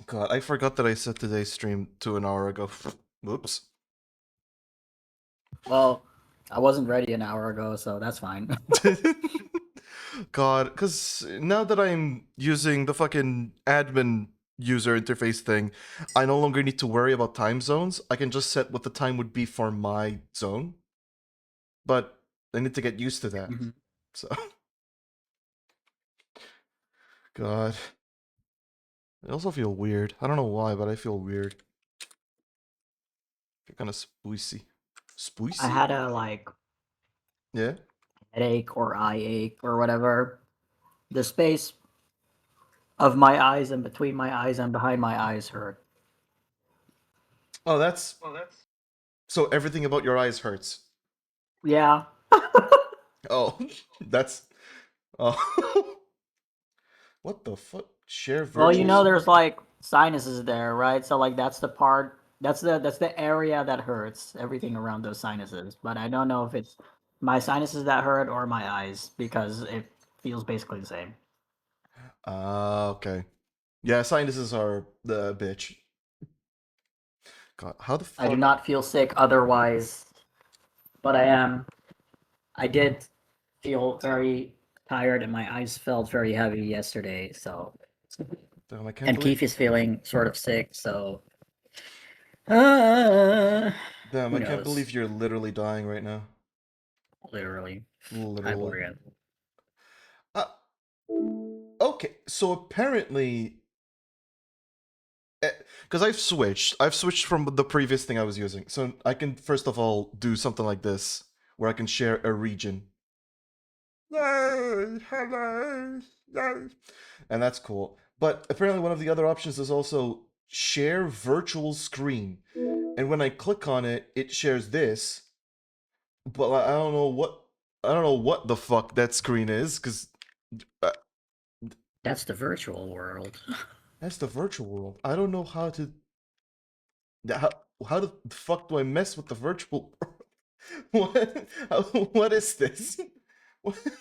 God, I forgot that I set today's stream to an hour ago. Oops. Well, I wasn't ready an hour ago, so that's fine. God, because now that I'm using the fucking admin user interface thing, I no longer need to worry about time zones. I can just set what the time would be for my zone. But I need to get used to that. Mhm. So, God. I also feel weird. I don't know why, but I feel weird. I feel kind of spoocy. I Spoocy? had a like Yeah? headache or eye ache or whatever. The space of my eyes and between my eyes and behind my eyes hurt. Oh, that's... So everything about your eyes hurts. Yeah. Oh, that's... Oh. What the fuck? Share Well, you virtual... know, there's like sinuses there, right? So like that's the part. That's the area that hurts. Everything around those sinuses, but I don't know if it's my sinuses that hurt or my eyes because it feels basically the same. Ah, okay. Yeah, sinuses are the bitch. God, how the I do fuck... not feel sick otherwise, but I am. I did feel very tired and my eyes felt very heavy yesterday. So, Damn, I can't and believe... Keith is feeling sort of sick. So, uh, Damn, who I can't knows? believe you're literally dying right now. Literally. Hi, Literally. Morgan. Uh, okay, so apparently... Because I've switched from the previous thing I was using. So I can, first of all, do something like this, where I can share a region. Yay! Hello! Yay! And that's cool. But apparently one of the other options is also share virtual screen. And when I click on it, it shares this. But I don't know what the fuck that screen is, because uh, That's the virtual world. that's the virtual world. I don't know how to... How, how the fuck do I mess with the virtual world? What is this?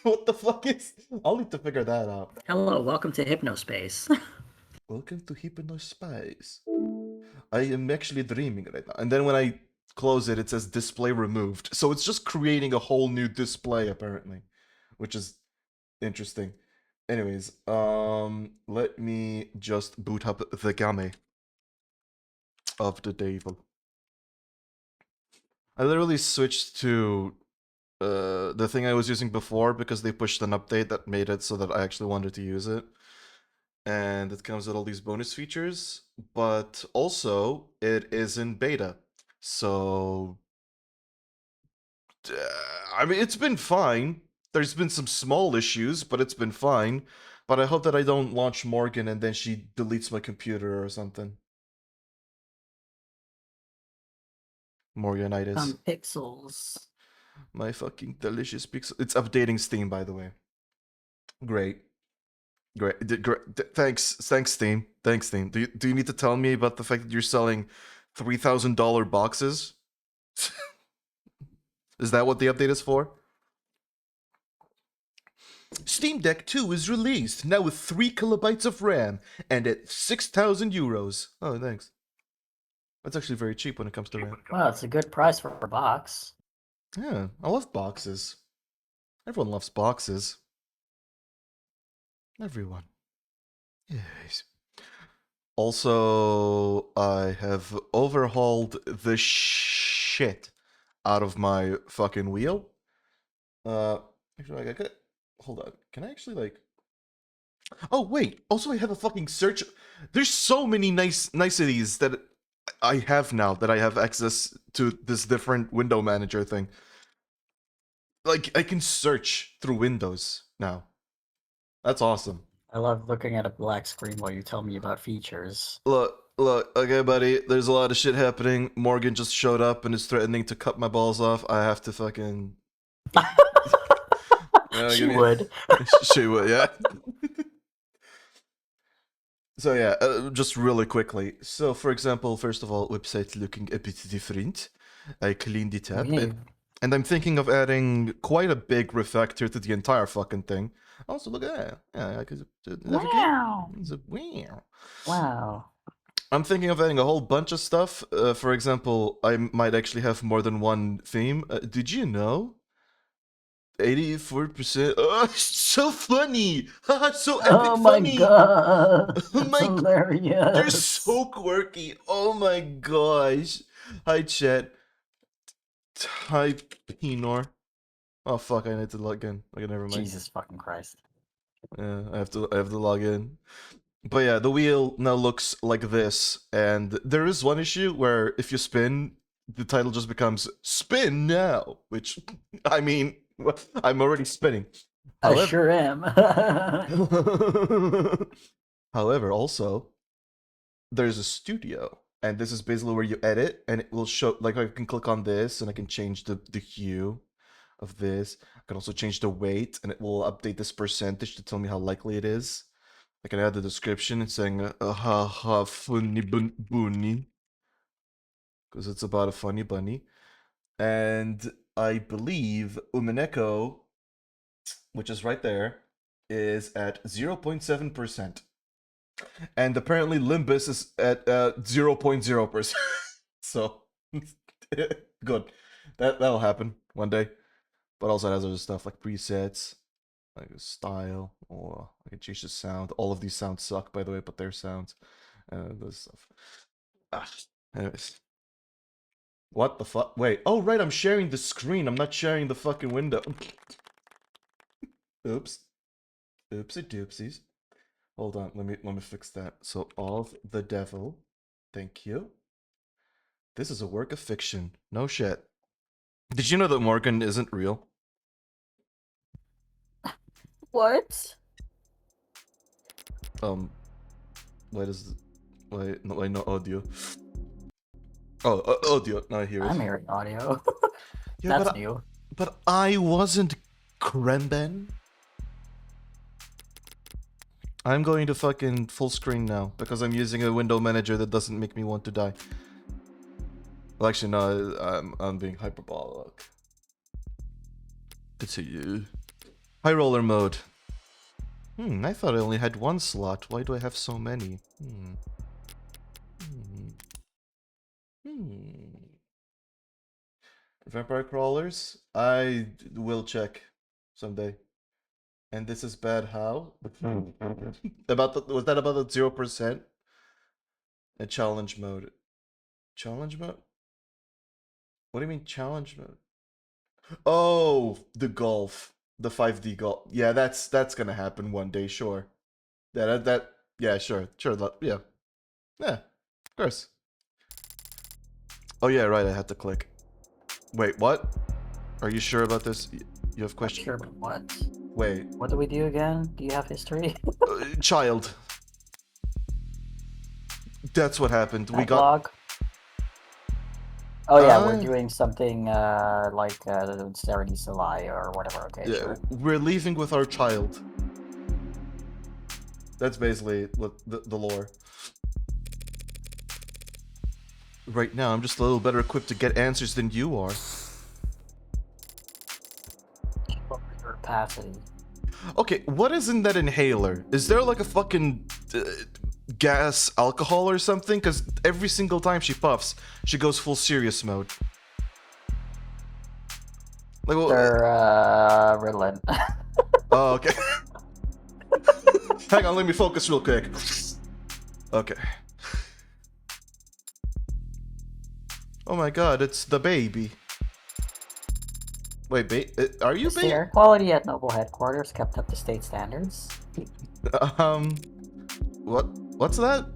What the fuck is... I'll need to figure that out. Hello, welcome to Hypnospace. Welcome to Hypnospace. I am actually dreaming right now. And then when I close it, it says display removed. So it's just creating a whole new display, apparently. Which is interesting. Anyways, let me just boot up the game of the devil. I literally switched to the thing I was using before because they pushed an update that made it so that I actually wanted to use it. And it comes with all these bonus features, but also it is in beta. So, I mean, it's been fine. There's been some small issues, but it's been fine. But I hope that I don't launch Morgan and then she deletes my computer or something. Morganitis. Pixels. My fucking delicious pixel. It's updating Steam, by the way. Great. Great. Thanks, Steam. Thanks, Steam. Do you need to tell me about the fact that you're selling $3,000 boxes? Is that what the update is for? Steam Deck 2 is released, now with 3 kilobytes of RAM, and at 6,000 euros. Oh, thanks. That's actually very cheap when it comes to RAM. Well, it's a good price for a box. Yeah, I love boxes. Everyone loves boxes. Everyone. Yes. Also, I have overhauled the shit out of my fucking wheel. Actually, like, hold on. Can I actually, like... Oh, wait. Also, I have a fucking search... There's so many niceties that I have now that I have access to this different window manager thing. Like, I can search through Windows now. That's awesome. I love looking at a black screen while you tell me about features. Look, okay, buddy, there's a lot of shit happening. Morgan just showed up and is threatening to cut my balls off. I have to fucking... She would. She would, yeah. So yeah, just really quickly. So for example, first of all, website looking a bit different. I cleaned it up, Yeah. and I'm thinking of adding quite a big refactor to the entire fucking thing. Also, look at that. Yeah, because navigate. Wow. It's a wow. Wow. I'm thinking of adding a whole bunch of stuff. For example, I might actually have more than one theme. Did you know? 84%. Oh, so funny! Haha, so epic Oh my funny! god, Oh that's my they're hilarious. so quirky. Oh my gosh. Hi, chat. Hi, Pinor. Oh fuck! I need to log in. Okay, never mind. Jesus fucking Christ. Yeah, I have to log in. But yeah, the wheel now looks like this, and there is one issue where if you spin, the title just becomes "Spin Now," which, I mean, I'm already spinning. I However, sure am. however, also there's a studio, and this is basically where you edit, and it will show. Like I can click on this, and I can change the hue of this. I can also change the weight, and it will update this percentage to tell me how likely it is. I can add the description and saying ha ha funny bunny because it's about a funny bunny. And I believe Umineko, which is right there, is at 0.7%. And apparently Limbus is at 0.0%. So good. That'll happen one day. But also it has other stuff like presets, like a style, or I can change the sound. All of these sounds suck, by the way, but their sounds. This stuff. Ah, anyways. What the fuck? Wait. Oh, right, I'm sharing the screen. I'm not sharing the fucking window. Oops. Oopsie doopsies. Hold on, let me fix that. So of the devil. Thank you. This is a work of fiction. No shit. Did you know that Morgan isn't real? What? Um, why does why no audio? Oh, audio. Now I hear it. I'm hearing audio. Yeah, That's new. but I wasn't Kremben. I'm going to fucking full screen now because I'm using a window manager that doesn't make me want to die. Well, actually, no, I'm being hyperbolic. It's a high roller mode. I thought I only had one slot. Why do I have so many? Vampire crawlers? I will check someday. And this is bad how? Was that about the 0%? A challenge mode. Challenge mode? What do you mean challenge mode? Oh, the golf. The 5D golf. Yeah, that's gonna happen one day, sure. Yeah, yeah, sure. Yeah. Yeah, of course. Oh yeah, right, I had to click. Wait, what? Are you sure about this? You have I'm question? sure, but what? Wait. What do we do again? Do you have history? Child. That's what happened. We got Backlog? Oh yeah, we're doing something like Sarah needs to lie or whatever. Okay, yeah, sure. we're leaving with our child. That's basically what the lore. Right now, I'm just a little better equipped to get answers than you are. Your capacity. Okay, what is in that inhaler? Is there like a fucking gas alcohol or something? Because every single time she puffs, she goes full serious mode. Like, well, Ritalin. oh, okay. Hang on, let me focus real quick. Okay. Oh my god, it's the baby. Wait, are you Is the air quality at Noble headquarters kept up to state standards? What's that?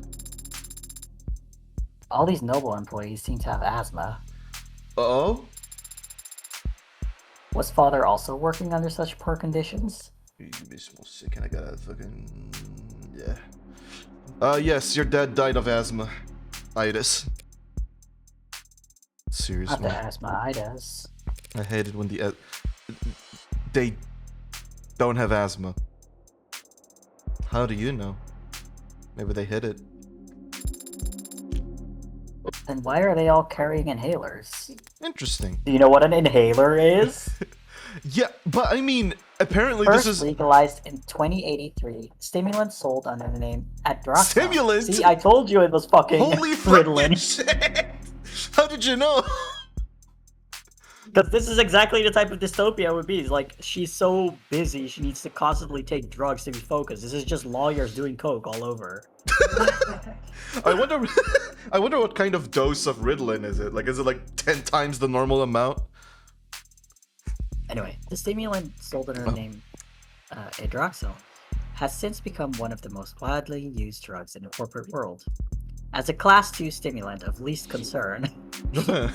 All these Noble employees seem to have asthma. Uh-oh? Was father also working under such poor conditions? Give me a small second, I gotta fucking... yeah. Yes, your dad died of asthma. Itis. Seriously. Not the asthma-itis. I hate it when they don't have asthma. How do you know? Maybe they hit it. Then why are they all carrying inhalers? Interesting. Do you know what an inhaler is? Yeah, but I mean, apparently this First is legalized in 2083, stimulants sold under the name Adroxone. stimulant. See, I told you it was fucking Holy fucking Ritalin. shit! How did you know? Because this is exactly the type of dystopia it would be. It's like, she's so busy, she needs to constantly take drugs to be focused. This is just lawyers doing coke all over. I wonder. I wonder what kind of dose of Ritalin is it? Like, is it like 10 times the normal amount? Anyway, the stimulant sold under the name Adroxone has since become one of the most widely used drugs in the corporate world. As a Class 2 stimulant of least concern,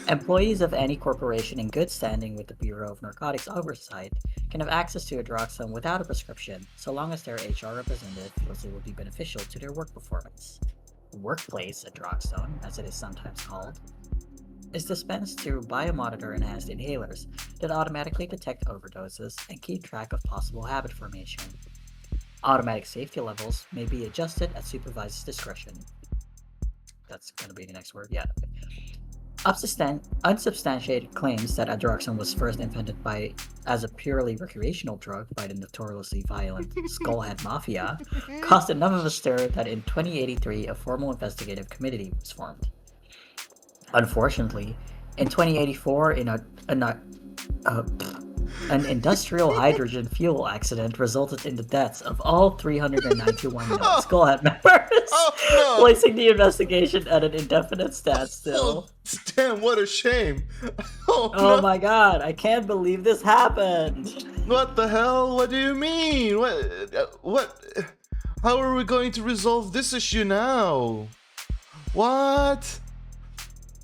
employees of any corporation in good standing with the Bureau of Narcotics Oversight can have access to Adroxone without a prescription, so long as their HR representative feels it will be beneficial to their work performance. Workplace Adroxone, as it is sometimes called, is dispensed through biomonitor enhanced inhalers that automatically detect overdoses and keep track of possible habit formation. Automatic safety levels may be adjusted at supervisor's discretion. That's going to be the next word, yeah. Unsubstantiated claims that Adroxone was first invented as a purely recreational drug by the notoriously violent Skullhead Mafia caused enough of a stir that in 2083 a formal investigative committee was formed. Unfortunately, in 2084, an industrial hydrogen fuel accident resulted in the deaths of all 391 known Skullhead members, no. placing the investigation at an indefinite standstill. Oh, damn! What a shame. Oh, Oh no. my god, I can't believe this happened! What the hell? What do you mean? What? How are we going to resolve this issue now? What?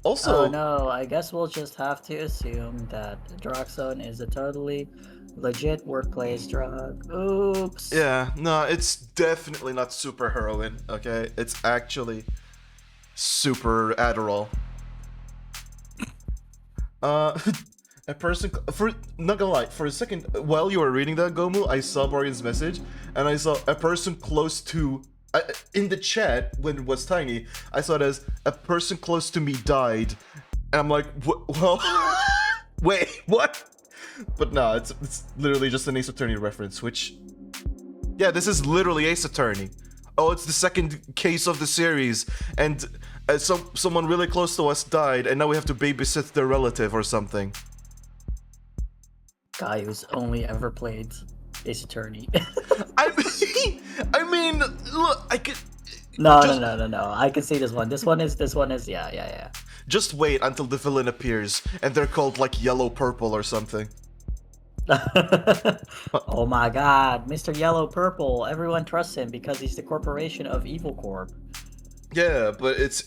Also, Oh no, I guess we'll just have to assume that Adroxone is a totally legit workplace drug. Oops. yeah, no, it's definitely not super heroin, okay? It's actually super Adderall. A person for not gonna lie, for a second while you were reading that, Gomu, I saw Morgan's message and I saw a person close to in the chat when it was tiny. I saw it as a person close to me died, and I'm like, well, wait, what? But no, it's literally just an Ace Attorney reference. Which, yeah, this is literally Ace Attorney. Oh, it's the second case of the series, and someone really close to us died, and now we have to babysit their relative or something. Guy who's only ever played Ace Attorney. I mean, look, I could. No. I can see this one. This one is, yeah. Just wait until the villain appears, and they're called like Yellow Purple or something. Oh my god, Mr. Yellow Purple. Everyone trusts him because he's the corporation of Evil Corp. Yeah, but it's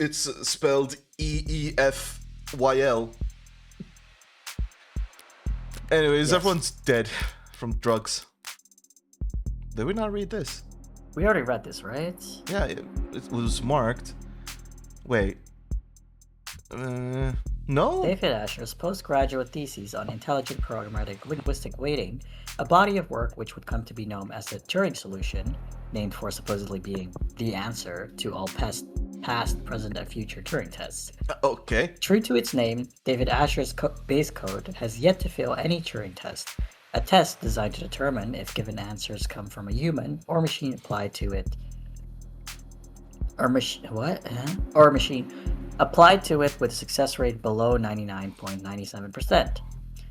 spelled EEFYL. Anyways, Yes. everyone's dead from drugs. Did we not read this? We already read this, right? Yeah, it was marked. Wait. No? David Asher's postgraduate thesis on intelligent programmatic linguistic weighting, a body of work which would come to be known as the Turing solution, named for supposedly being the answer to all past, present, and future Turing tests. Okay. True to its name, David Asher's base code has yet to fail any Turing test, a test designed to determine if given answers come from a human or machine applied to it. Or machine applied to it with a success rate below 99.97%.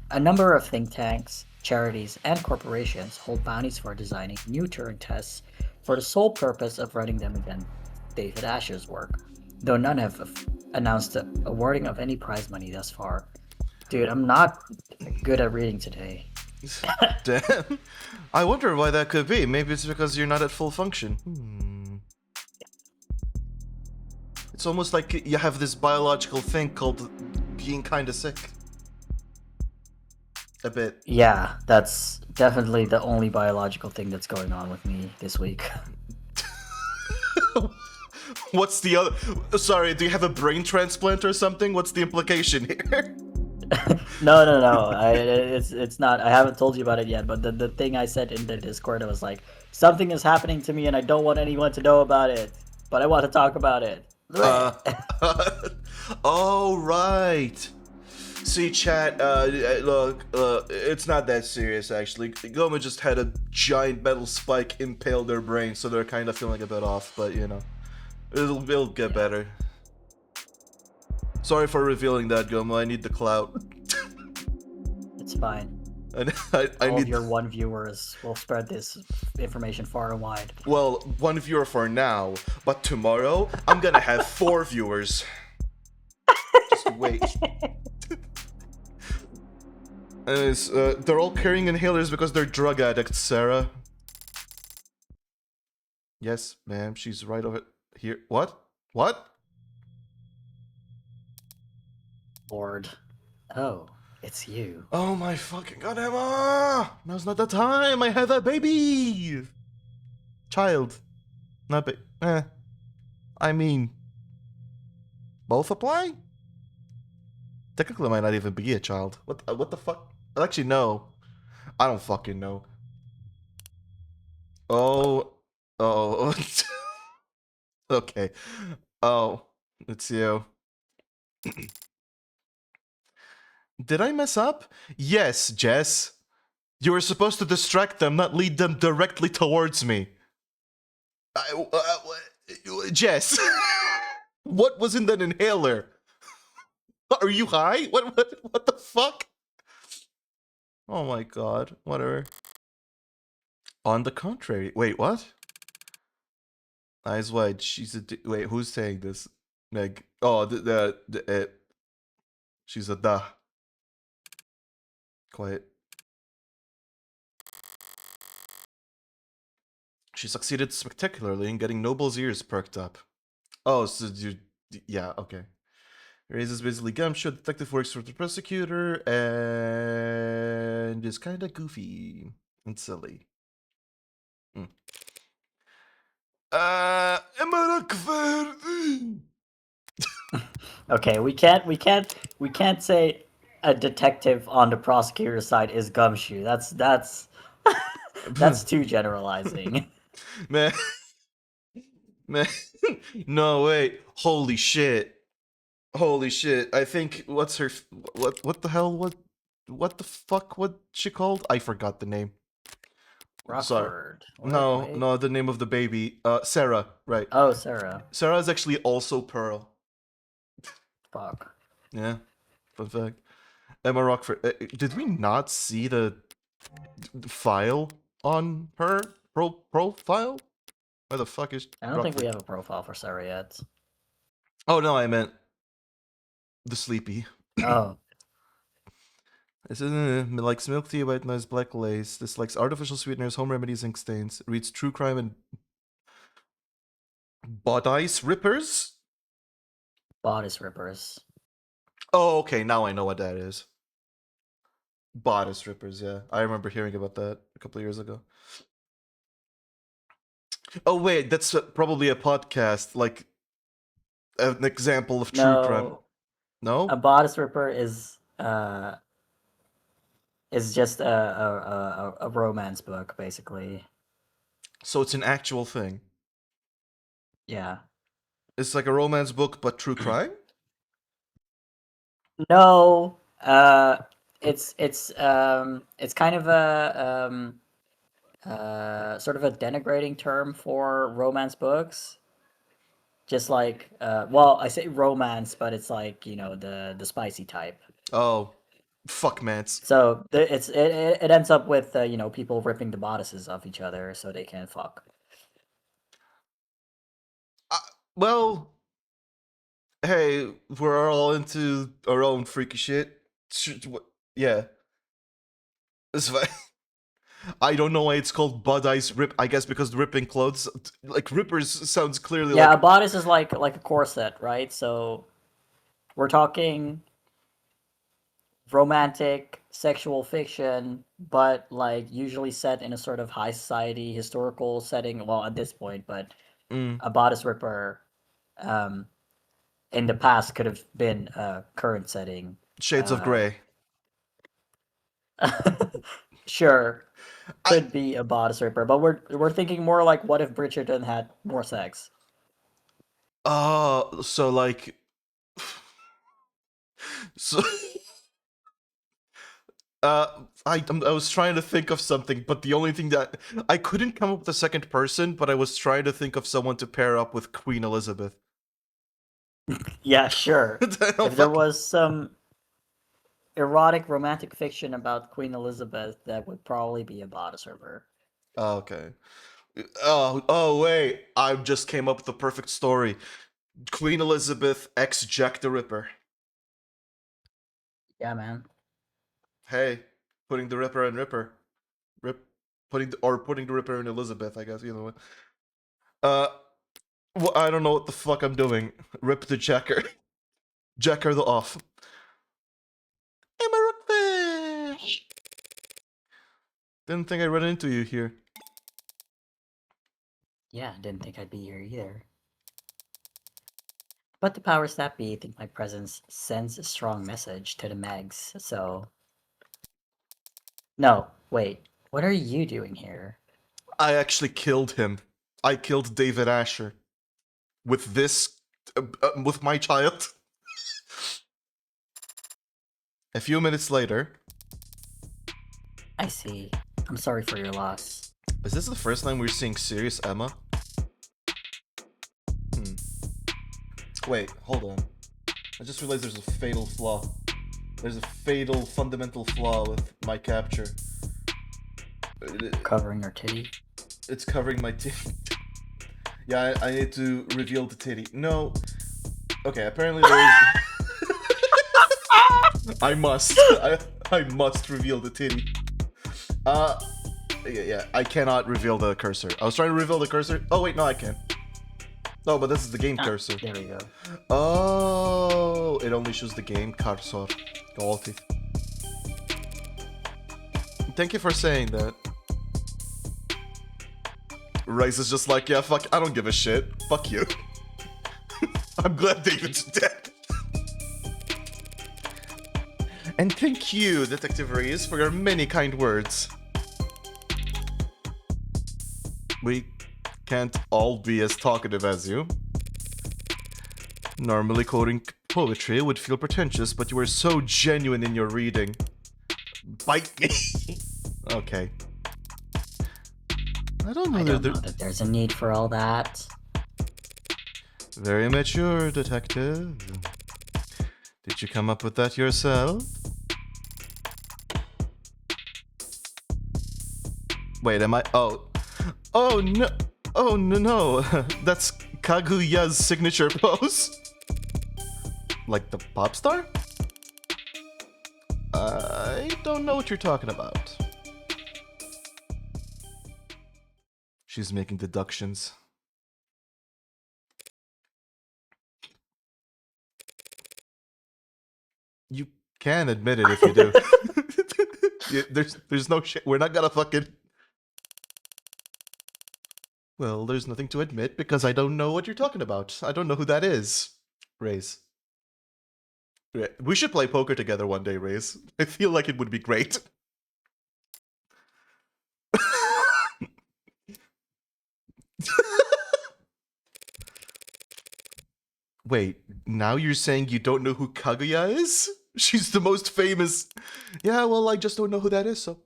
A number of think tanks, charities, and corporations hold bounties for designing new Turing tests for the sole purpose of running them against David Asher's work, though none have announced the awarding of any prize money thus far. Dude, I'm not good at reading today. Damn. I wonder why that could be. Maybe it's because you're not at full function. It's almost like you have this biological thing called being kinda sick. A bit. Yeah, that's definitely the only biological thing that's going on with me this week. What's the other? Sorry, do you have a brain transplant or something? What's the implication here? No. It's not. I haven't told you about it yet. But the thing I said in the Discord, I was like, something is happening to me, and I don't want anyone to know about it, but I want to talk about it. Oh right. See, chat, look, it's not that serious, actually. Goma just had a giant metal spike impale their brain, so they're kind of feeling a bit off, but, you know, it'll get Yeah, better. Sorry for revealing that, Goma, I need the clout. it's fine. And I All of need... your one viewers will spread this information far and wide. Well, one viewer for now, but tomorrow, I'm gonna have 4 viewers. Just wait. They're all carrying inhalers because they're drug addicts, Sarah. Yes, ma'am, she's right over here. What? What? Lord. Oh, it's you. Oh my fucking god, Emma! Now's not the time! I have a baby! Child. Not I mean... Both apply? Technically, I might not even be a child. What the fuck? Actually, no. I don't fucking know. Oh. Oh. Okay. Oh. It's you. Did I mess up? Yes, Jess. You were supposed to distract them, not lead them directly towards me. Jess. What was in that inhaler? Are you high? What the fuck? Oh my god. Whatever. On the contrary. Wait, what? Eyes wide. She's a... Wait, who's saying this? Meg. Oh, she's a duh. Quiet. She succeeded spectacularly in getting Noble's ears perked up. Oh, so you... Yeah, okay. Raises basically gumshoe. Detective works for the prosecutor and is kind of goofy and silly. Emma Okay, we can't say a detective on the prosecutor's side is gumshoe. That's that's too generalizing. Man, man, no wait, holy shit, I think what's her what the hell what the fuck what she called? I forgot the name. Sorry. Rockford. What? No, Wait. no, the name of the baby. Sarah, right. Oh, Sarah. Sarah is actually also Pearl. Fuck. Yeah, fun fact. Emma Rockford. Did we not see the file on her profile? Where the fuck is I don't think we Rockford? have a profile for Sarah yet. Oh no, I meant the sleepy. Oh, This is likes milk tea, white noise, black lace. Dislikes artificial sweeteners, home remedies, ink stains. Reads true crime and bodice rippers. bodice rippers. Oh, okay, now I know what that is. Bodice rippers, yeah. I remember hearing about that a couple of years ago. Oh wait, that's probably a podcast, like an example of true crime. No, a No? bodice ripper is just a romance book, basically. So it's an actual thing. Yeah. It's like a romance book, but true crime? No, it's kind of a sort of a denigrating term for romance books. Just like well, I say romance, but it's like, the spicy type. Oh, fuck, mans. So it ends up with people ripping the bodices off each other so they can fuck. Well, hey, we're all into our own freaky shit. Yeah, it's fine. I don't know why it's called Bud Ice Rip. I guess because ripping clothes, like rippers, sounds clearly Yeah, a like. bodice is like a corset, right? So we're talking romantic sexual fiction, but like usually set in a sort of high society historical setting. Well, at this point, but Mm, a bodice ripper, um, in the past could have been a current setting. Shades of Grey. Sure, I. could be a bodice ripper, but we're thinking more like, what if Bridgerton had more sex? So like. So. I was trying to think of something, but the only thing that I couldn't come up with a second person, but I was trying to think of someone to pair up with Queen Elizabeth. Yeah, sure. Oh, If there fuck. was some erotic romantic fiction about Queen Elizabeth, that would probably be a bodice server. Oh, okay. Oh, wait! I just came up with the perfect story. Queen Elizabeth x Jack the Ripper. Yeah, man. Hey, putting the Ripper in Ripper, rip, putting the Ripper in Elizabeth. I guess either one. Uh, well, I don't know what the fuck I'm doing. Rip the Jacker, Jacker the off. I'm a rockfish. Didn't think I ran into you here. Yeah, didn't think I'd be here either. But the powers that be think my presence sends a strong message to the Megs, so... No, wait. What are you doing here? I actually killed him. I killed David Asher with this, with my child. A few minutes later. I see. I'm sorry for your loss. Is this the first time we're seeing serious Emma? Wait, hold on. I just realized there's a fatal flaw. There's a fatal fundamental flaw with my capture. Covering her titty? It's covering my titty. Yeah, I need to reveal the titty. No. Okay, apparently there is... I must. I must reveal the titty. Yeah, I cannot reveal the cursor. I was trying to reveal the cursor. Oh, wait, no, I can. No, but this is the game cursor. There we go. Oh, it only shows the game cursor. Got it. Thank you for saying that. Rice is just like, yeah, fuck, I don't give a shit. Fuck you. I'm glad David's dead. And thank you, Detective Reyes, for your many kind words. We can't all be as talkative as you. Normally quoting poetry would feel pretentious, but you were so genuine in your reading. Bite me. Okay. I don't know, I don't know that there's a need for all that. Very mature, detective. Did you come up with that yourself? Wait, am I... Oh. Oh, no. Oh, no. That's Kaguya's signature pose. Like the pop star? I don't know what you're talking about. She's making deductions. You can admit it if you do. There's no shit. We're not gonna fucking... Well, there's nothing to admit because I don't know what you're talking about. I don't know who that is. Raze. We should play poker together one day, Raze. I feel like it would be great. Wait, now you're saying you don't know who Kaguya is? She's the most famous... Yeah, well, I just don't know who that is, so...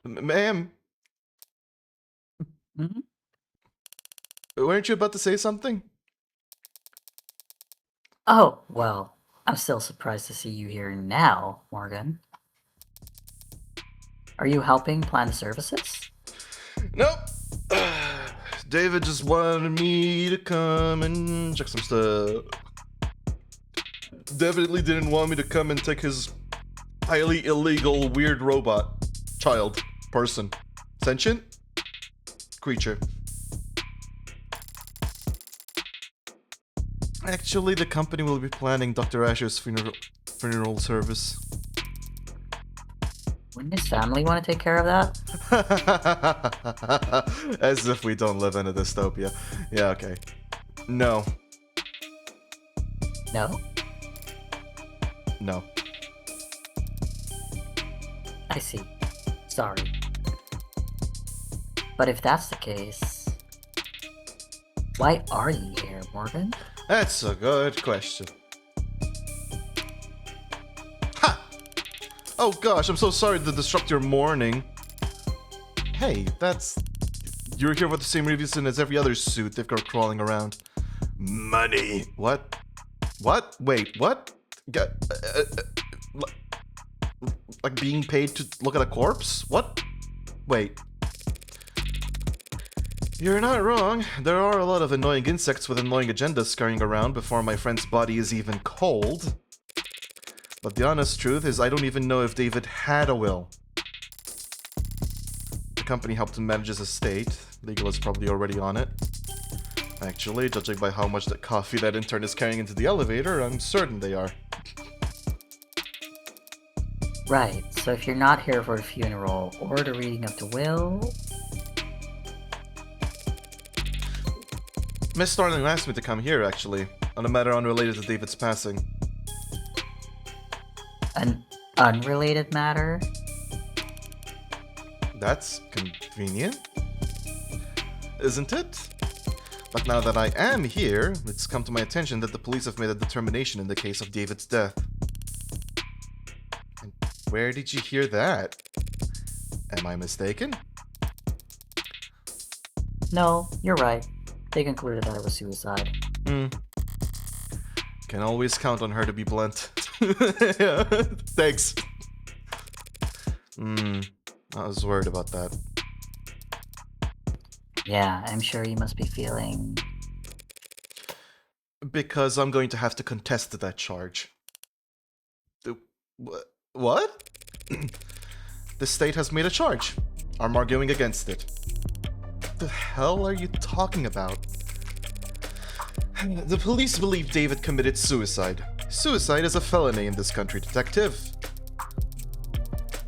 Ma'am, Mm-hmm. weren't you about to say something? Oh, well, I'm still surprised to see you here now, Morgan. Are you helping plan the services? Nope. David just wanted me to come and check some stuff. Definitely didn't want me to come and take his highly illegal weird robot. Child. Person. Sentient? Creature. Actually, the company will be planning Dr. Asher's funeral service. Wouldn't his family want to take care of that? As if we don't live in a dystopia. Yeah, okay. No. No? No. I see. Sorry. But if that's the case, why are you here, Morgan? That's a good question. Ha! Oh gosh, I'm so sorry to disrupt your morning. Hey, that's... You're here with the same reason as every other suit they've got crawling around. Money. What? What? Wait, what? Like being paid to look at a corpse? What? Wait. You're not wrong. There are a lot of annoying insects with annoying agendas scurrying around before my friend's body is even cold. But the honest truth is I don't even know if David had a will. The company helped him manage his estate. Legal is probably already on it. Actually, judging by how much that coffee that intern is carrying into the elevator, I'm certain they are. Right, so if you're not here for the funeral or the reading of the will... Miss Starling asked me to come here, actually, on a matter unrelated to David's passing. An unrelated matter? That's convenient, isn't it? But now that I am here, it's come to my attention that the police have made a determination in the case of David's death. And where did you hear that? Am I mistaken? No, you're right. They concluded that it was suicide. Can always count on her to be blunt. Yeah, thanks. I was worried about that. Yeah, I'm sure you must be feeling... Because I'm going to have to contest that charge. What? The state has made a charge. I'm arguing against it. The hell are you talking about? The police believe David committed suicide. Suicide is a felony in this country, detective.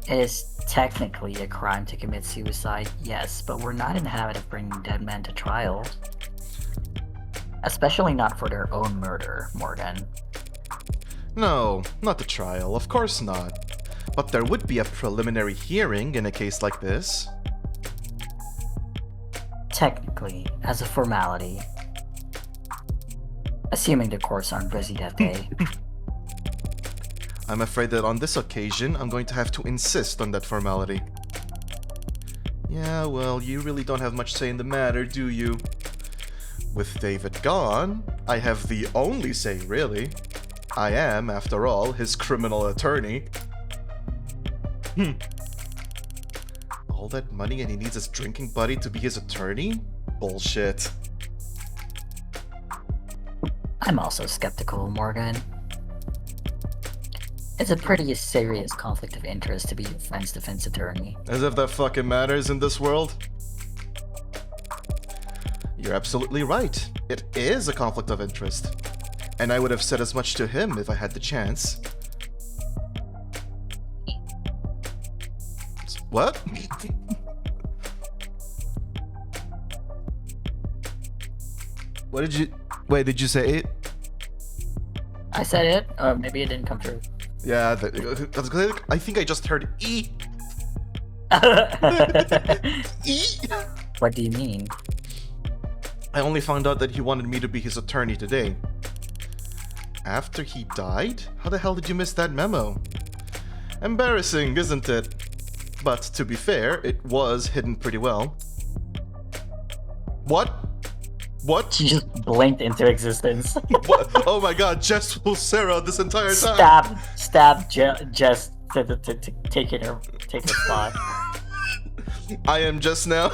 It is technically a crime to commit suicide, yes, but we're not in the habit of bringing dead men to trial. Especially not for their own murder, Morgan. No, not the trial, of course not. But there would be a preliminary hearing in a case like this. Technically, as a formality. Assuming the courts aren't busy that day. I'm afraid that on this occasion, I'm going to have to insist on that formality. Yeah, well, you really don't have much say in the matter, do you? With David gone, I have the only say, really. I am, after all, his criminal attorney. All that money and he needs his drinking buddy to be his attorney? Bullshit. I'm also skeptical, Morgan. It's a pretty serious conflict of interest to be your friend's defense attorney. As if that fucking matters in this world. You're absolutely right. It is a conflict of interest. And I would have said as much to him if I had the chance. What? What did you... Wait, did you say it? I said it, or maybe it didn't come through. Yeah, I think I just heard E. E. What do you mean? I only found out that he wanted me to be his attorney today. After he died? How the hell did you miss that memo? Embarrassing, isn't it? But to be fair, it was hidden pretty well. What? What? She just blinked into existence. What? Oh my god, Jess will Sarah this entire time. Stab Jess to take her spot. I am Jess now.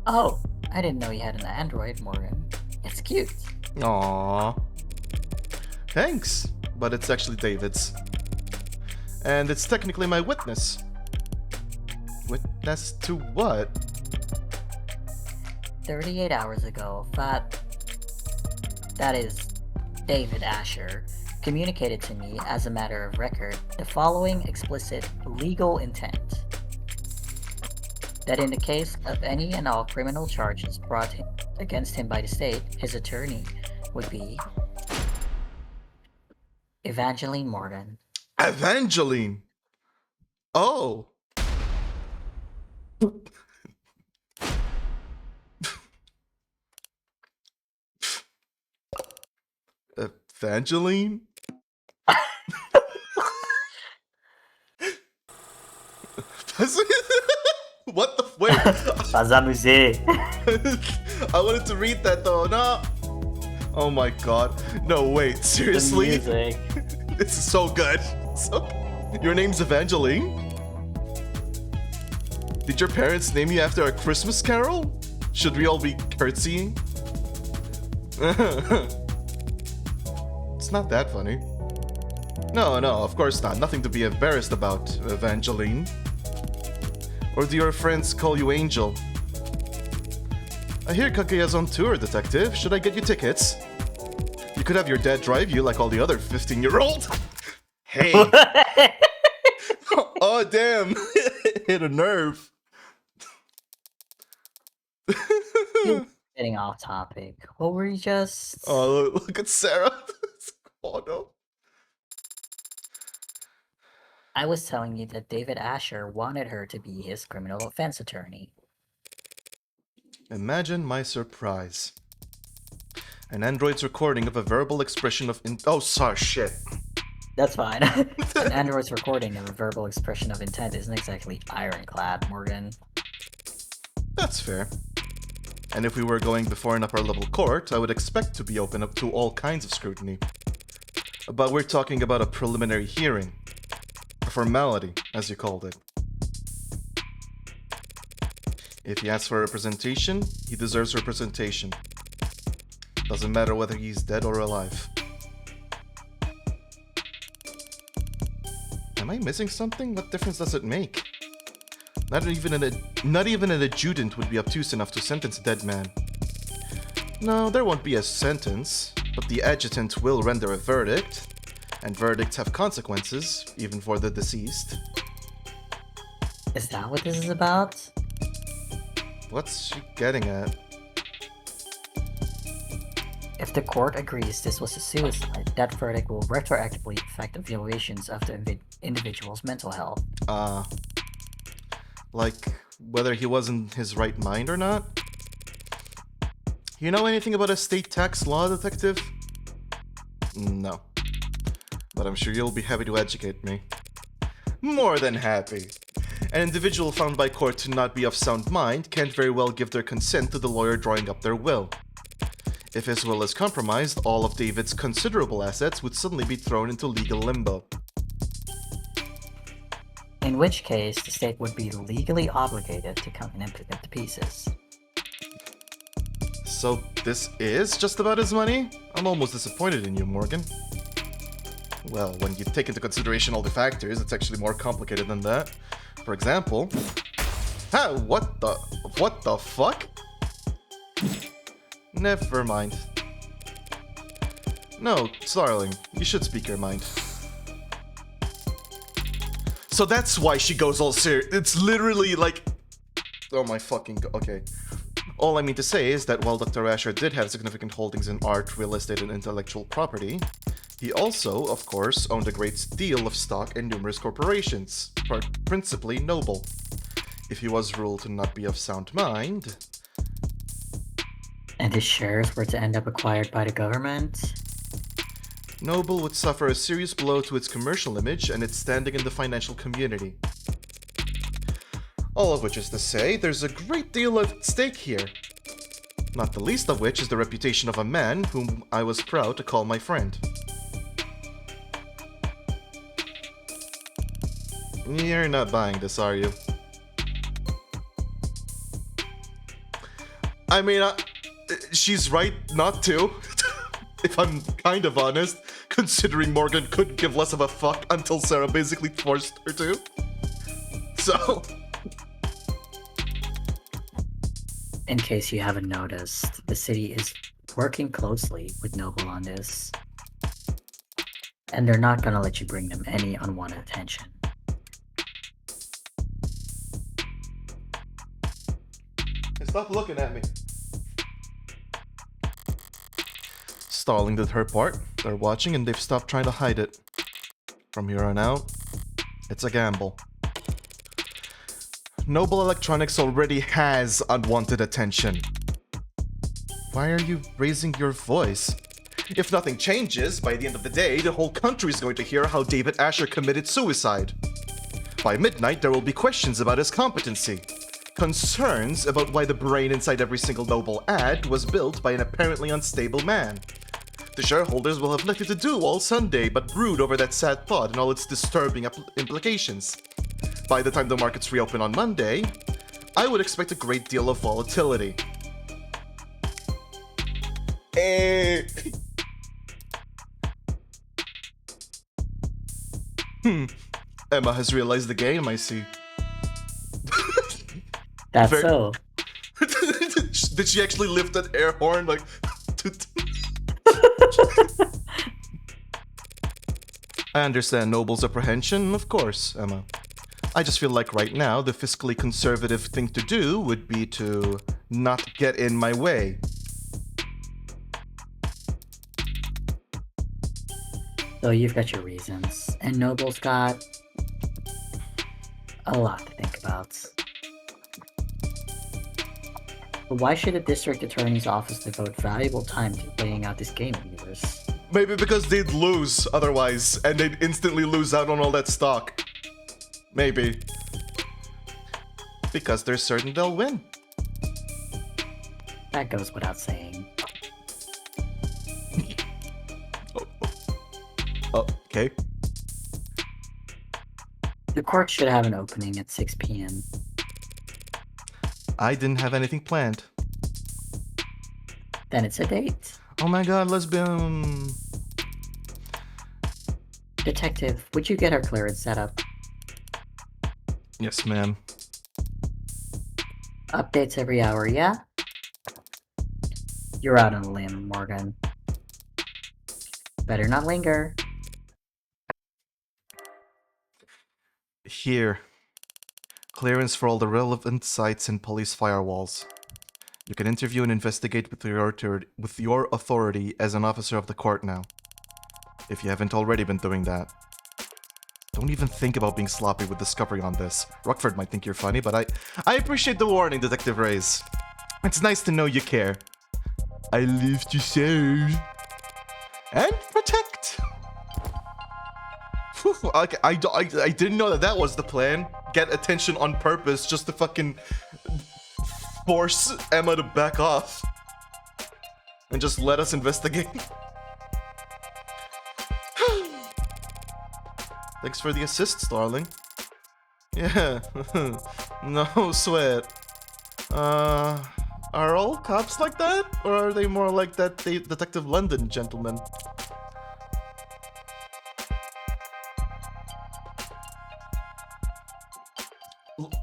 Oh, I didn't know you had an Android, Morgan. It's cute. Aww. Thanks, but it's actually David's. And it's technically my witness. Witness to what? 38 hours ago, that is, David Asher, communicated to me as a matter of record the following explicit legal intent. That in the case of any and all criminal charges brought against him by the state, his attorney would be Evangeline Morgan. Evangeline! Oh! Evangeline? What the wait? Bazamuse. I wanted to read that though. No. Oh my god. No, wait. The Seriously? music. This is so good. Your name's Evangeline? Did your parents name you after a Christmas carol? Should we all be curtsying? It's not that funny. No, of course not. Nothing to be embarrassed about, Evangeline. Or do your friends call you Angel? I hear Kaguya's on tour, detective. Should I get you tickets? You could have your dad drive you like all the other 15-year-olds. Hey. Oh, damn. Hit a nerve. Getting off topic. What were you just? Oh, look at Sarah. Oh, no. I was telling you that David Asher wanted her to be his criminal offense attorney. Imagine my surprise. An android's recording of a verbal expression of oh, sorry, shit. That's fine. An android's recording of a verbal expression of intent isn't exactly ironclad, Morgan. That's fair. And if we were going before an upper-level court, I would expect to be open up to all kinds of scrutiny. But we're talking about a preliminary hearing. A formality, as you called it. If he asks for representation, he deserves representation. Doesn't matter whether he's dead or alive. Am I missing something? What difference does it make? Not even an adjutant would be obtuse enough to sentence a dead man. No, there won't be a sentence, but the adjutant will render a verdict, and verdicts have consequences, even for the deceased. Is that what this is about? What's she getting at? If the court agrees this was a suicide, that verdict will retroactively affect evaluations of the individual's mental health. Like, whether he was in his right mind or not? You know anything about estate tax law, detective? No. But I'm sure you'll be happy to educate me. More than happy. An individual found by court to not be of sound mind can't very well give their consent to the lawyer drawing up their will. If his will is compromised, all of David's considerable assets would suddenly be thrown into legal limbo. In which case, the state would be legally obligated to come and put it to pieces. So this is just about his money? I'm almost disappointed in you, Morgan. Well, when you take into consideration all the factors, it's actually more complicated than that. For example... what the fuck? Never mind. No, Starling, you should speak your mind. So that's why she goes all serious. It's literally like... Oh my fucking god. Okay. All I mean to say is that while Dr. Asher did have significant holdings in art, real estate, and intellectual property, he also, of course, owned a great deal of stock in numerous corporations, principally Noble. If he was ruled to not be of sound mind... And his shares were to end up acquired by the government? Noble would suffer a serious blow to its commercial image and its standing in the financial community. All of which is to say, there's a great deal at stake here. Not the least of which is the reputation of a man whom I was proud to call my friend. You're not buying this, are you? I mean, she's right not to. If I'm kind of honest, considering Morgan couldn't give less of a fuck until Sarah basically forced her to. So... In case you haven't noticed, the city is working closely with Noble on this. And they're not gonna let you bring them any unwanted attention. Hey, stop looking at me. Starling did her part. They're watching and they've stopped trying to hide it. From here on out, it's a gamble. Noble Electronics already has unwanted attention. Why are you raising your voice? If nothing changes, by the end of the day, the whole country is going to hear how David Asher committed suicide. By midnight, there will be questions about his competency. Concerns about why the brain inside every single noble ad was built by an apparently unstable man. The shareholders will have nothing to do all Sunday but brood over that sad thought and all its disturbing implications. By the time the markets reopen on Monday, I would expect a great deal of volatility. Eh. Emma has realized the game, I see. That's so. Did she actually lift that air horn like? I understand Noble's apprehension, of course, Emma. I just feel like right now the fiscally conservative thing to do would be to not get in my way. So you've got your reasons, and Noble's got a lot to think about. But why should the district attorney's office devote valuable time to playing out this game of yours? Maybe because they'd lose otherwise, and they'd instantly lose out on all that stock. Maybe. Because they're certain they'll win. That goes without saying. Okay. The court should have an opening at 6 p.m. I didn't have anything planned. Then it's a date. Oh my god, lesbian. Detective, would you get our clearance set up? Yes, ma'am. Updates every hour, yeah? You're out on a limb, Morgan. Better not linger. Here. Clearance for all the relevant sites and police firewalls. You can interview and investigate with your authority as an officer of the court now. If you haven't already been doing that. Don't even think about being sloppy with discovery on this. Rockford might think you're funny, but I appreciate the warning, Detective Reyes. It's nice to know you care. I live to serve. And protect. Whew, okay, I didn't know that was the plan. Get attention on purpose just to fucking force Emma to back off. And just let us investigate. Thanks for the assists, darling. Yeah, no sweat. Are all cops like that? Or are they more like that Detective London gentleman?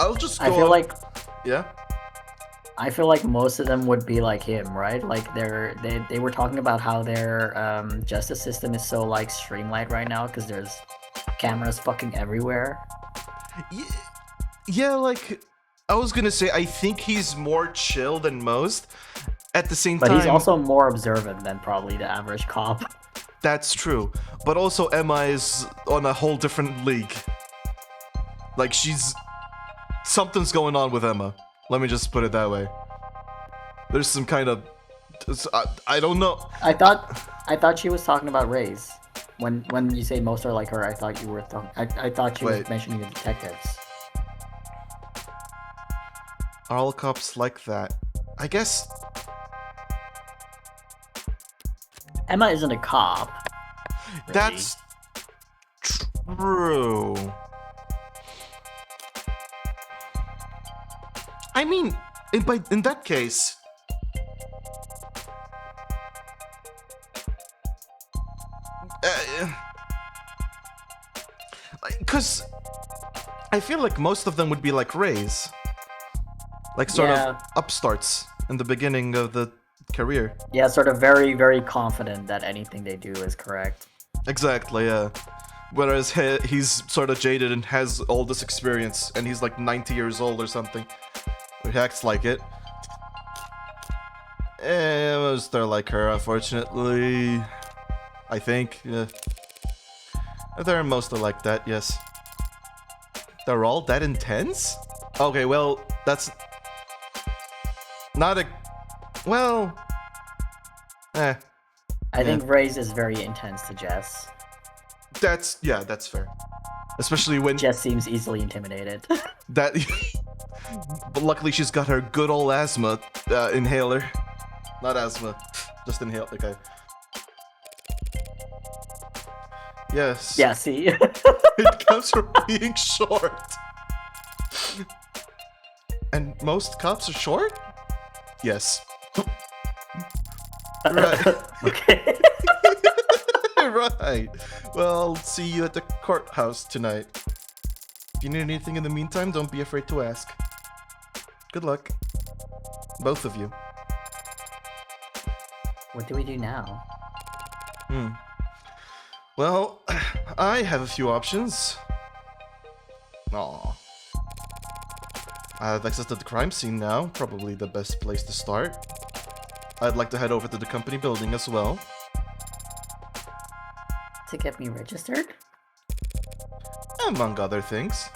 I'll just go I feel on. like Yeah? I feel like most of them would be like him, right? Like they were talking about how their justice system is so like streamlined right now because there's cameras fucking everywhere. Yeah, like I was gonna say, I think he's more chill than most. At the same But time, he's also more observant than probably the average cop. that's true. But also Emma is on a whole different league. Like something's going on with Emma. Let me just put it that way. There's some kind of I don't know. I thought she was talking about Reyes. When you say most are like her, I thought you were I thought she was Wait. mentioning the detectives. Are all cops like that? I guess. Emma isn't a cop. really. That's true. I mean, in that case, because I feel like most of them would be like Rays, like sort Yeah. of upstarts in the beginning of the career. Yeah, sort of very, very confident that anything they do is correct. Exactly, yeah. Whereas he's sort of jaded and has all this experience, and he's like 90 years old or something. He acts like it. Most are like her, unfortunately. I think. They're mostly like that, yes. They're all that intense? Okay, well, that's not a... Well... I think Reyes is very intense to Jess. Yeah, that's fair. Especially when Jess seems easily intimidated. that. But luckily, she's got her good old asthma inhaler. Not asthma, just inhale. Okay. Yes. Yeah, see? It comes from being short. And most cops are short? Yes. Right. Okay. Right. Well, see you at the courthouse tonight. If you need anything in the meantime, don't be afraid to ask. Good luck. Both of you. What do we do now? Well, I have a few options. Aw. I have access to the crime scene now, probably the best place to start. I'd like to head over to the company building as well. To get me registered? Among other things.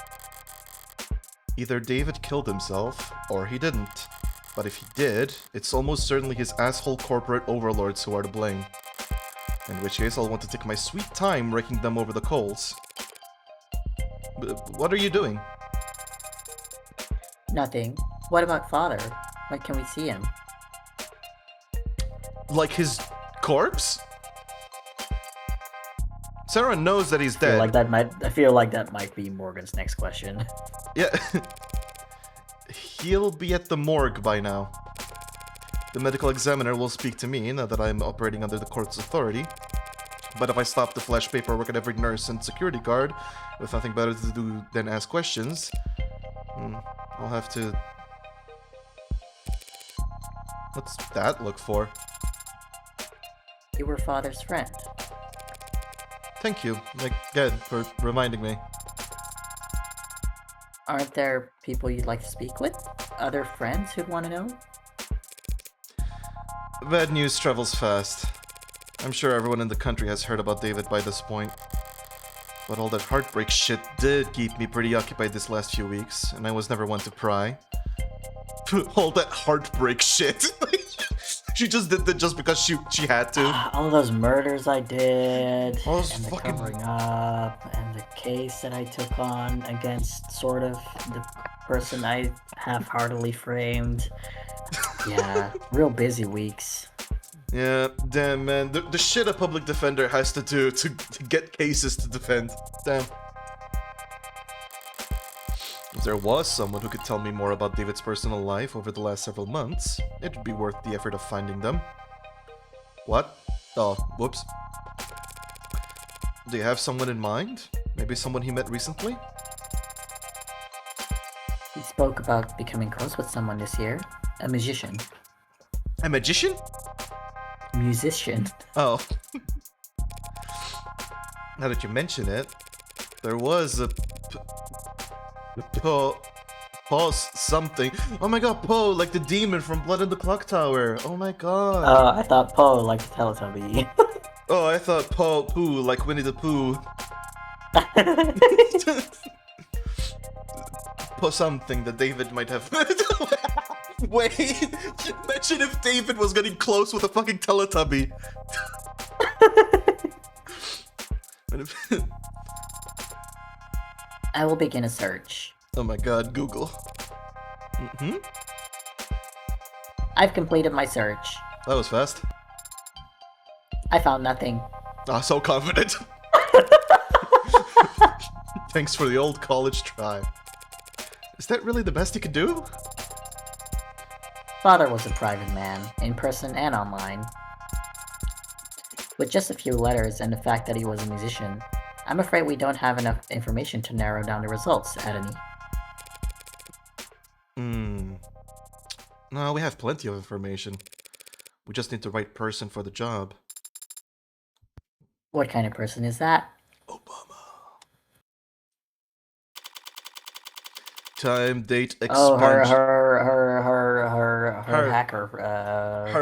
Either David killed himself, or he didn't. But if he did, it's almost certainly his asshole corporate overlords who are to blame. In which case, I'll want to take my sweet time raking them over the coals. What are you doing? Nothing. What about father? When can we see him? Like his corpse? Sarah knows that he's I feel dead. like that might be Morgan's next question. Yeah. He'll be at the morgue by now. The medical examiner will speak to me now that I'm operating under the court's authority. But if I stop the flash paperwork at every nurse and security guard with nothing better to do than ask questions, I'll have to... What's that look for? You were father's friend. Thank you, again, for reminding me. Aren't there people you'd like to speak with? Other friends who'd want to know? Bad news travels fast. I'm sure everyone in the country has heard about David by this point. But all that heartbreak shit did keep me pretty occupied this last few weeks, and I was never one to pry. All that heartbreak shit. She just did that just because she had to. All those murders I did, All those and the fucking... covering up, and the case that I took on against sort of the person I half-heartedly framed. Yeah, real busy weeks. Yeah, damn man, the shit a public defender has to do to get cases to defend. Damn. If there was someone who could tell me more about David's personal life over the last several months, it would be worth the effort of finding them. What? Oh, whoops. Do you have someone in mind? Maybe someone he met recently? He spoke about becoming close with someone this year. A musician. A magician? Musician. Oh. Now that you mention it, there was a... Poe something. Oh my god, Poe, like the demon from Blood in the Clock Tower. Oh my god. I thought Poe liked the Teletubby. Oh, I thought Poe Pooh, like Winnie the Pooh. Poe something that David might have. Wait, imagine if David was getting close with a fucking Teletubby. I will begin a search. Oh my god, Google. I've completed my search. That was fast. I found nothing. Ah, so confident. Thanks for the old college try. Is that really the best you could do? Father was a private man, in person and online. With just a few letters and the fact that he was a musician, I'm afraid we don't have enough information to narrow down the results, Adony. No, we have plenty of information. We just need the right person for the job. What kind of person is that? Obama. Time, date, expunged. Oh, her hacker,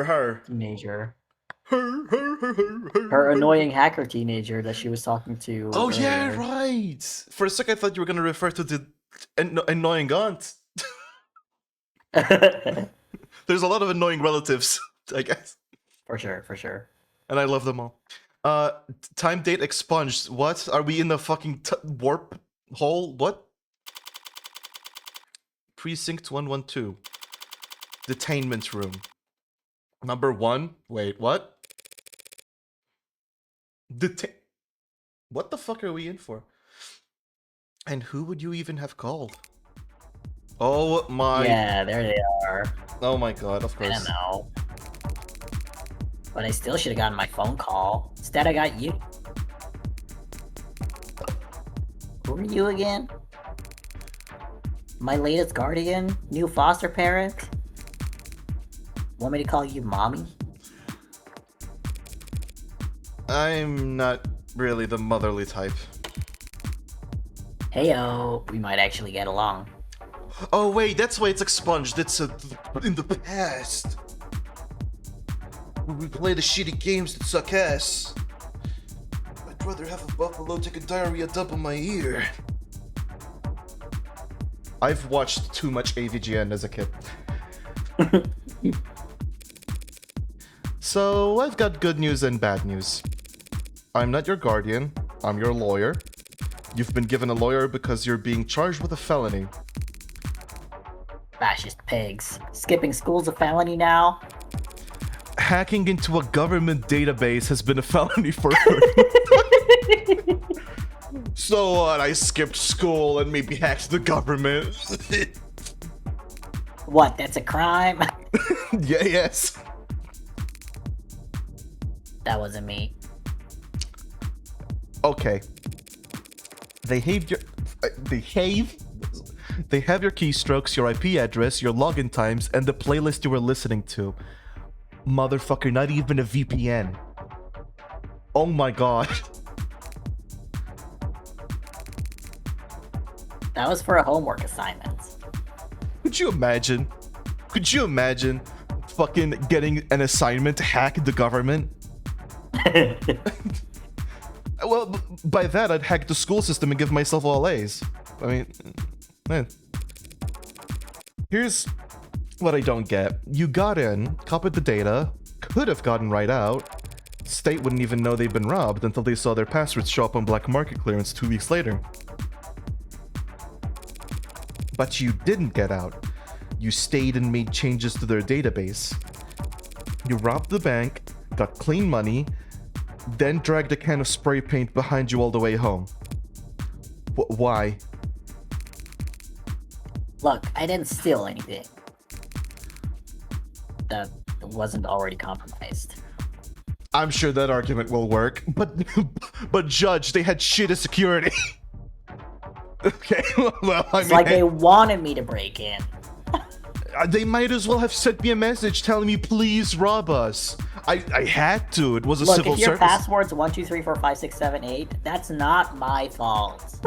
Her. teenager. Her. Her annoying hacker teenager that she was talking to. Oh yeah, earlier. right. For a second, I thought you were gonna refer to the annoying aunt. There's a lot of annoying relatives, I guess. For sure. And I love them all. Time, date, expunged. What? Are we in the fucking warp Whole what? Precinct 112. Detainment room. Number 1. Wait, what? What the fuck are we in for? And who would you even have called? Oh my. Yeah, there they are. Oh my god, of I don't course. know. But I still should have gotten my phone call. Instead, I got you. Who are you again? My latest guardian? New foster parent? Want me to call you mommy? I'm not really the motherly type. Heyo, we might actually get along. Oh wait, that's why it's expunged. It's in the past. When we play the shitty games that suck ass. I'd rather have a buffalo take a diarrhea dump on my ear. I've watched too much AVGN as a kid. So, I've got good news and bad news. I'm not your guardian, I'm your lawyer. You've been given a lawyer because you're being charged with a felony. Fascist pigs. Skipping school's a felony now? Hacking into a government database has been a felony for So what? I skipped school and maybe hacked the government. What, that's a crime? Yeah, yes. That wasn't me. Okay. They have your keystrokes, your IP address, your login times, and the playlist you were listening to. Motherfucker, not even a VPN. Oh my god. That was for a homework assignment. Could you imagine? Could you imagine fucking getting an assignment to hack the government? Well, by that, I'd hack the school system and give myself all A's. I mean, man. Here's what I don't get. You got in, copied the data, could have gotten right out. State wouldn't even know they've been robbed until they saw their passwords show up on black market clearance 2 weeks later. But you didn't get out. You stayed and made changes to their database. You robbed the bank, got clean money, then dragged a can of spray paint behind you all the way home. Why? Look, I didn't steal anything that wasn't already compromised. I'm sure that argument will work, but Judge, they had shitty security. Okay, well, I It's mean, like they wanted me to break in. they might as well have sent me a message telling me, please rob us. I had to. It was a Look, civil if your service. password's 1, 2, 3, 4, 5, 6, 7, 8, that's not my fault.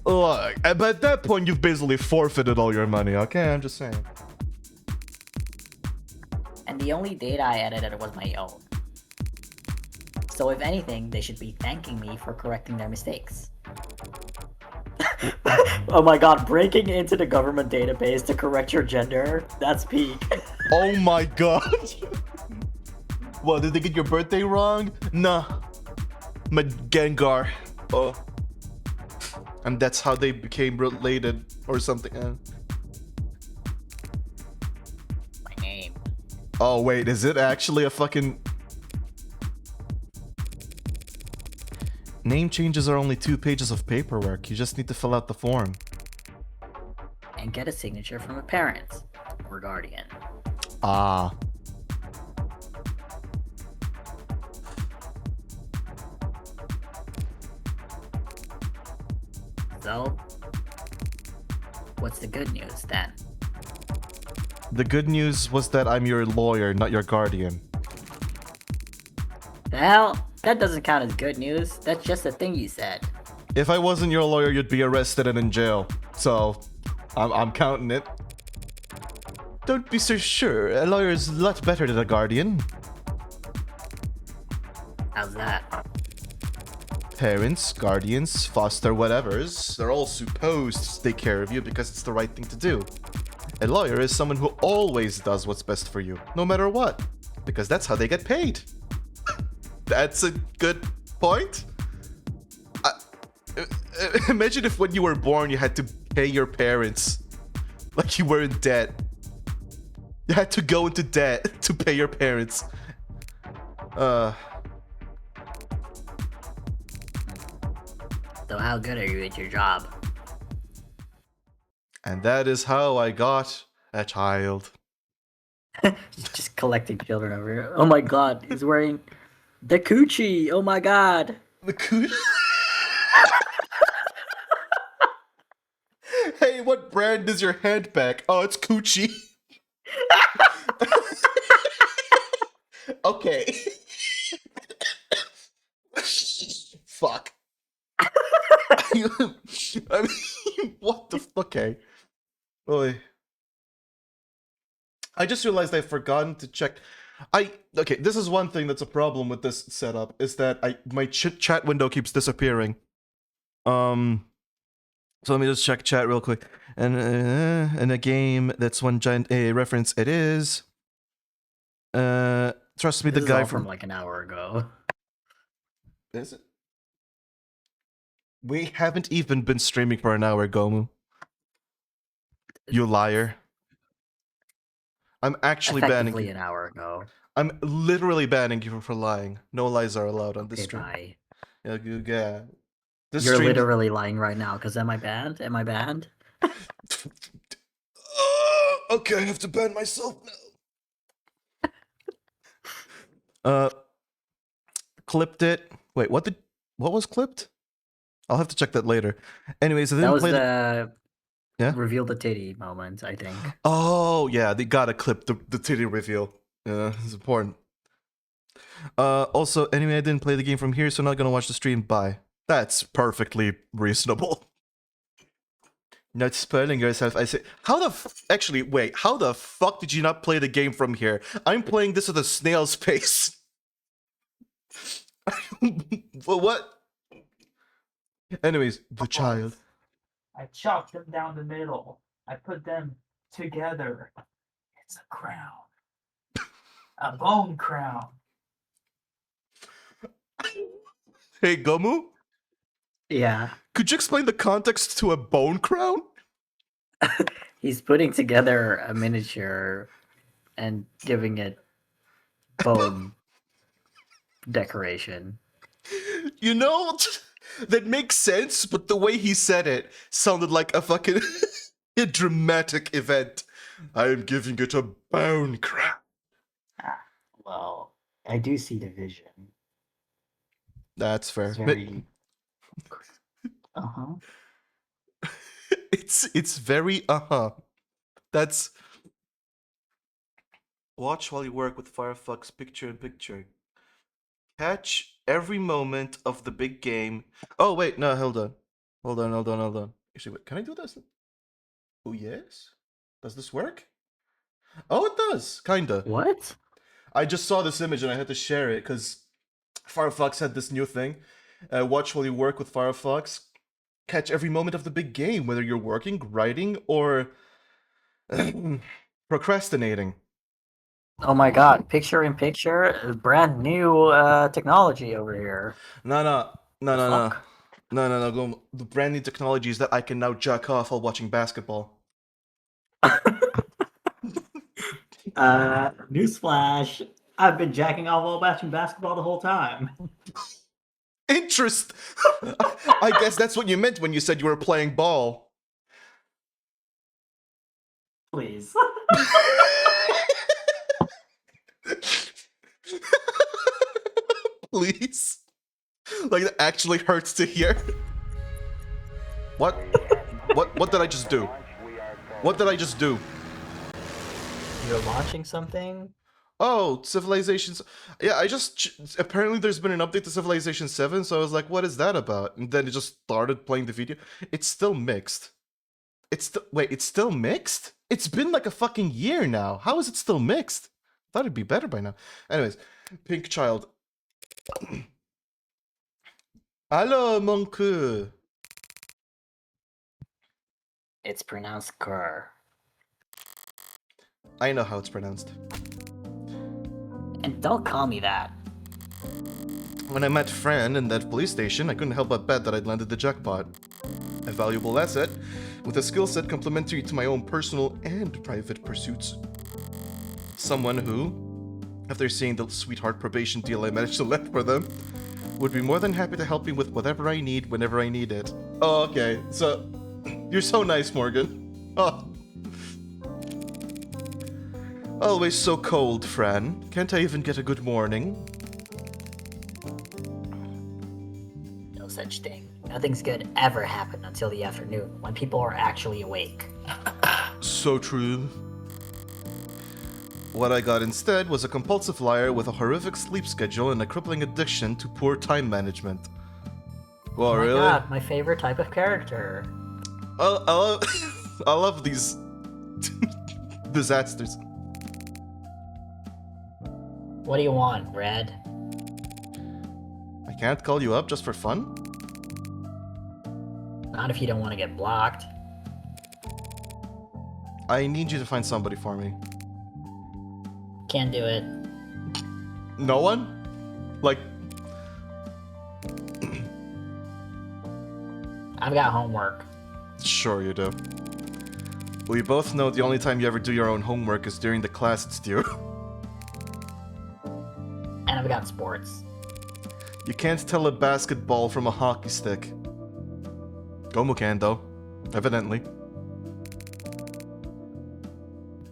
Look, but at that point, you've basically forfeited all your money, okay? I'm just saying. And the only data I edited was my own. So if anything, they should be thanking me for correcting their mistakes. Oh my god, breaking into the government database to correct your gender? That's peak. Oh my god. What, did they get your birthday wrong? Nah. Gengar. Oh. And that's how they became related or something. My name. Oh wait, is it actually a fucking... Name changes are only 2 pages of paperwork. You just need to fill out the form. And get a signature from a parent or guardian. Ah. So, what's the good news then? The good news was that I'm your lawyer, not your guardian. The hell? That doesn't count as good news. That's just a thing you said. If I wasn't your lawyer, you'd be arrested and in jail. So, I'm counting it. Don't be so sure. A lawyer is a lot better than a guardian. How's that? Parents, guardians, foster whatevers, they're all supposed to take care of you because it's the right thing to do. A lawyer is someone who always does what's best for you, no matter what. Because that's how they get paid. That's a good point. Imagine if when you were born you had to pay your parents, like you were in debt. You had to go into debt to pay your parents. So how good are you at your job? And that is how I got a child. Just collecting children over here. Oh my god, he's wearing the coochie. Oh my god. The cooch. Hey, what brand is your handbag? Oh, it's Coochie. Okay. Fuck. I mean, what the fuck? Okay. Oy. I just realized I've forgotten to check. Okay, this is one thing that's a problem with this setup is that my chat window keeps disappearing. So let me just check chat real quick. And in a game that's one giant reference, it is. Trust me, This the is guy all from from like an hour ago. Is it? We haven't even been streaming for an hour, Gomu. You liar. I'm actually banning Effectively you. an hour ago. I'm literally banning you for lying. No lies are allowed on this Okay, stream. bye. Yeah. This You're stream's... literally lying right now, because am I banned? Am I banned? Okay, I have to ban myself now. Clipped it. Wait, what was clipped? I'll have to check that later. Anyways, I That didn't was play the Yeah? reveal the titty moment, I think. Oh, yeah, they gotta clip the titty reveal. Yeah, it's important. Also, anyway, I didn't play the game from here, so I'm not gonna watch the stream. Bye. That's perfectly reasonable. Not spoiling yourself. I say, actually, wait, how the fuck did you not play the game from here? I'm playing this at a snail's pace. What? Anyways, the child. I chopped them down the middle. I put them together. It's a crown. A bone crown. Hey, Gomu? Yeah. Could you explain the context to a bone crown? He's putting together a miniature and giving it bone decoration. You know, that makes sense, but the way he said it sounded like a fucking a dramatic event. I am giving it a bone crown. Well, I do see the vision. That's fair. It's very. Uh-huh. It's very That's watch while you work with Firefox picture in picture. Catch every moment of the big game. Oh wait, no, hold on. Actually, wait, can I do this? Oh yes? Does this work? Oh, it does, kinda. What? I just saw this image and I had to share it because Firefox had this new thing. Watch while you work with Firefox. Catch every moment of the big game, whether you're working, writing, or procrastinating. Oh my god, picture in picture, brand new technology over here. No. Fuck. No. The brand new technologies that I can now jack off while watching basketball. Newsflash. I've been jacking off while watching basketball the whole time. Interest! I guess that's what you meant when you said you were playing ball. Please. Please? Like, that actually hurts to hear. What? What did I just do? What did I just do? You're launching something? Oh, Civilizations. Yeah, apparently there's been an update to Civilization 7, so I was like, what is that about? And then it just started playing the video. It's still mixed. Wait, it's still mixed? It's been like a fucking year now. How is it still mixed? Thought it'd be better by now. Anyways, Pink Child. Hello, mon cul. It's pronounced cur. I know how it's pronounced. And don't call me that. When I met Fran in that police station, I couldn't help but bet that I'd landed the jackpot. A valuable asset with a skill set complementary to my own personal and private pursuits. Someone who, after seeing the sweetheart probation deal I managed to let for them, would be more than happy to help me with whatever I need whenever I need it. Oh, okay. So, you're so nice, Morgan. Oh. Always so cold, Fran. Can't I even get a good morning? No such thing. Nothing's good ever happen until the afternoon, when people are actually awake. So true. What I got instead was a compulsive liar with a horrific sleep schedule and a crippling addiction to poor time management. Well, Oh my really? god, my favorite type of character. I love these disasters. What do you want, Red? I can't call you up just for fun? Not if you don't want to get blocked. I need you to find somebody for me. Can't do it. No one? Like, I've got homework. sure you do. We both know the only time you ever do your own homework is during the class it's due. And I've got sports. You can't tell a basketball from a hockey stick. Gomu can, though. Evidently.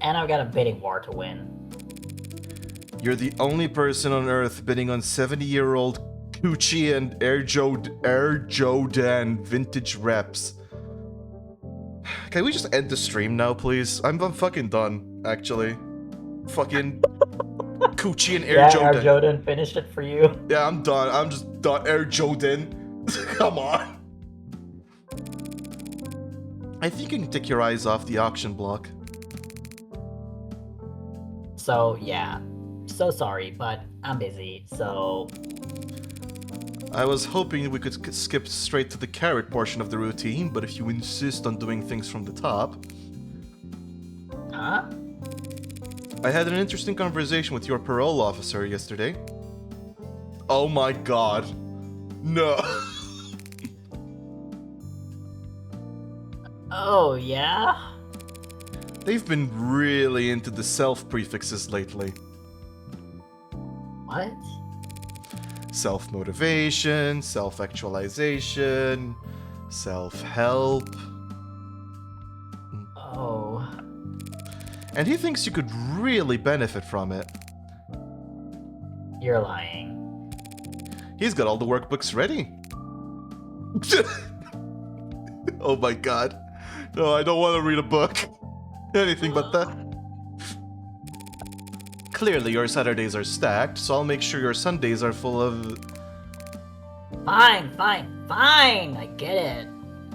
And I've got a bidding war to win. You're the only person on Earth bidding on 70-year-old Gucci and Air Jordan vintage reps. Can we just end the stream now, please? I'm fucking done, actually. Fucking Gucci and Air Jordan. Air Jordan finished it for you. Yeah, I'm done. I'm just done. Air Jordan. Come on. I think you can take your eyes off the auction block. So, yeah. So sorry, but I'm busy, so... I was hoping we could skip straight to the carrot portion of the routine, but if you insist on doing things from the top... Huh? I had an interesting conversation with your parole officer yesterday. Oh my god. No. Oh, yeah? They've been really into the self prefixes lately. What? Self-motivation, self-actualization, self-help. Oh. And he thinks you could really benefit from it. You're lying. He's got all the workbooks ready. Oh my god. No, I don't want to read a book. Anything but that. Clearly your Saturdays are stacked, so I'll make sure your Sundays are full of... Fine, fine, fine! I get it.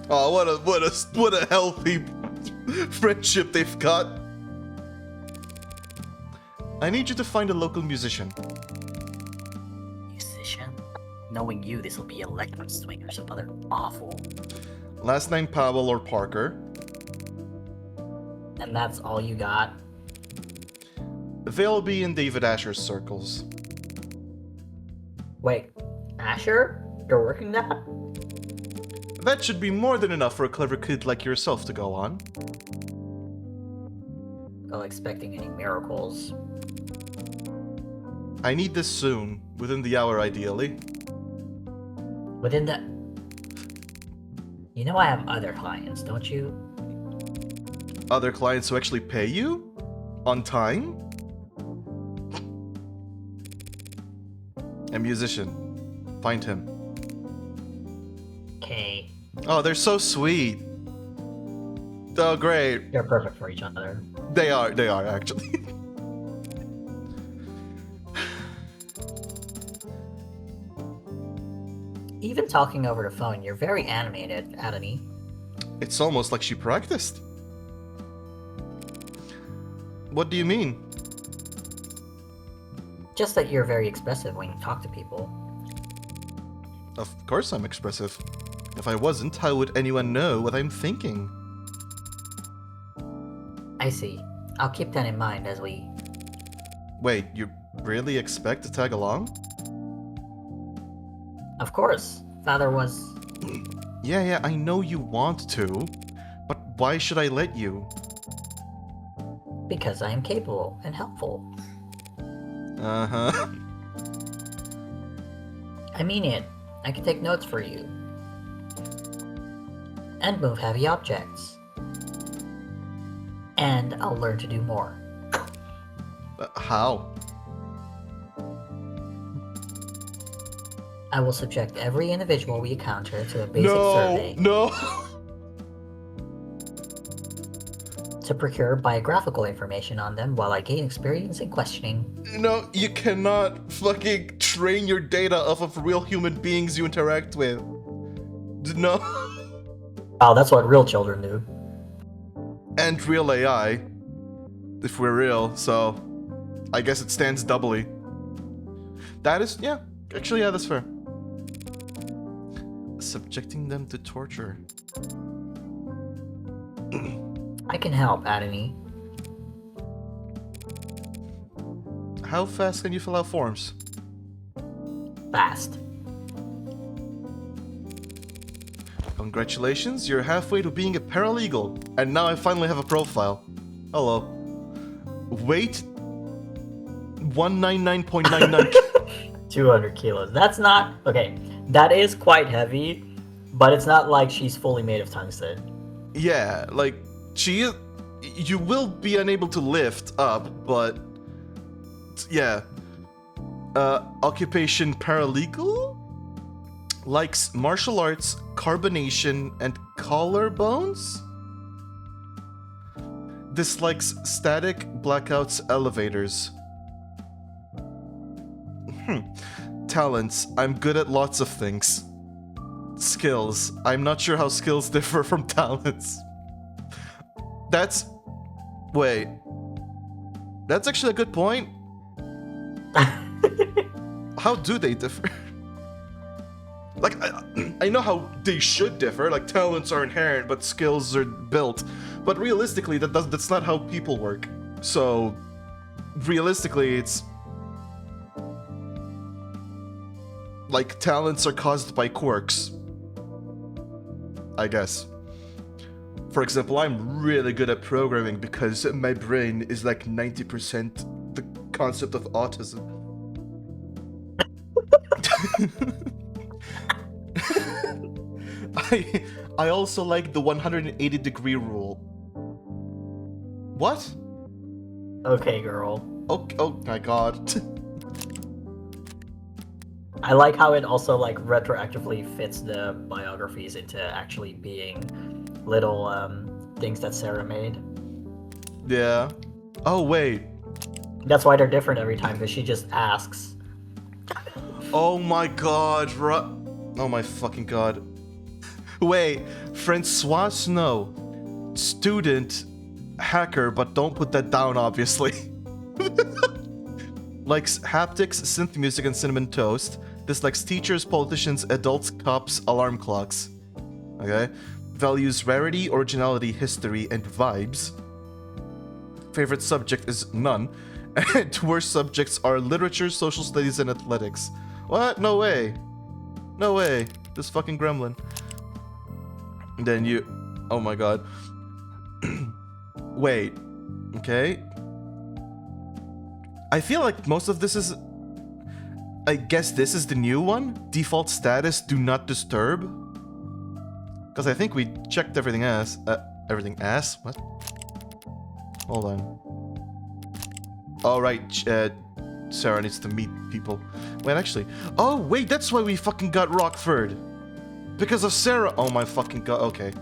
Oh, what a healthy friendship they've got. I need you to find a local musician. Musician? Knowing you, this will be electric swing or some other awful. Last name Powell or Parker. And that's all you got? They'll be in David Asher's circles. Wait, Asher? You're working that? That should be more than enough for a clever kid like yourself to go on. Not expecting any miracles. I need this soon, within the hour ideally. Within the... You know I have other clients, don't you? Other clients who actually pay you? On time? A musician. Find him. Okay. Oh, they're so sweet. Oh, great. You're perfect for each other. They are actually. Even talking over the phone, you're very animated, Adony. It's almost like she practiced. What do you mean? Just that you're very expressive when you talk to people. Of course I'm expressive. If I wasn't, how would anyone know what I'm thinking? I see. I'll keep that in mind as we... Wait, you really expect to tag along? Of course. Father was... Yeah, I know you want to, but why should I let you? Because I am capable and helpful. Uh-huh. I mean it. I can take notes for you. And move heavy objects. And I'll learn to do more. How? I will subject every individual we encounter to a basic survey No! to procure biographical information on them while I gain experience in questioning. No, you cannot fucking train your data off of real human beings you interact with. No. Oh, that's what real children do. And real AI. If we're real, so I guess it stands doubly. That is, yeah, actually, yeah, that's fair. Subjecting them to torture. I can help, Adony. How fast can you fill out forms? Fast. Congratulations, you're halfway to being a paralegal. And now I finally have a profile. Hello. Weight 199.99. 200 kilos. That's not... Okay, that is quite heavy, but it's not like she's fully made of tungsten. Yeah, like, you will be unable to lift up, but yeah. Occupation paralegal? Likes martial arts, carbonation, and collarbones? Dislikes static, blackouts, elevators. Talents, I'm good at lots of things. Skills, I'm not sure how skills differ from talents. Wait. That's actually a good point. How do they differ? Like, I know how they should differ. Like, talents are inherent, but skills are built. But realistically, that's not how people work. So, realistically, it's... like, talents are caused by quirks. I guess. For example, I'm really good at programming because my brain is like 90% the concept of autism. I also like the 180-degree rule. What? Okay, girl. Oh my god. I like how it also like retroactively fits the biographies into actually being little things that Sarah made. Yeah. Oh wait. That's why they're different every time, because she just asks. Oh my god. Oh my fucking god. Wait. Francois Snow. Student. Hacker, but don't put that down, obviously. Likes haptics, synth music, and cinnamon toast. Dislikes teachers, politicians, adults, cops, alarm clocks. Okay. Values rarity, originality, history, and vibes. Favorite subject is none. And worst subjects are literature, social studies, and athletics. What? No way. No way. This fucking gremlin. And then you... Oh my god. Wait. Okay. I feel like most of this is... I guess this is the new one? Default status, do not disturb? Because I think we checked everything as... everything as? What? Hold on. Alright, Sarah needs to meet people. Wait, actually... Oh, wait, that's why we fucking got Rockford! Because of Sarah! Oh my fucking god, okay.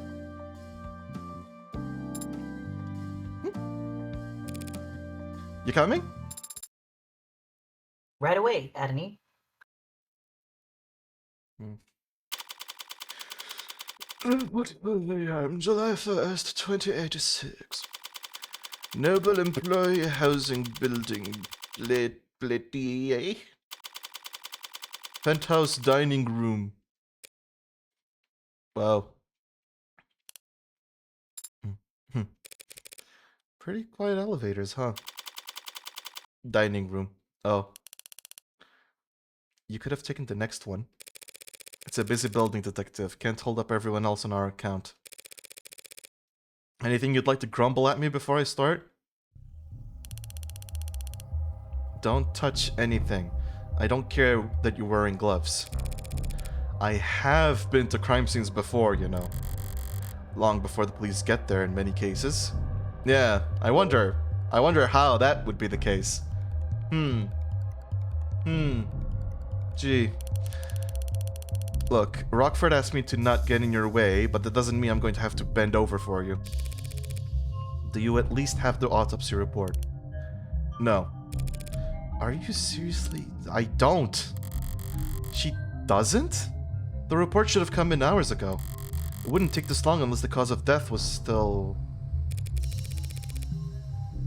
You coming? Right away, Adony. What I am, July 1st, 2086. Noble Employee Housing Building, Bletier. Penthouse Dining Room. Wow. Pretty quiet elevators, huh? Dining room. Oh. You could have taken the next one. It's a busy building, Detective. Can't hold up everyone else on our account. Anything you'd like to grumble at me before I start? Don't touch anything. I don't care that you're wearing gloves. I have been to crime scenes before, you know. Long before the police get there in many cases. Yeah, I wonder how that would be the case. Gee. Look, Rockford asked me to not get in your way, but that doesn't mean I'm going to have to bend over for you. Do you at least have the autopsy report? No. Are you seriously? I don't. She doesn't? The report should have come in hours ago. It wouldn't take this long unless the cause of death was still...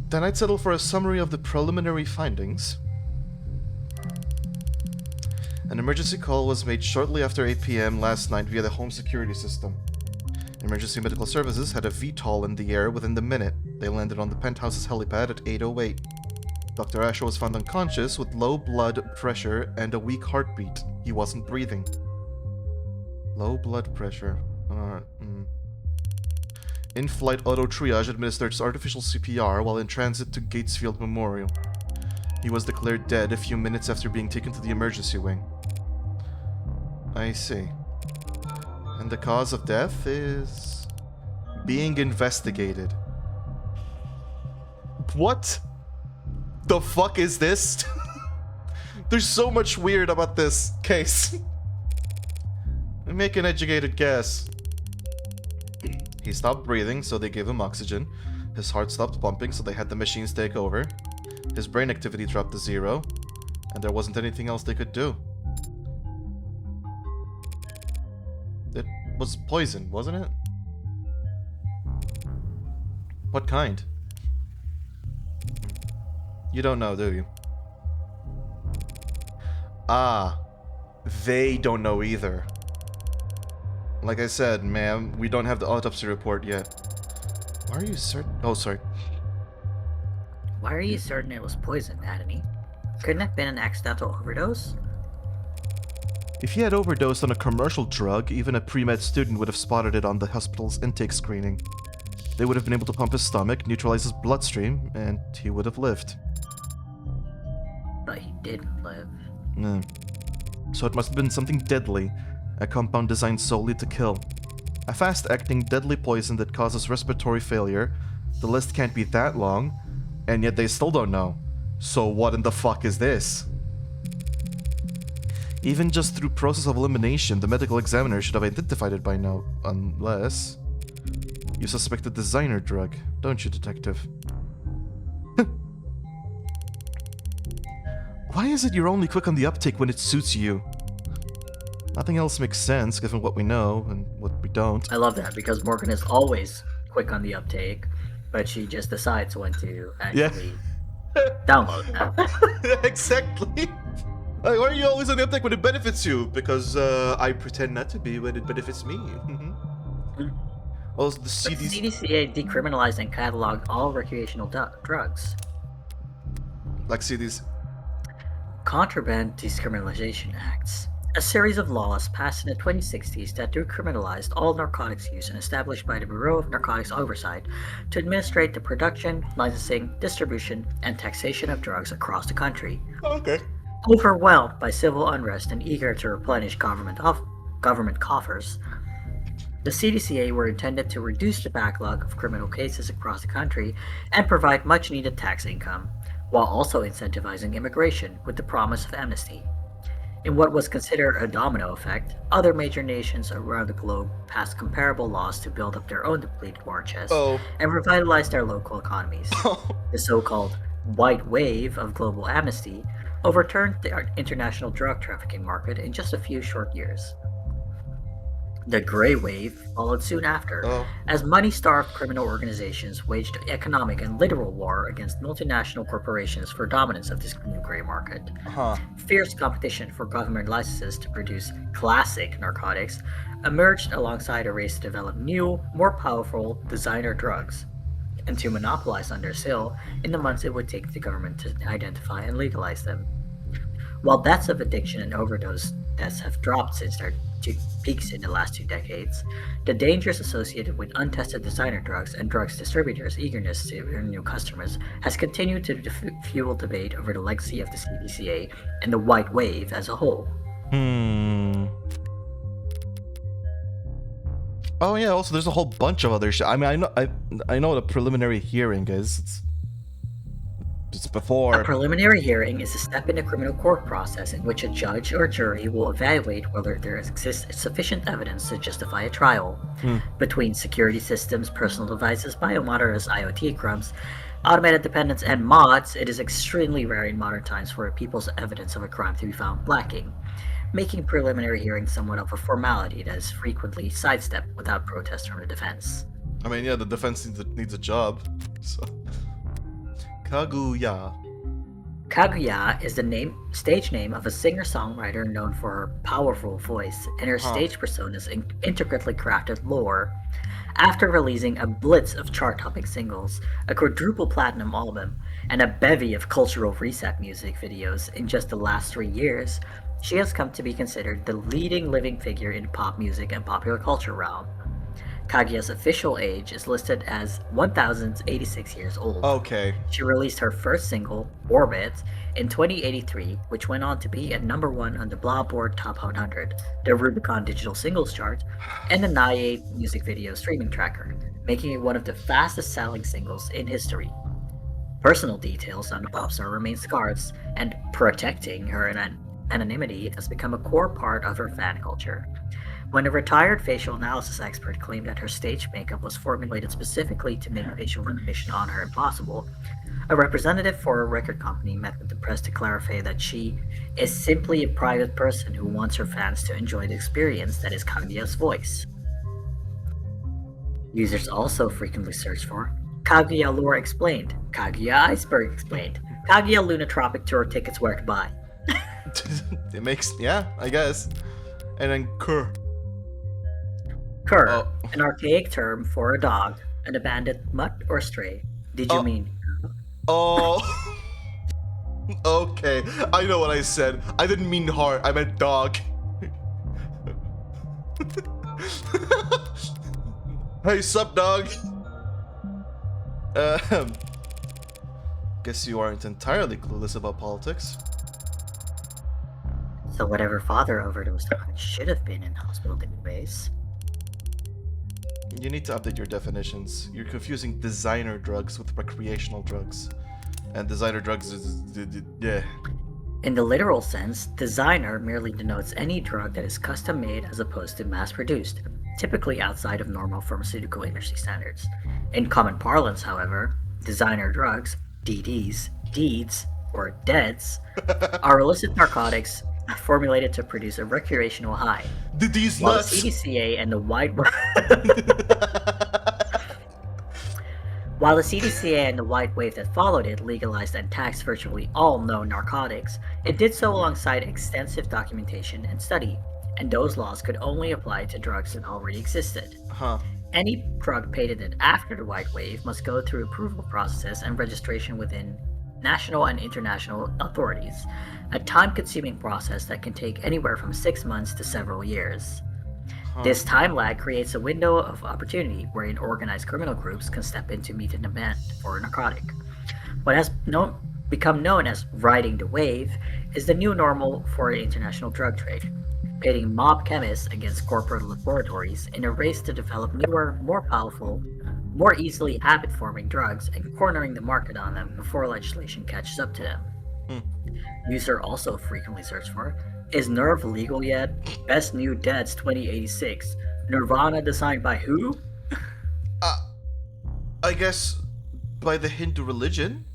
Then I'd settle for a summary of the preliminary findings. An emergency call was made shortly after 8 p.m. last night via the home security system. Emergency medical services had a VTOL in the air within the minute. They landed on the penthouse's helipad at 8:08. Dr. Asher was found unconscious with low blood pressure and a weak heartbeat. He wasn't breathing. Low blood pressure. In-flight auto triage administered artificial CPR while in transit to Gatesfield Memorial. He was declared dead a few minutes after being taken to the emergency wing. I see. And the cause of death is... being investigated. What the fuck is this? There's so much weird about this case. Make an educated guess. He stopped breathing, so they gave him oxygen. His heart stopped pumping, so they had the machines take over. His brain activity dropped to 0. And there wasn't anything else they could do. It was poison, wasn't it? What kind? You don't know, do you? Ah, they don't know either. Like I said, ma'am, we don't have the autopsy report yet. Why are you certain? Oh, sorry. Why are you certain it was poison, Anthony? Couldn't it have been an accidental overdose? If he had overdosed on a commercial drug, even a pre-med student would have spotted it on the hospital's intake screening. They would have been able to pump his stomach, neutralize his bloodstream, and he would have lived. But he didn't live. So it must have been something deadly, a compound designed solely to kill. A fast-acting, deadly poison that causes respiratory failure. The list can't be that long, and yet they still don't know. So what in the fuck is this? Even just through process of elimination, the medical examiner should have identified it by now, unless... You suspect a designer drug, don't you, Detective? Why is it you're only quick on the uptake when it suits you? Nothing else makes sense, given what we know and what we don't. I love that, because Morgan is always quick on the uptake, but she just decides when to actually download that. Exactly. Why are you always on the uptake when it benefits you? Because I pretend not to be when it benefits me. Well, the The CDC... CDCA decriminalized and cataloged all recreational drugs. Like CDC... Contraband Decriminalization Acts. A series of laws passed in the 2060s that decriminalized all narcotics use and established by the Bureau of Narcotics Oversight to administrate the production, licensing, distribution, and taxation of drugs across the country. Okay. Overwhelmed by civil unrest and eager to replenish government coffers, the CDCA were intended to reduce the backlog of criminal cases across the country and provide much-needed tax income, while also incentivizing immigration with the promise of amnesty. In what was considered a domino effect, other major nations around the globe passed comparable laws to build up their own depleted war chests and revitalize their local economies. The so-called white wave of global amnesty overturned the international drug trafficking market in just a few short years. The gray wave followed soon after, as money-starved criminal organizations waged economic and literal war against multinational corporations for dominance of this new gray market. Fierce competition for government licenses to produce classic narcotics emerged alongside a race to develop new, more powerful designer drugs, and to monopolize on their sale in the months it would take the government to identify and legalize them. While deaths of addiction and overdose deaths have dropped since their peaks in the last 2 decades, the dangers associated with untested designer drugs and drugs distributors' eagerness to earn new customers has continued to fuel debate over the legacy of the CDCA and the white wave as a whole. Oh yeah, also there's a whole bunch of other shit. I mean, I know what a preliminary hearing is. It's A before. preliminary hearing is a step in the criminal court process in which a judge or jury will evaluate whether there exists sufficient evidence to justify a trial. Between security systems, personal devices, biomonitors, IoT crumbs, automated dependents, and mods, it is extremely rare in modern times for people's evidence of a crime to be found lacking, making preliminary hearings somewhat of a formality that is frequently sidestepped without protest from the defense. I mean, yeah, the defense needs a job. So. Kaguya. Kaguya is the stage name of a singer-songwriter known for her powerful voice and her stage persona's intricately crafted lore. After releasing a blitz of chart-topping singles, a quadruple platinum album, and a bevy of cultural reset music videos in just the last 3 years, she has come to be considered the leading living figure in pop music and popular culture realm. Kaguya's official age is listed as 1,086 years old. Okay. She released her first single, Orbit, in 2083, which went on to be at #1 on the Billboard Top 100, the Rubicon Digital Singles Chart, and the Naye Music Video Streaming Tracker, making it one of the fastest-selling singles in history. Personal details on the pop star remain scarce, and protecting her anonymity has become a core part of her fan culture. When a retired facial analysis expert claimed that her stage makeup was formulated specifically to make facial recognition on her impossible, a representative for a record company met with the press to clarify that she is simply a private person who wants her fans to enjoy the experience that is Kaguya's voice. Users also frequently search for Kaguya Lore Explained, Kaguya Iceberg Explained, Kaguya Luna Tropic Tour tickets where to buy. It makes, yeah, I guess. And then Kur. Cur, an archaic term for a dog, an abandoned mutt or stray. Did you mean? Oh. Okay, I know what I said. I didn't mean heart, I meant dog. Hey, sup, dog? Guess you aren't entirely clueless about politics. So whatever father overdosed on should have been in hospital database. You need to update your definitions. You're confusing designer drugs with recreational drugs. And designer drugs is... yeah. In the literal sense, designer merely denotes any drug that is custom made as opposed to mass produced, typically outside of normal pharmaceutical industry standards. In common parlance, however, designer drugs, DDs, deeds, or deads, are illicit narcotics formulated to produce a recreational high. These While nuts! the CDCA and the While the CDCA and the white wave that followed it legalized and taxed virtually all known narcotics, it did so alongside extensive documentation and study, and those laws could only apply to drugs that already existed. Any drug patented after the white wave must go through approval processes and registration within national and international authorities, a time-consuming process that can take anywhere from 6 months to several years. This time lag creates a window of opportunity wherein organized criminal groups can step in to meet a demand for a narcotic. What has become known as riding the wave is the new normal for the international drug trade, pitting mob chemists against corporate laboratories in a race to develop newer, more powerful, more easily habit-forming drugs and cornering the market on them before legislation catches up to them. Users also frequently search for, is Nerve legal yet? Best New Deads 2086. Nirvana designed by who? I guess by the Hindu religion?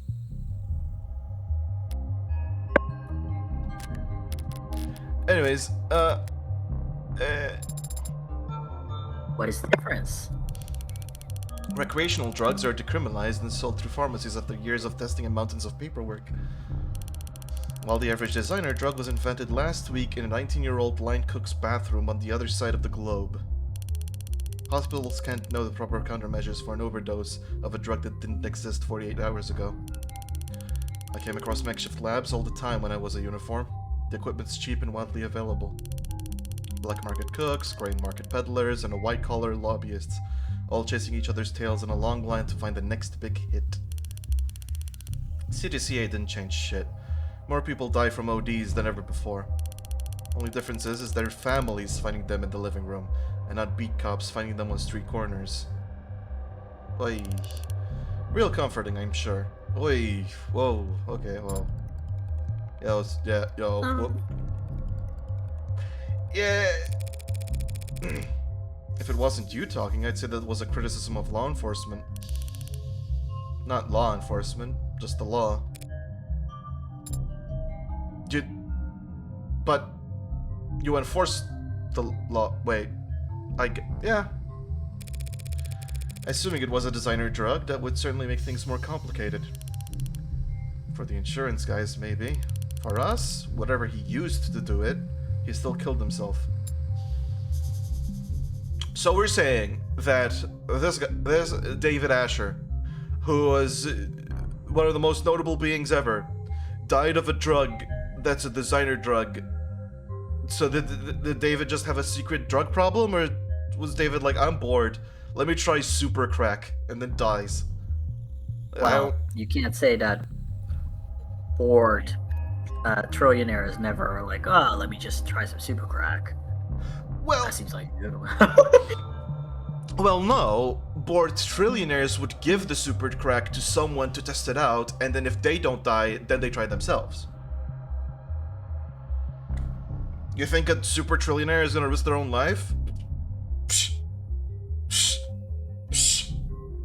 Anyways, What is the difference? recreational drugs are decriminalized and sold through pharmacies after years of testing and mountains of paperwork. While the average designer drug was invented last week in a 19-year-old blind cook's bathroom on the other side of the globe. Hospitals can't know the proper countermeasures for an overdose of a drug that didn't exist 48 hours ago. I came across makeshift labs all the time when I was a uniform. The equipment's cheap and widely available. Black market cooks, grain market peddlers, and a white-collar lobbyists, all chasing each other's tails in a long line to find the next big hit. CDCA didn't change shit. More people die from ODs than ever before. Only difference is their families finding them in the living room, and not beat cops finding them on street corners. Oy. Real comforting, I'm sure. Oy. Whoa. Okay, well. Yeah, yo. Whoop. Yeah. If it wasn't you talking, I'd say that was a criticism of law enforcement. Not law enforcement, just the law. But you enforce the law. Wait. Yeah. Assuming it was a designer drug, that would certainly make things more complicated. For the insurance guys, maybe. For us, whatever he used to do it, he still killed himself. So we're saying that this David Asher, who was one of the most notable beings ever, died of a drug that's a designer drug. So did David just have a secret drug problem, or was David like, I'm bored, let me try super crack, and then dies? Well, you can't say that bored trillionaires never are like, oh, let me just try some super crack. Well, That seems like good. well, no. Bored trillionaires would give the super crack to someone to test it out, and then if they don't die, then they try themselves. You think a super trillionaire is gonna risk their own life? Psh. Psh. Psh.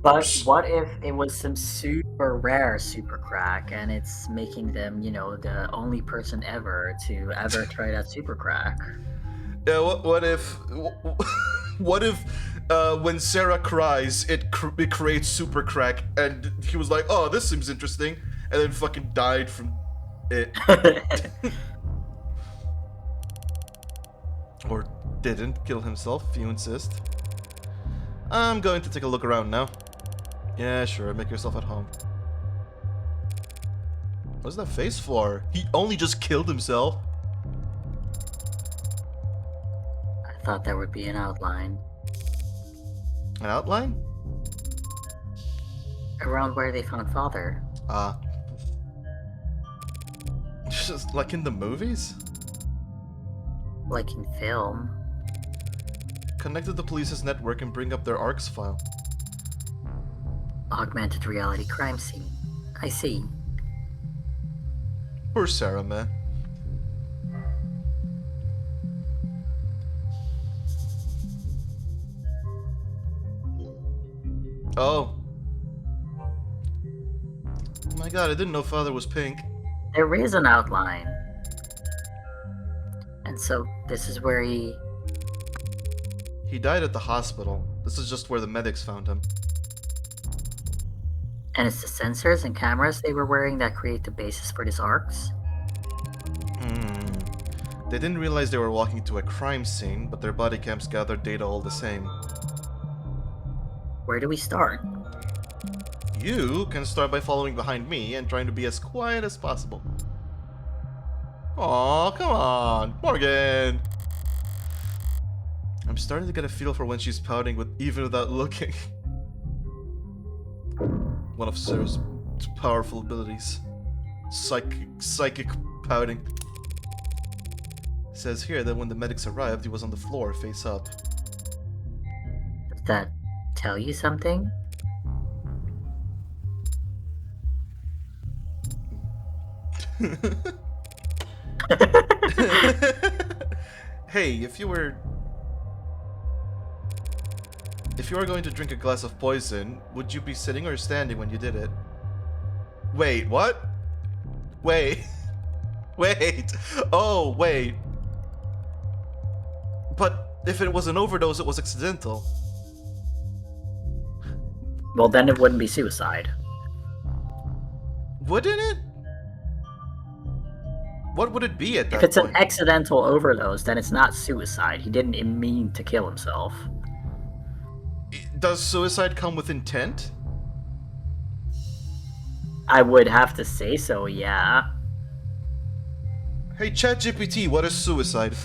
But what if it was some super rare super crack and it's making them, the only person ever to ever try that super crack? Yeah, what if when Sarah cries, it creates super crack, and he was like, oh, this seems interesting, and then fucking died from it. Or didn't kill himself, if you insist. I'm going to take a look around now. Yeah, sure, make yourself at home. What's that face for? He only just killed himself. I thought there would be an outline An outline? around where they found Father. Just like in the movies? Like in film. Connect to the police's network and bring up their ARCS file. Augmented reality crime scene. I see. Poor Sarah, man. Oh. My god, I didn't know Father was pink. There is an outline. And so this is where he... He died at the hospital. This is just where the medics found him. And it's the sensors and cameras they were wearing that create the basis for this arcs? They didn't realize they were walking to a crime scene, but their body cams gathered data all the same. Where do we start? You can start by following behind me and trying to be as quiet as possible. Aw, come on, Morgan! I'm starting to get a feel for when she's pouting even without looking. One of Sarah's powerful abilities. Psychic pouting. It says here that when the medics arrived, he was on the floor, face up. Does that tell you something? Hey, if you were going to drink a glass of poison, would you be sitting or standing when you did it? Wait, what? Wait. Wait. Oh, wait. But if it was an overdose, it was accidental. Well, then it wouldn't be suicide. Wouldn't it? What would it be at that If it's point? an accidental overdose, then it's not suicide. He didn't mean to kill himself. Does suicide come with intent? I would have to say so, yeah. Hey, ChatGPT, what is suicide?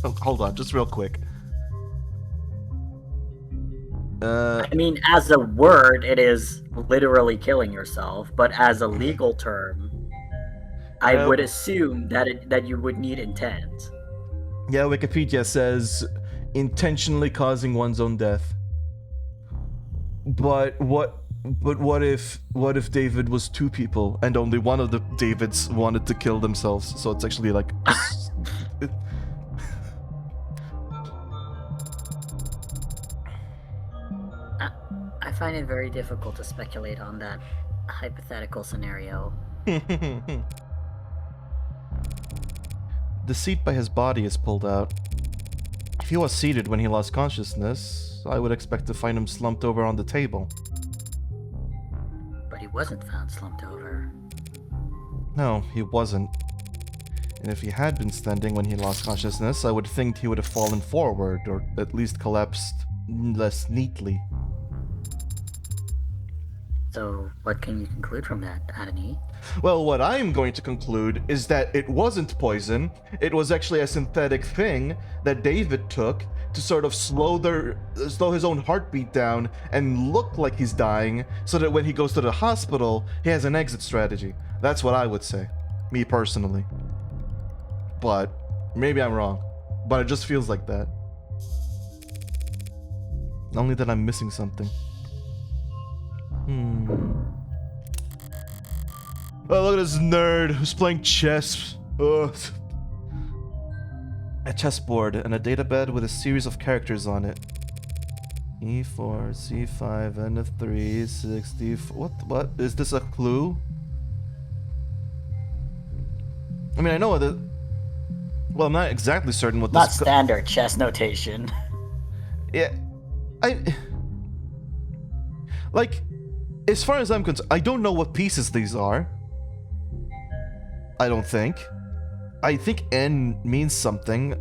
Oh, hold on, just real quick. I mean, as a word, it is literally killing yourself, but as a legal term, I Well- would assume that you would need intent. Yeah, Wikipedia says intentionally causing one's own death. But what if David was two people and only one of the Davids wanted to kill themselves? So it's actually like I find it very difficult to speculate on that hypothetical scenario. the seat by his body is pulled out. If he was seated when he lost consciousness, I would expect to find him slumped over on the table. But he wasn't found slumped over. No, he wasn't. And if he had been standing when he lost consciousness, I would think he would have fallen forward, or at least collapsed less neatly. So, what can you conclude from that, Adani? Well, what I'm going to conclude is that it wasn't poison. It was actually a synthetic thing that David took to sort of slow his own heartbeat down and look like he's dying, so that when he goes to the hospital, he has an exit strategy. That's what I would say, me personally. But maybe I'm wrong. But it just feels like that. Only that I'm missing something. Oh, look at this nerd who's playing chess. Ugh. A chessboard and a databed with a series of characters on it. E4, C5, N3, E6, D4. What? Is this a clue? I mean, I know that. Well, I'm not exactly certain what Not this. standard chess notation. Yeah. Like, as far as I'm concerned, I don't know what pieces these are. I don't think. I think N means something.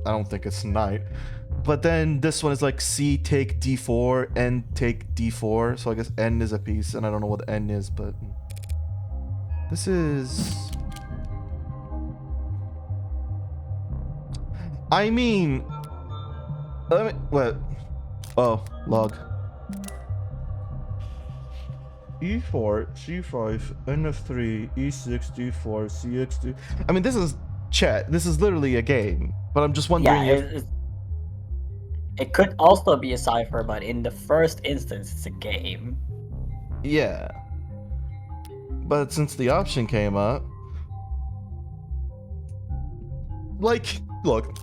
I don't think it's knight. But then this one is like C take D4, N take D4. So I guess N is a piece, and I don't know what N is, but this is. I mean, what? Oh, log. E4, C5, NF3, E6, D4, CX, I mean, this is chat. This is literally a game. But I'm just wondering if. It could also be a cipher, but in the first instance, it's a game. Yeah. But since the option came up. Like, look.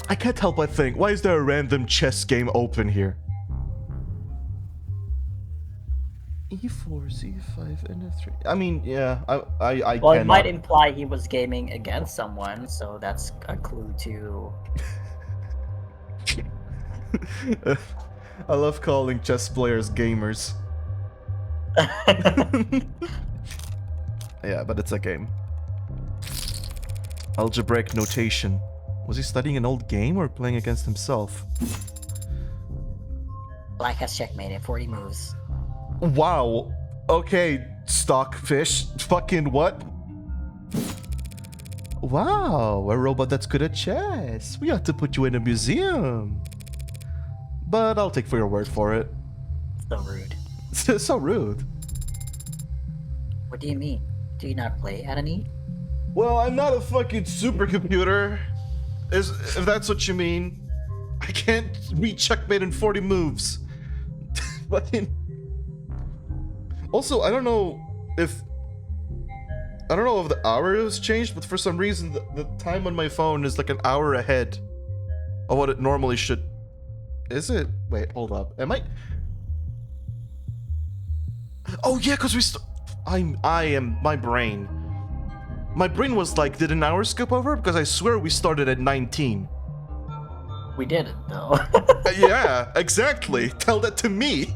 I can't help but think, why is there a random chess game open here? E4, C5, NF3. I mean, yeah, I Well, it cannot. might imply he was gaming against someone, so that's a clue to. I love calling chess players gamers. Yeah, but it's a game. Algebraic notation. Was he studying an old game or playing against himself? Black has checkmated 40 moves. Wow. Okay, stockfish. Fucking what? Wow, a robot that's good at chess. We ought to put you in a museum. But I'll take for your word for it. So rude. So rude. What do you mean? Do you not play Adani? Well, I'm not a fucking supercomputer. If that's what you mean. I can't read checkmate in 40 moves. Fucking. Also, I don't know if the hour has changed, but for some reason the time on my phone is like an hour ahead of what it normally should. Is it? Wait, hold up. Am I? Oh yeah, because I am my brain. My brain was like, did an hour skip over? Because I swear we started at 19. We didn't, though. Yeah, exactly. Tell that to me.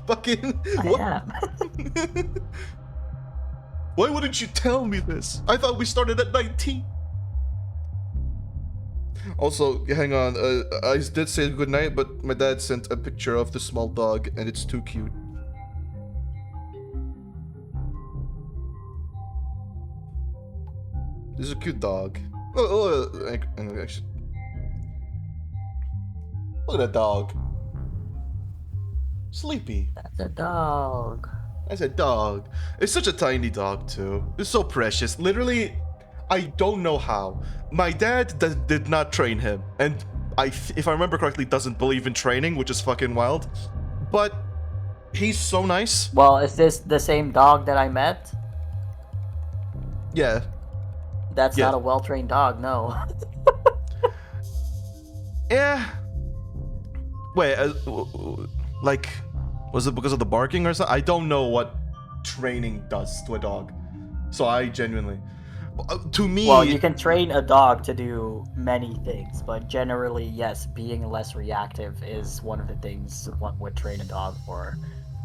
Fucking. What? I am. Why wouldn't you tell me this? I thought we started at 19. Also, hang on. I did say goodnight, but my dad sent a picture of the small dog, and it's too cute. This is a cute dog. Actually, look at that dog. Sleepy. That's a dog. I said dog. It's such a tiny dog too. It's so precious. Literally, I don't know how. My dad did not train him, and if I remember correctly, doesn't believe in training, which is fucking wild. But he's so nice. Well, is this the same dog that I met? Yeah. That's Yeah. not a well-trained dog, no. Yeah. Wait, like, was it because of the barking or something? I don't know what training does to a dog. So I genuinely, to me, Well, you can train a dog to do many things, but generally, yes, being less reactive is one of the things one would train a dog for.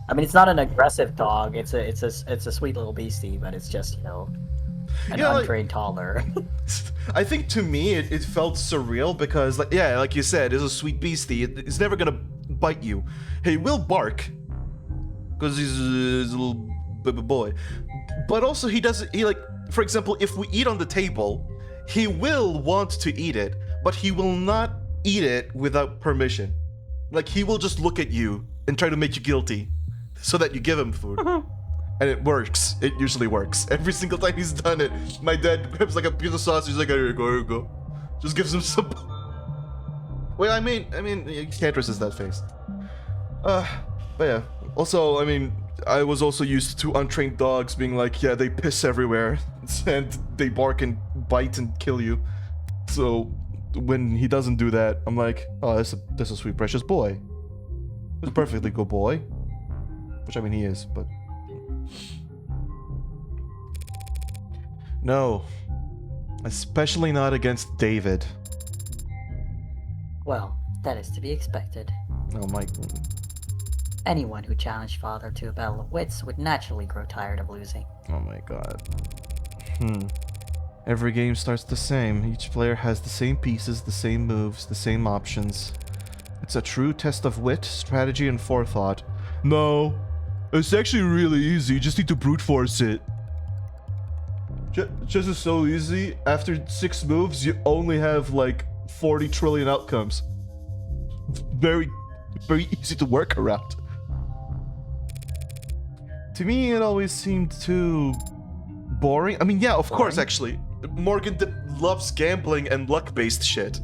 I mean, it's not an aggressive dog. It's a sweet little beastie, but it's just, you know, an Yeah, like- untrained toddler. I think to me it felt surreal because, like, yeah, like you said, it's a sweet beastie. It's never gonna bite you. He will bark because he's a little baby boy, but also he doesn't. He, like, for example, if we eat on the table, he will want to eat it, but he will not eat it without permission. Like, he will just look at you and try to make you guilty so that you give him food. And it works. It usually works. Every single time he's done it, my dad grabs like a piece of sausage, he's like, here you go. Just gives him some. Well, I mean, you can't resist that face. But yeah. Also, I mean, I was also used to untrained dogs being like, yeah, they piss everywhere, and they bark and bite and kill you. So when he doesn't do that, I'm like, oh, that's a sweet, precious boy. He's a perfectly good boy. Which, I mean, he is, but... No. Especially not against David. Well, that is to be expected. Oh my... Anyone who challenged Father to a battle of wits would naturally grow tired of losing. Oh my god. Every game starts the same. Each player has the same pieces, the same moves, the same options. It's a true test of wit, strategy, and forethought. No. It's actually really easy. You just need to brute force it. Chess is so easy. After 6 moves, you only have like 40 trillion outcomes. Very, very easy to work around. To me, it always seemed too boring. I mean, yeah, of course, actually. Morgan loves gambling and luck-based shit.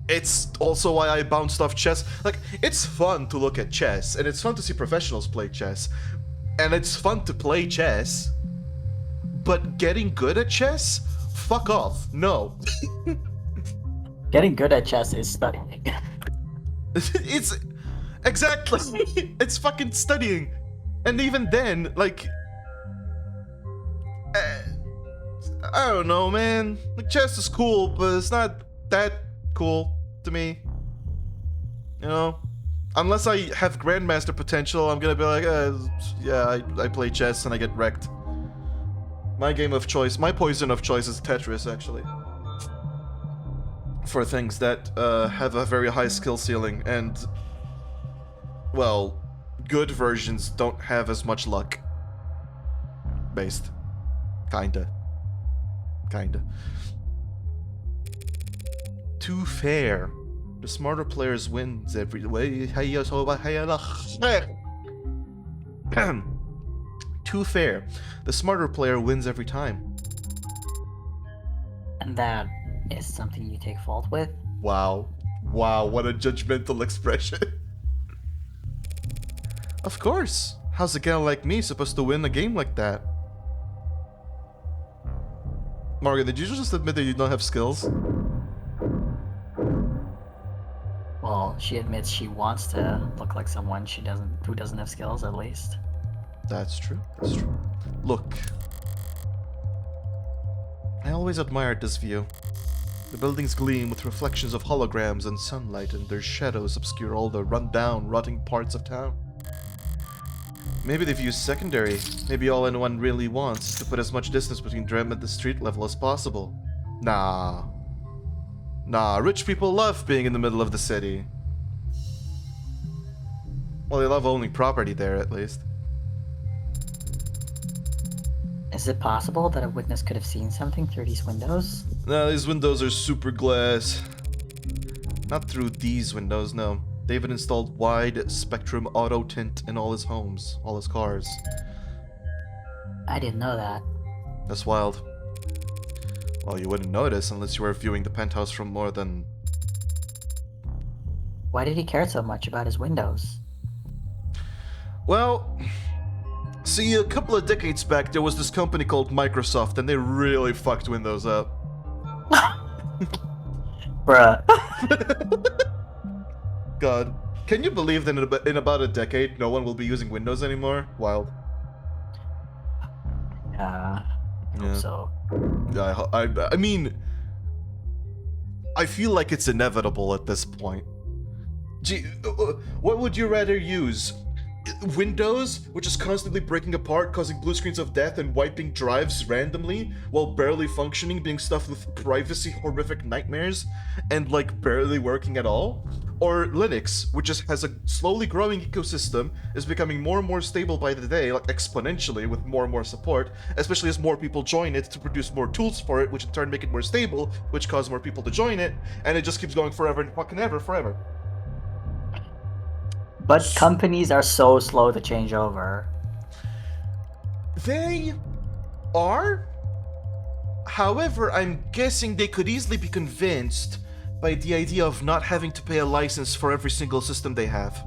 It's also why I bounced off chess. Like, it's fun to look at chess, and it's fun to see professionals play chess. And it's fun to play chess. But getting good at chess? Fuck off. No. Getting good at chess is studying. It's... Exactly. It's fucking studying. And even then, like... I don't know, man. Like, chess is cool, but it's not that cool to me. You know? Unless I have grandmaster potential, I'm gonna be like, yeah, I play chess and I get wrecked. My game of choice, my poison of choice is Tetris, actually. For things that have a very high skill ceiling and, well, good versions don't have as much luck. Based. Kinda. Too fair. The smarter players wins every way. Too fair. The smarter player wins every time. And that is something you take fault with? Wow. Wow, what a judgmental expression. Of course. How's a gal like me supposed to win a game like that? Morgan, did you just admit that you don't have skills? Well, she admits she wants to look like someone who doesn't have skills, at least. That's true. That's true. Look. I always admired this view. The buildings gleam with reflections of holograms and sunlight, and their shadows obscure all the run-down, rotting parts of town. Maybe the view's secondary. Maybe all anyone really wants is to put as much distance between them and the street level as possible. Nah. Nah, rich people love being in the middle of the city. Well, they love owning property there, at least. Is it possible that a witness could have seen something through these windows? No, these windows are super glass. Not through these windows, no. David installed wide spectrum auto tint in all his homes, all his cars. I didn't know that. That's wild. Well, you wouldn't notice unless you were viewing the penthouse from more than... Why did he care so much about his windows? Well, see, a couple of decades back, there was this company called Microsoft, and they really fucked Windows up. Bruh. God. Can you believe that in about a decade, no one will be using Windows anymore? Wild. Yeah. I Yeah. hope so. I mean, I feel like it's inevitable at this point. Gee, what would you rather use? Windows, which is constantly breaking apart, causing blue screens of death and wiping drives randomly, while barely functioning, being stuffed with privacy horrific nightmares, and like barely working at all? Or Linux, which has a slowly growing ecosystem, is becoming more and more stable by the day, like exponentially with more and more support, especially as more people join it to produce more tools for it, which in turn make it more stable, which cause more people to join it, and it just keeps going forever and fucking ever, forever. But companies are so slow to change over. They are. However, I'm guessing they could easily be convinced by the idea of not having to pay a license for every single system they have.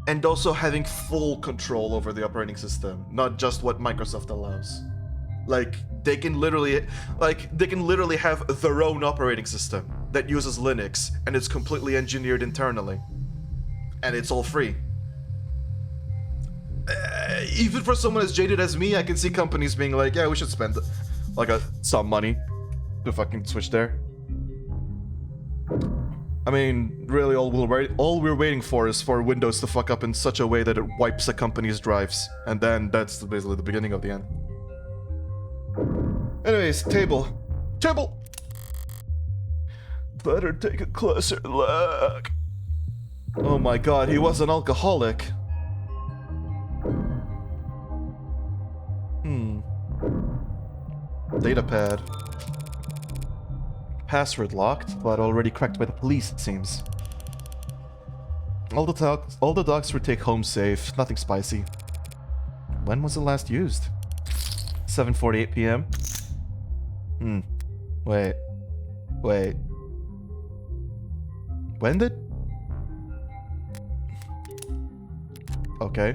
And also having full control over the operating system, not just what Microsoft allows. Like, they can literally have their own operating system that uses Linux, and it's completely engineered internally. And it's all free. Even for someone as jaded as me, I can see companies being like, yeah, we should spend like some money to fucking switch there. I mean, really, all we're waiting for is for Windows to fuck up in such a way that it wipes a company's drives, and then that's basically the beginning of the end. Anyways, table. Better take a closer look. Oh my god, he was an alcoholic. Datapad. Password locked, but already cracked by the police, it seems. All the docs were take home safe, nothing spicy. When was it last used? 7:48 p.m. Wait. When did? Okay.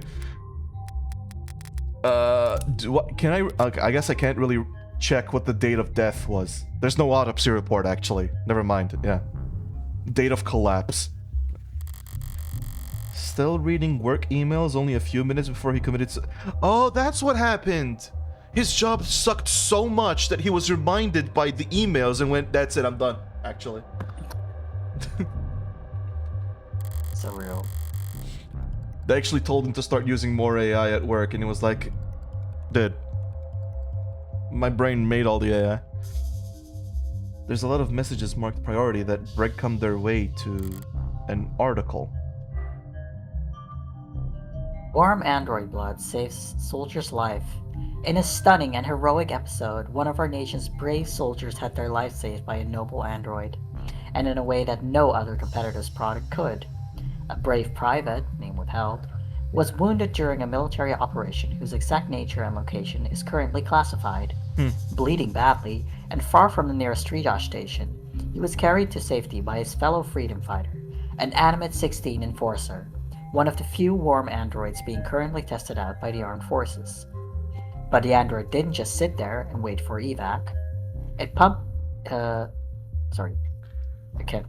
I guess I can't really check what the date of death was. There's no autopsy report, actually. Never mind. Yeah. Date of collapse. Still reading work emails only a few minutes before he committed Oh, that's what happened! His job sucked so much that he was reminded by the emails and went, that's it, I'm done, actually. So real. They actually told him to start using more AI at work, and he was like, dude, my brain made all the AI. There's a lot of messages marked priority that breadcrumb their way to an article. Warm android blood saves soldier's life. In a stunning and heroic episode, one of our nation's brave soldiers had their life saved by a noble android, and in a way that no other competitor's product could. A brave private, name withheld, was wounded during a military operation whose exact nature and location is currently classified. Bleeding badly, and far from the nearest triage station, he was carried to safety by his fellow freedom fighter, an animate 16 enforcer, one of the few warm androids being currently tested out by the armed forces. But the android didn't just sit there and wait for evac. It pumped... sorry. I can't...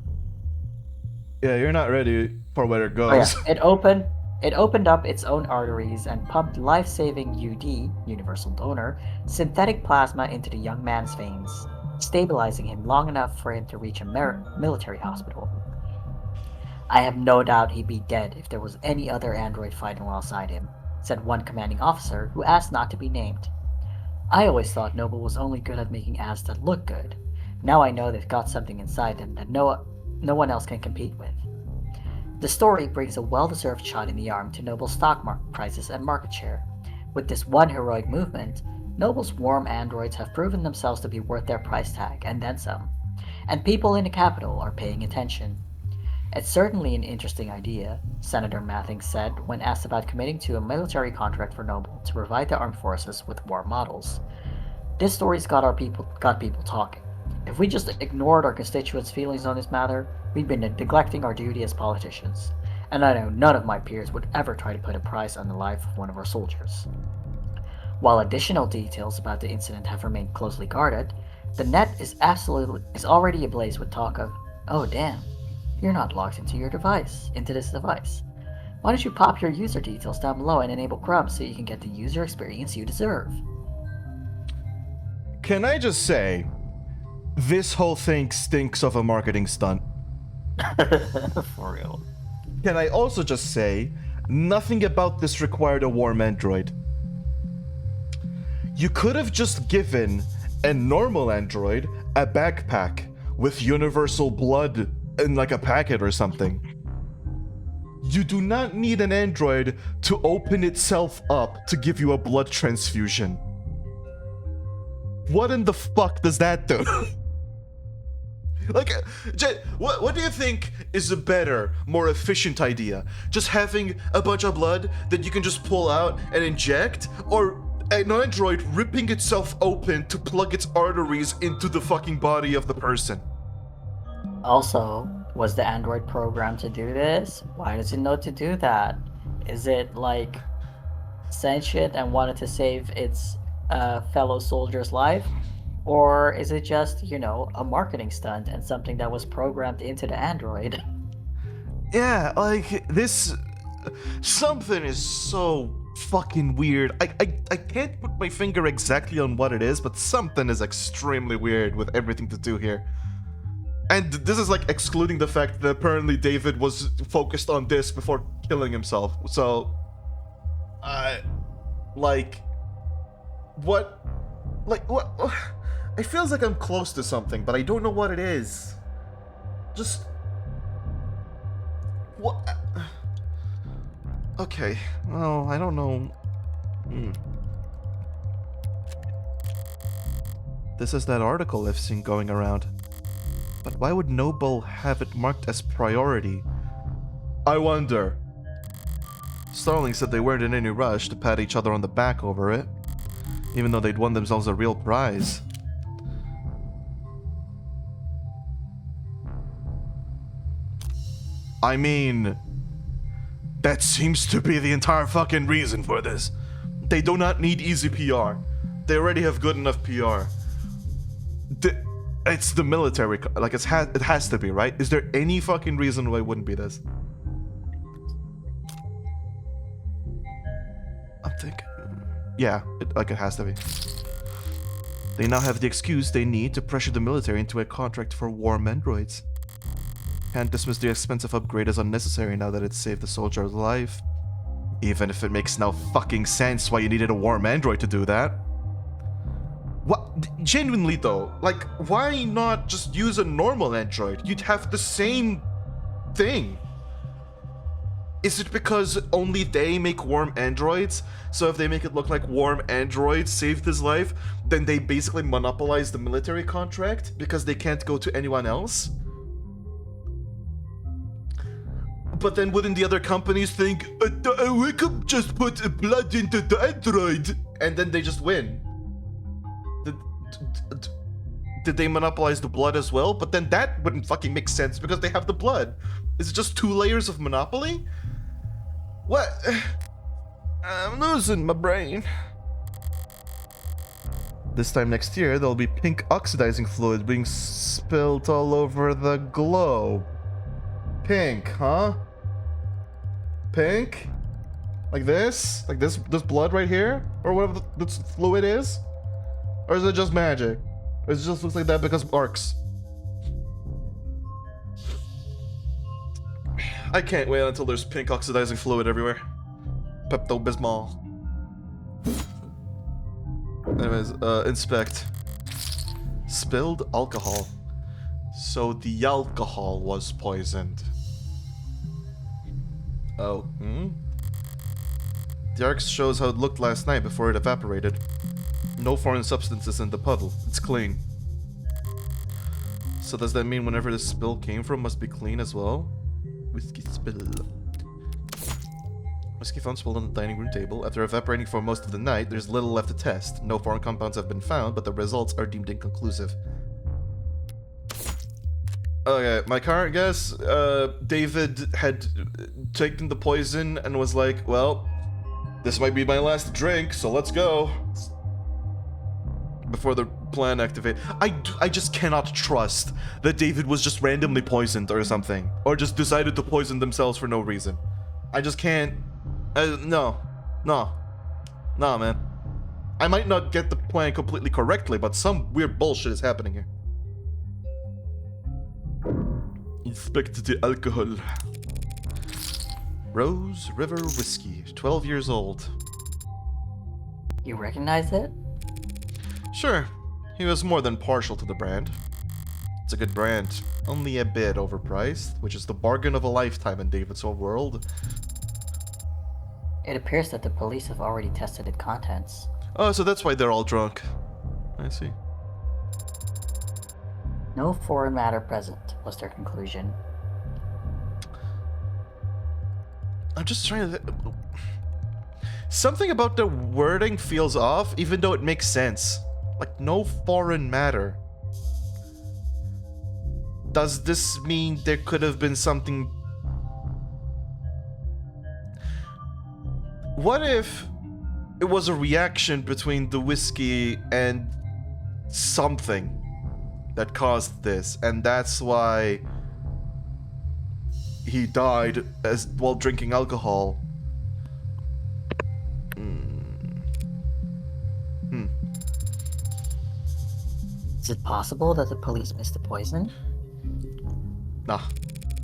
Yeah, you're not ready for where it goes. Oh yeah, it opened up its own arteries and pumped life-saving UD, universal donor, synthetic plasma into the young man's veins, stabilizing him long enough for him to reach a military hospital. I have no doubt he'd be dead if there was any other android fighting alongside him, said one commanding officer who asked not to be named. I always thought Noble was only good at making ads that look good. Now I know they've got something inside them that no one else can compete with. The story brings a well-deserved shot in the arm to Noble's stock prices and market share, With this one heroic movement, Noble's warm androids have proven themselves to be worth their price tag and then some. And people in the capital are paying attention. It's certainly an interesting idea, Senator Mathing said when asked about committing to a military contract for Noble to provide the armed forces with war models. This story's got people talking. If we just ignored our constituents' feelings on this matter, we'd be neglecting our duty as politicians. And I know none of my peers would ever try to put a price on the life of one of our soldiers. While additional details about the incident have remained closely guarded, the net is already ablaze with talk of, "Oh damn, you're not logged into this device. Why don't you pop your user details down below and enable crumbs so you can get the user experience you deserve?" Can I just say, this whole thing stinks of a marketing stunt. For real. Can I also just say, nothing about this required a warm android. You could have just given a normal android a backpack with universal blood in like a packet or something. You do not need an android to open itself up to give you a blood transfusion. What in the fuck does that do? Like, what do you think is a better, more efficient idea? Just having a bunch of blood that you can just pull out and inject? Or an android ripping itself open to plug its arteries into the fucking body of the person? Also, was the android programmed to do this? Why does it know to do that? Is it like sentient and wanted to save its fellow soldier's life? Or is it just, a marketing stunt and something that was programmed into the android? Yeah, like, this... Something is so fucking weird. I can't put my finger exactly on what it is, but something is extremely weird with everything to do here. And this is like excluding the fact that apparently David was focused on this before killing himself. So, like, what? It feels like I'm close to something, but I don't know what it is. Just... What? Okay. Oh, I don't know. This is that article I've seen going around. But why would Noble have it marked as priority? I wonder. Starling said they weren't in any rush to pat each other on the back over it, even though they'd won themselves a real prize. I mean, that seems to be the entire fucking reason for this. They do not need easy PR. They already have good enough PR. It's the military, like it has to be, right? Is there any fucking reason why it wouldn't be this? I'm thinking, yeah, it has to be. They now have the excuse they need to pressure the military into a contract for warm androids. Can't dismiss the expensive upgrade as unnecessary now that it saved the soldier's life. Even if it makes no fucking sense why you needed a warm android to do that. What? Genuinely though, like, why not just use a normal android? You'd have the same thing. Is it because only they make warm androids? So if they make it look like warm androids saved his life, then they basically monopolize the military contract because they can't go to anyone else? But then wouldn't the other companies think, we could just put blood into the android, and then they just win? Did they monopolize the blood as well? But then that wouldn't fucking make sense because they have the blood. Is it just 2 layers of monopoly? What? I'm losing my brain. This time next year, there'll be pink oxidizing fluid being spilled all over the globe. Pink, huh? Pink? Like this? Like this blood right here? Or whatever this fluid is? Or is it just magic? Or it just looks like that because of arcs? I can't wait until there's pink oxidizing fluid everywhere. Pepto-Bismol. Anyways, inspect. Spilled alcohol. So the alcohol was poisoned. Oh, The arc shows how it looked last night before it evaporated. No foreign substances in the puddle. It's clean. So does that mean whenever the spill came from must be clean as well? Whiskey spill. Whiskey found spilled on the dining room table. After evaporating for most of the night, there's little left to test. No foreign compounds have been found, but the results are deemed inconclusive. Okay, my current guess, David had taken the poison and was like, well, this might be my last drink, so let's go. Before the plan activated. I just cannot trust that David was just randomly poisoned or something. Or just decided to poison themselves for no reason. I just can't... No, man. I might not get the plan completely correctly, but some weird bullshit is happening here. Inspect the alcohol. Rose River Whiskey, 12 years old. You recognize it? Sure, he was more than partial to the brand. It's a good brand, only a bit overpriced, which is the bargain of a lifetime in David's old world. It appears that the police have already tested its contents. Oh, so that's why they're all drunk. I see. No foreign matter present, was their conclusion. I'm just trying to... Something about the wording feels off, even though it makes sense. Like, no foreign matter. Does this mean there could have been something... What if it was a reaction between the whiskey and something that caused this, and that's why he died while drinking alcohol? Is it possible that the police missed the poison? Nah.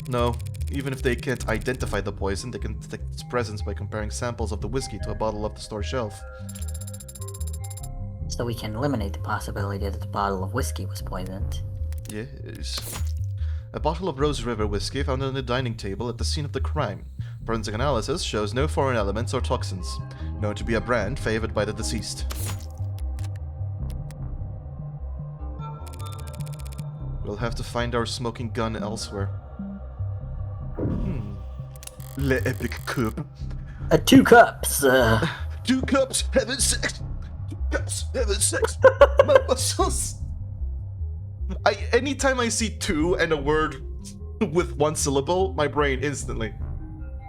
No. Even if they can't identify the poison, they can detect its presence by comparing samples of the whiskey to a bottle off the store shelf. So we can eliminate the possibility that the bottle of whiskey was poisoned. Yes. A bottle of Rose River whiskey found on the dining table at the scene of the crime. Forensic analysis shows no foreign elements or toxins, known to be a brand favored by the deceased. We'll have to find our smoking gun elsewhere. Le epic cup. 2 cups! 2 cups having sex! 2 cups having sex! My muscles! Anytime I see 2 and a word with 1 syllable, my brain instantly.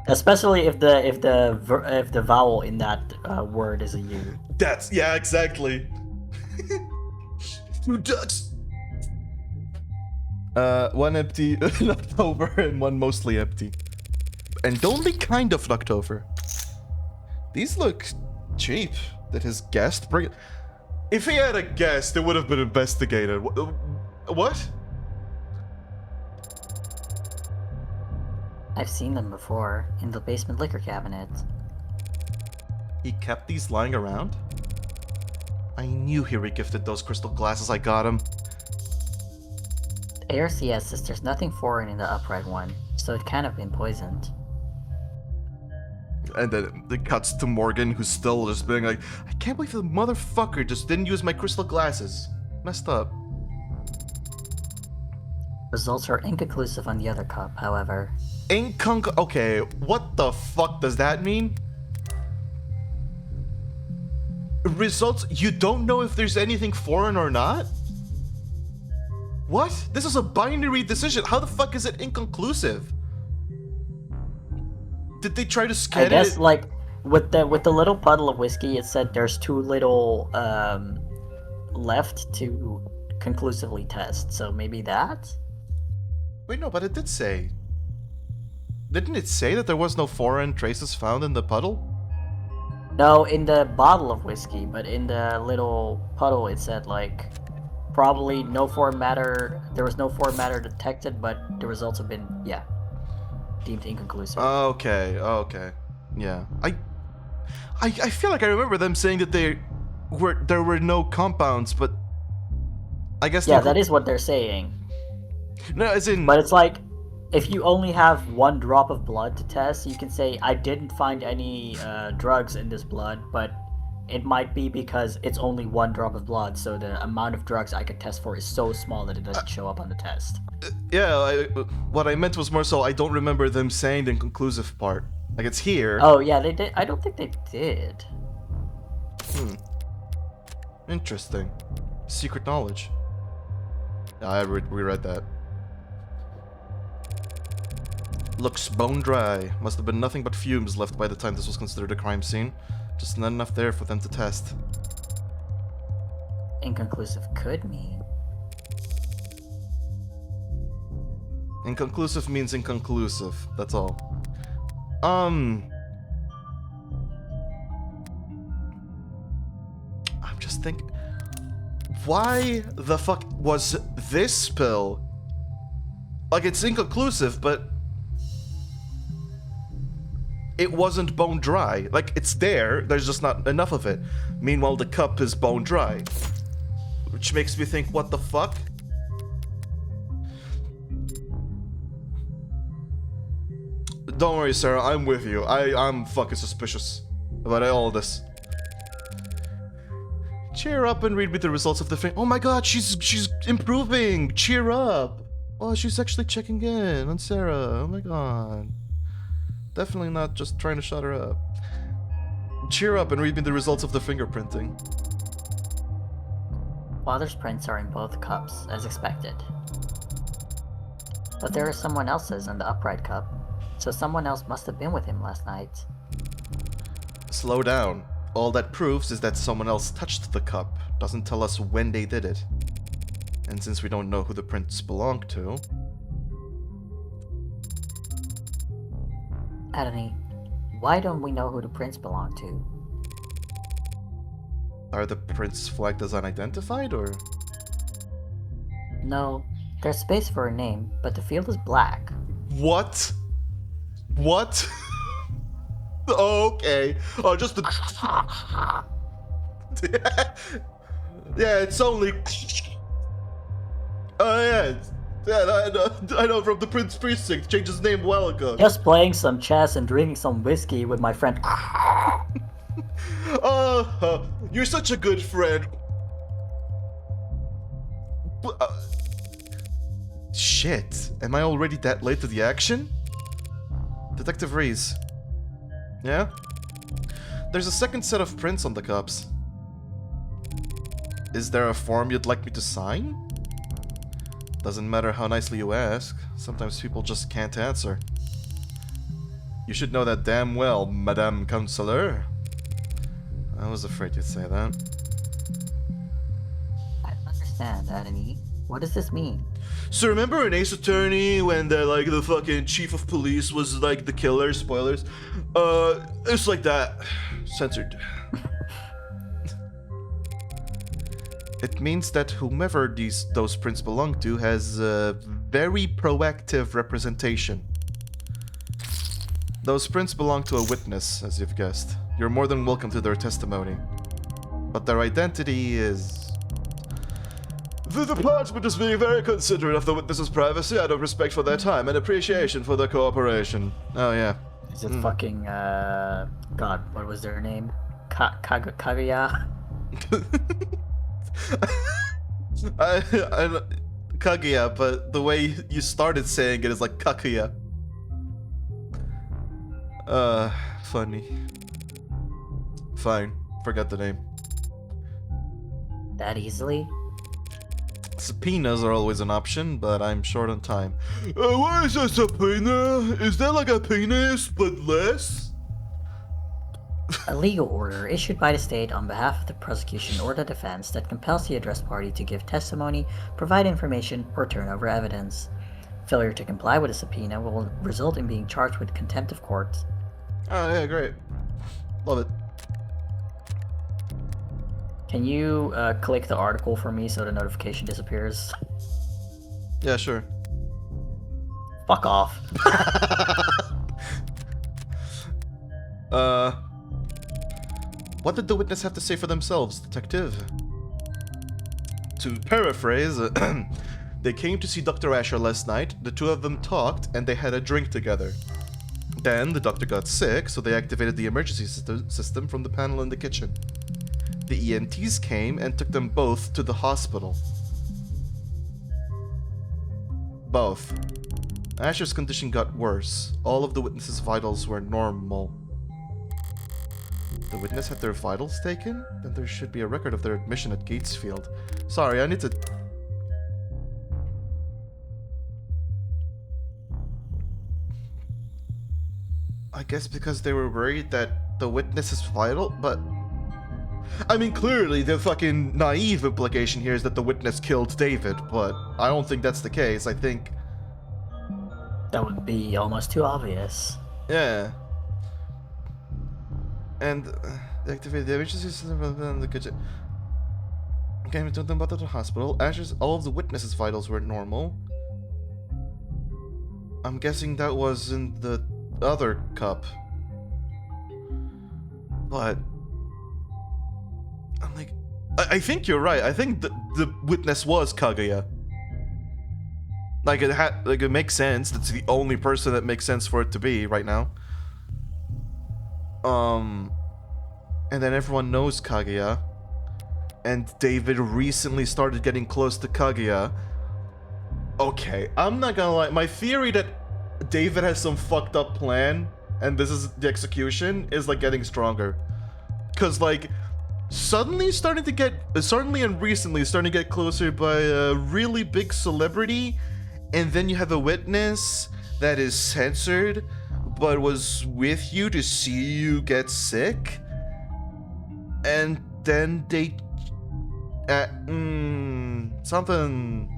Especially if the vowel in that word is a U. Yeah, exactly. 2 ducks! 1 empty left over and 1 mostly empty. And only kind of knocked over. These look cheap. Did his guest bring it? If he had a guest, it would have been investigated. What? I've seen them before, in the basement liquor cabinet. He kept these lying around? I knew he regifted those crystal glasses I got him. ARCS says there's nothing foreign in the upright one, so it can't have been poisoned. And then it cuts to Morgan, who's still just being like, I can't believe the motherfucker just didn't use my crystal glasses. Messed up. Results are inconclusive on the other cup, however. Okay, what the fuck does that mean? Results, you don't know if there's anything foreign or not? What? This is a binary decision. How the fuck is it inconclusive? Did they try to scan it? I guess, like, with the little puddle of whiskey, it said there's 2 little left to conclusively test. So maybe that? Wait, no, but it did say. Didn't it say that there was no foreign traces found in the puddle? No, in the bottle of whiskey, but in the little puddle it said, like, probably no foreign matter. There was no foreign matter detected, but the results have been, yeah, deemed inconclusive. Okay. Yeah. I feel like I remember them saying that there were no compounds, but I guess yeah, that is what they're saying. No, as in, But it's like, if you only have 1 drop of blood to test, you can say I didn't find any drugs in this blood, but it might be because it's only 1 drop of blood, so the amount of drugs I could test for is so small that it doesn't show up on the test. Yeah, what I meant was more so I don't remember them saying the inconclusive part. Like, it's here. Oh yeah, they did. I don't think they did. Interesting. Secret knowledge. Yeah, I reread that. Looks bone dry. Must have been nothing but fumes left by the time this was considered a crime scene. Just not enough there for them to test. Inconclusive could mean. Inconclusive means inconclusive. That's all. I'm just thinking. Why the fuck was this pill? Like, it's inconclusive, but it wasn't bone dry. Like, it's there's just not enough of it. Meanwhile, the cup is bone dry. Which makes me think, what the fuck? Don't worry, Sarah, I'm with you. I'm fucking suspicious about all this. Cheer up and read me the results of the thing. Oh my god, she's improving! Cheer up! Oh, she's actually checking in on Sarah. Oh my god. Definitely not just trying to shut her up. Cheer up and read me the results of the fingerprinting. Father's prints are in both cups, as expected. But there are someone else's in the upright cup, so someone else must have been with him last night. Slow down. All that proves is that someone else touched the cup. Doesn't tell us when they did it. And since we don't know who the prints belong to... Adony, why don't we know who the prints belong to? Are the prints flagged as unidentified, or...? No, there's space for a name, but the field is black. What? What? Okay. Oh, just the... Yeah, it's only... Oh, yeah. Yeah, I know from the Prince Precinct. Changed his name a while ago. Just playing some chess and drinking some whiskey with my friend. You're such a good friend. Shit. Am I already that late to the action? Detective Reese. Yeah? There's a second set of prints on the cups. Is there a form you'd like me to sign? Doesn't matter how nicely you ask. Sometimes people just can't answer. You should know that damn well, Madame Counselor. I was afraid you'd say that. I don't understand, Adony. What does this mean? So remember in Ace Attorney when the fucking chief of police was like the killer? Spoilers. It's like that. Censored. It means that whomever those prints belong to has a very proactive representation. Those prints belong to a witness, as you've guessed. You're more than welcome to their testimony. But their identity is... The department is being very considerate of the witness's privacy out of respect for their time and appreciation for their cooperation. Oh, yeah. Is it fucking, God, what was their name? Kaguya? I Kaguya, but the way you started saying it is like Kakuya. Funny. Fine, forget the name. That easily? Subpoenas are always an option, but I'm short on time. What is a subpoena? Is that like a penis, but less? A legal order issued by the state on behalf of the prosecution or the defense that compels the addressed party to give testimony, provide information, or turn over evidence. Failure to comply with a subpoena will result in being charged with contempt of court. Oh, yeah, great. Love it. Can you click the article for me so the notification disappears? Yeah, sure. Fuck off. What did the witness have to say for themselves, detective? To paraphrase, They came to see Dr. Asher last night, the two of them talked, and they had a drink together. Then the doctor got sick, so they activated the emergency system from the panel in the kitchen. The EMTs came and took them both to the hospital. Both. Asher's condition got worse. All of the witnesses' vitals were normal. The witness had their vitals taken? Then there should be a record of their admission at Gatesfield. Sorry, I need to... I guess because they were worried that the witness is vital, but... I mean, clearly the fucking naive implication here is that the witness killed David, but I don't think that's the case. I think... That would be almost too obvious. Yeah. And they activated the emergency system in the kitchen. Okay, we took them both to the hospital. All of the witnesses' vitals were normal. I'm guessing that was in the other cup. But I'm like, I think you're right. I think the witness was Kaguya. Like it makes sense. That's the only person that makes sense for it to be right now. And then everyone knows Kaguya. And David recently started getting close to Kaguya. Okay, I'm not gonna lie. My theory that David has some fucked up plan and this is the execution is like getting stronger. Cause like suddenly and recently starting to get closer by a really big celebrity, and then you have a witness that is censored but was with you to see you get sick, and then they something.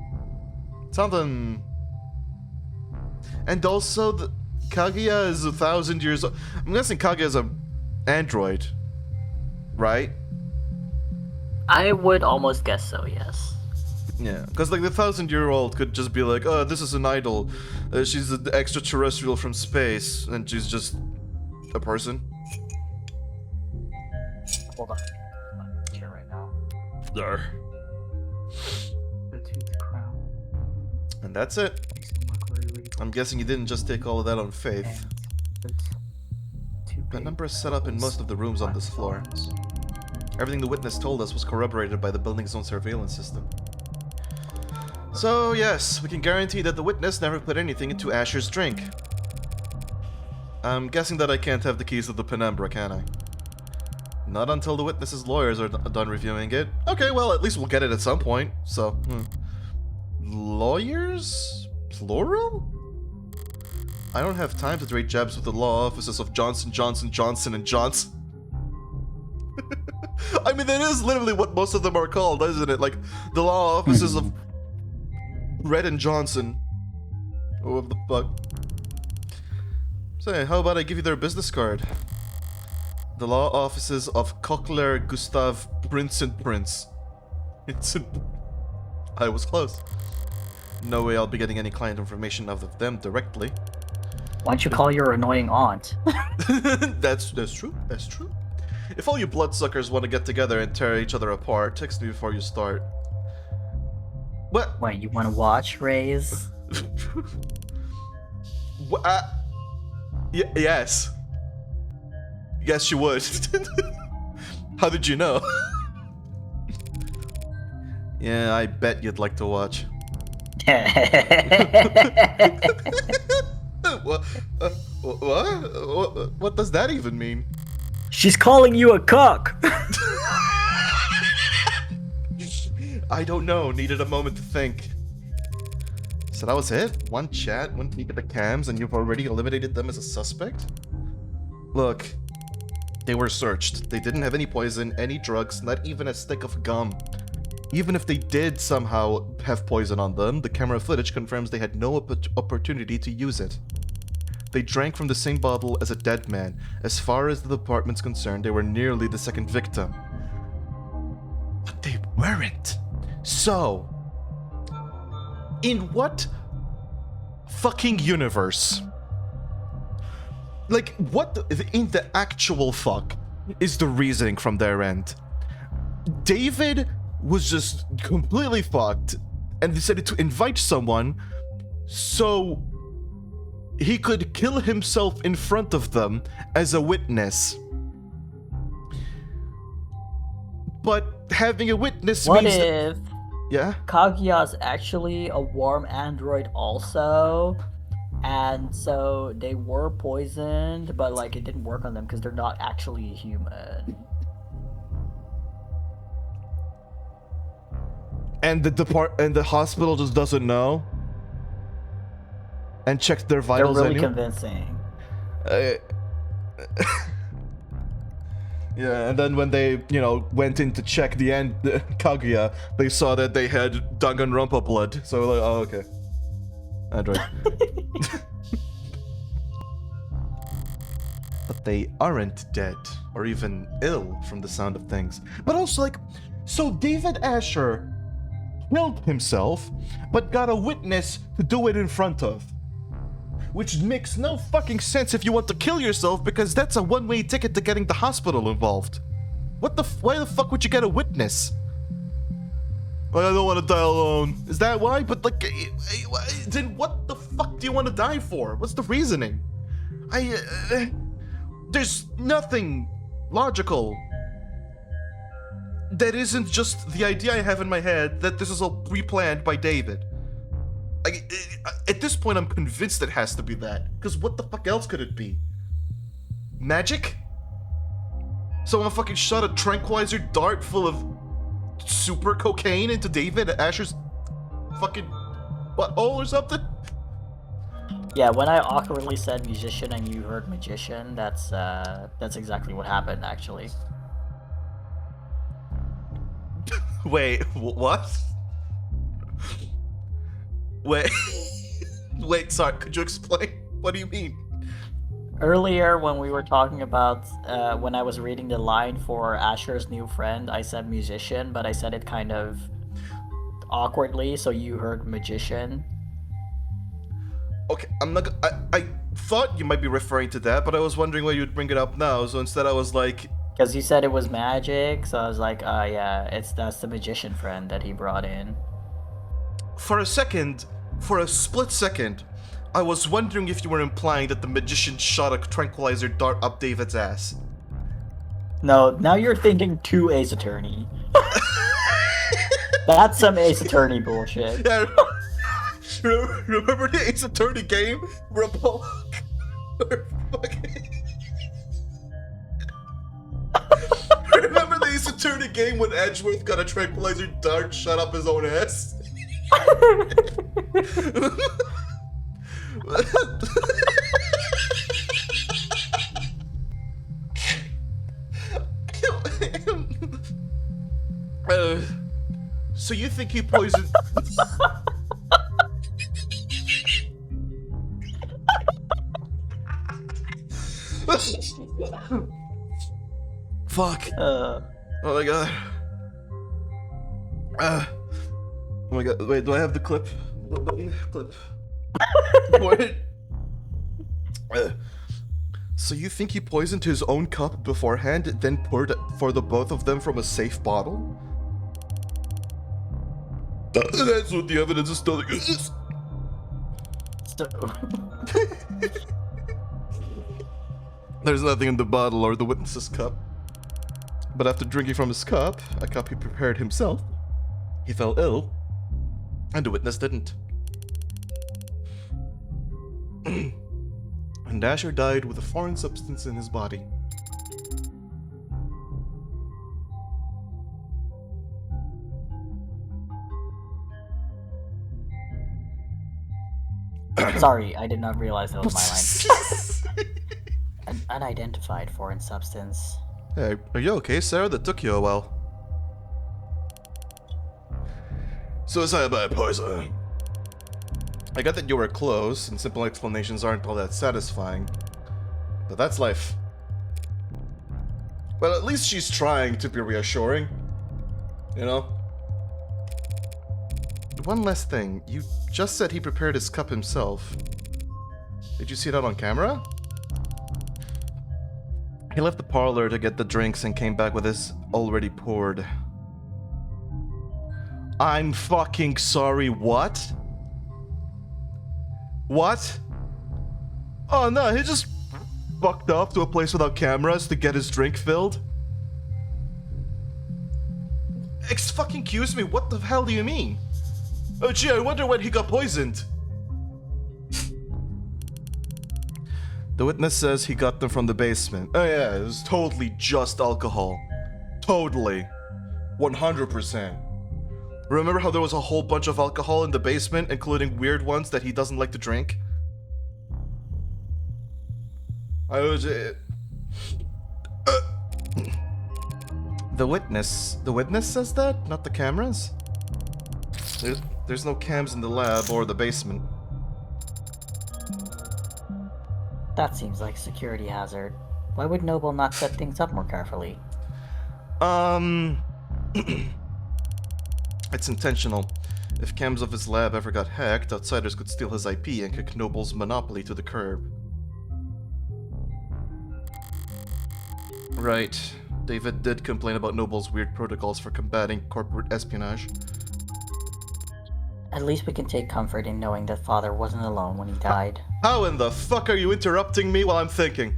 And also, Kaguya is 1,000 years old. I'm guessing Kaguya is an android, right? I would almost guess so, yes. Yeah, because like the 1,000-year-old could just be like, oh, this is an idol. She's an extraterrestrial from space, and she's just a person. Hold on. I'm here right now. There. The tooth crown. And that's it. I'm guessing you didn't just take all of that on faith. A number is set up in most of the rooms on this floor. Everything the witness told us was corroborated by the building's own surveillance system. So yes, we can guarantee that the witness never put anything into Asher's drink. I'm guessing that I can't have the keys to the penumbra, can I? Not until the witness's lawyers are done reviewing it. Okay, well, at least we'll get it at some point, so... Lawyers? Plural? I don't have time to trade jabs with the law offices of Johnson, Johnson, Johnson, and Johnson. I mean, that is literally what most of them are called, isn't it? Like, the law offices of Red and Johnson. Oh, what the fuck? Say, how about I give you their business card? The law offices of Cochlear, Gustav, Prince and Prince. I was close. No way I'll be getting any client information out of them directly. Why don't you call your annoying aunt? That's true. That's true. If all you bloodsuckers want to get together and tear each other apart, text me before you start. What? Wait, you want to watch Rays? Yes. Yes, you would. How did you know? Yeah, I bet you'd like to watch. What? What does that even mean? She's calling you a cuck! I don't know. Needed a moment to think. So that was it? One chat, one peek at the cams, and you've already eliminated them as a suspect? Look, they were searched. They didn't have any poison, any drugs, not even a stick of gum. Even if they did somehow have poison on them, the camera footage confirms they had no opportunity to use it. They drank from the same bottle as a dead man. As far as the department's concerned, they were nearly the second victim. But they weren't. So, in what fucking universe? Like, what in the actual fuck is the reasoning from their end? David was just completely fucked. and decided to invite someone so he could kill himself in front of them as a witness. But having a witness What means if yeah? Kaguya's actually a warm android also? And so they were poisoned, but like it didn't work on them because they're not actually human. And the hospital just doesn't know and checked their They're vitals really anyway. convincing. Yeah, and then when they, went in to check the Kaguya, they saw that they had Danganronpa blood. So like, oh, okay. Android. But they aren't dead, or even ill from the sound of things. But also, like, so David Asher killed himself, but got a witness to do it in front of. Which makes no fucking sense if you want to kill yourself, because that's a one-way ticket to getting the hospital involved. Why the fuck would you get a witness? I don't want to die alone. Is that why? But like, then what the fuck do you want to die for? What's the reasoning? There's nothing logical that isn't just the idea I have in my head that this is all pre-planned by David. At this point, I'm convinced it has to be that. Because what the fuck else could it be? Magic? Someone fucking shot a tranquilizer dart full of super cocaine into David Asher's fucking butthole or something? Yeah, when I awkwardly said musician and you heard magician, that's exactly what happened actually. Wait, what? Wait, sorry, could you explain? What do you mean? Earlier, when we were talking about when I was reading the line for Asher's new friend, I said musician, but I said it kind of awkwardly, so you heard magician. Okay, I thought you might be referring to that, but I was wondering why you'd bring it up now, so instead I was like... Because you said it was magic, so I was like, yeah, that's the magician friend that he brought in. For a split second, I was wondering if you were implying that the magician shot a tranquilizer dart up David's ass. No, now you're thinking too Ace Attorney. That's some Ace Attorney bullshit. Yeah, remember the Ace Attorney game? Remember the Ace Attorney game when Edgeworth got a tranquilizer dart shot up his own ass? So you think he poisoned... Fuck. Oh my god. Oh my god. Wait, do I have the clip? Clip. What? So you think he poisoned his own cup beforehand, then poured it for the both of them from a safe bottle? That's what the evidence is telling us. There's nothing in the bottle or the witness's cup. But after drinking from his cup, a cup he prepared himself, he fell ill, and the witness didn't. And Asher died with a foreign substance in his body. Sorry, I did not realize that was my line. An unidentified foreign substance. Hey, are you okay, Sarah? That took you a while. Suicide by poison. I got that you were close, and simple explanations aren't all that satisfying. But that's life. Well, at least she's trying to be reassuring. You know? One last thing. You just said he prepared his cup himself. Did you see that on camera? He left the parlor to get the drinks and came back with his already poured. I'm fucking sorry, what? What? Oh no, he just fucked off to a place without cameras to get his drink filled? Excuse me, what the hell do you mean? Oh gee, I wonder when he got poisoned. The witness says he got them from the basement. Oh yeah, it was totally just alcohol. Totally. 100%. Remember how there was a whole bunch of alcohol in the basement, including weird ones that he doesn't like to drink? I was... The witness says that? Not the cameras? There's no cams in the lab or the basement. That seems like a security hazard. Why would Noble not set things up more carefully? It's intentional. If cams of his lab ever got hacked, outsiders could steal his IP and kick Noble's monopoly to the curb. Right. David did complain about Noble's weird protocols for combating corporate espionage. At least we can take comfort in knowing that Father wasn't alone when he died. How in the fuck are you interrupting me while I'm thinking?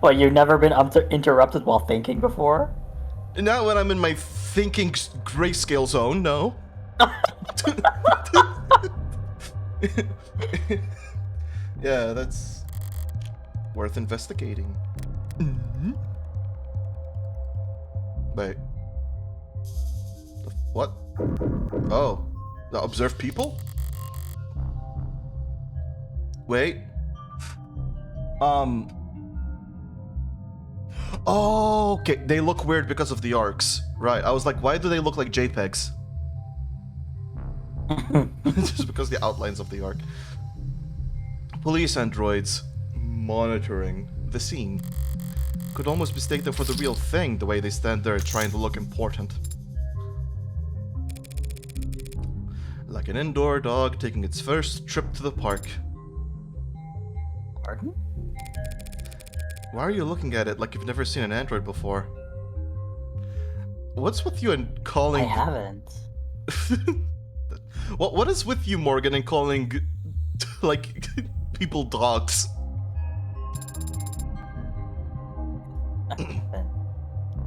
Well, you've never been interrupted while thinking before? Not when I'm in my thinking grayscale zone, no. Yeah, that's worth investigating. Wait. What? Oh. Observe people? Wait. Oh, okay. They look weird because of the arcs. Right. I was like, why do they look like JPEGs? Just because the outlines of the arc. Police androids monitoring the scene. Could almost mistake them for the real thing, the way they stand there trying to look important. Like an indoor dog taking its first trip to the park. Pardon? Why are you looking at it like you've never seen an android before? What's with you and calling... I haven't. What is with you, Morgan, and calling, like, people dogs?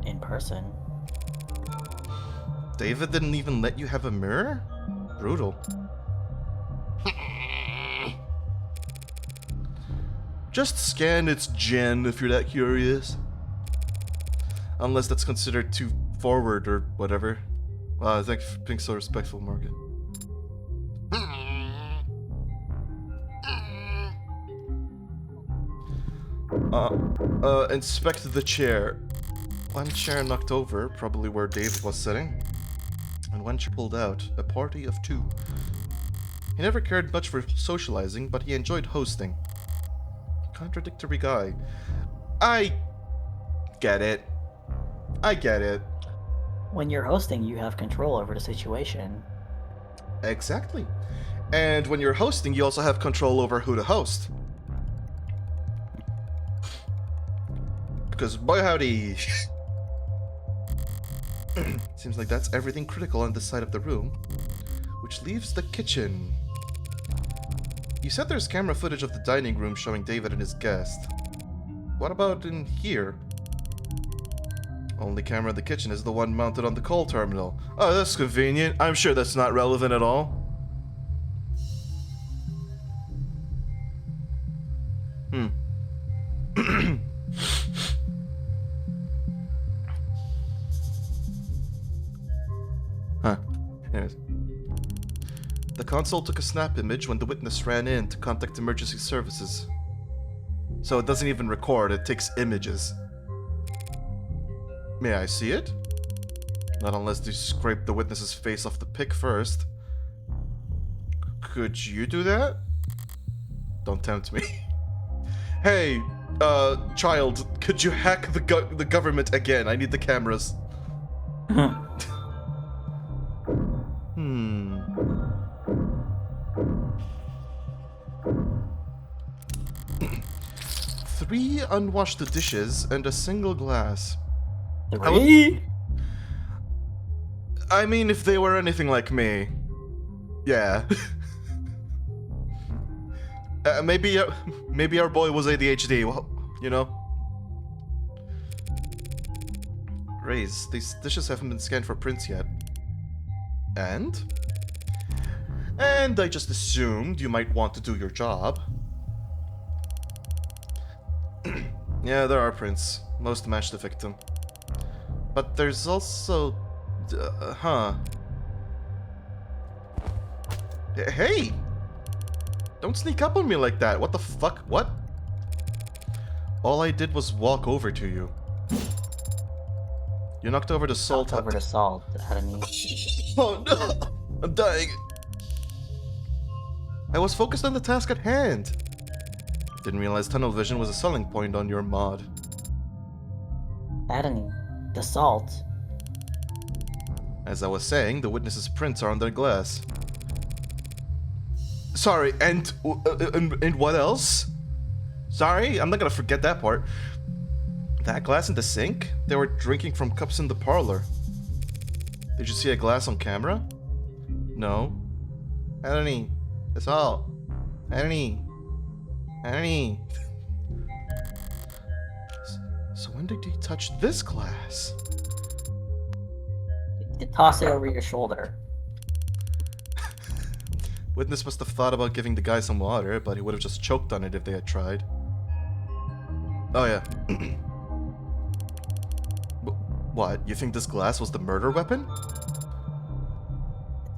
In person. David didn't even let you have a mirror? Brutal. Just scan its gen if you're that curious. Unless that's considered too forward or whatever. Thanks for being so respectful, Morgan. Inspect the chair. One chair knocked over, probably where Dave was sitting. And one chair pulled out, a party of two. He never cared much for socializing, but he enjoyed hosting. Contradictory guy. I get it. I get it. When you're hosting, you have control over the situation. Exactly. And when you're hosting, you also have control over who to host. Because boy howdy. Seems like that's everything critical on this side of the room. Which leaves the kitchen. You said there's camera footage of the dining room showing David and his guest. What about in here? Only camera in the kitchen is the one mounted on the call terminal. Oh, that's convenient. I'm sure that's not relevant at all. Huh. Anyways. The console took a snap image when the witness ran in to contact emergency services. So it doesn't even record, it takes images. May I see it? Not unless you scrape the witness's face off the pic first. Could you do that? Don't tempt me. Hey, child, could you hack the government again? I need the cameras. Three unwashed dishes and a single glass. I would- 3? I mean, if they were anything like me, yeah. Maybe our boy was ADHD. Well, you know. Raise, these dishes haven't been scanned for prints yet. And I just assumed you might want to do your job. Yeah, there are prints. Most match the victim. But there's also... Hey! Don't sneak up on me like that. What the fuck? What? All I did was walk over to you. You knocked over the salt... Over the salt, Academy. Oh no! I'm dying. I was focused on the task at hand. Didn't realize tunnel vision was a selling point on your mod. Academy, the salt. As I was saying, the witnesses' prints are on their glass. Sorry, and what else? Sorry, I'm not gonna forget that part. That glass in the sink? They were drinking from cups in the parlor. Did you see a glass on camera? No. Anthony, that's all. Anthony. So when did you touch this glass? You toss it over your shoulder. Witness must have thought about giving the guy some water, but he would have just choked on it if they had tried. Oh yeah. What? You think this glass was the murder weapon?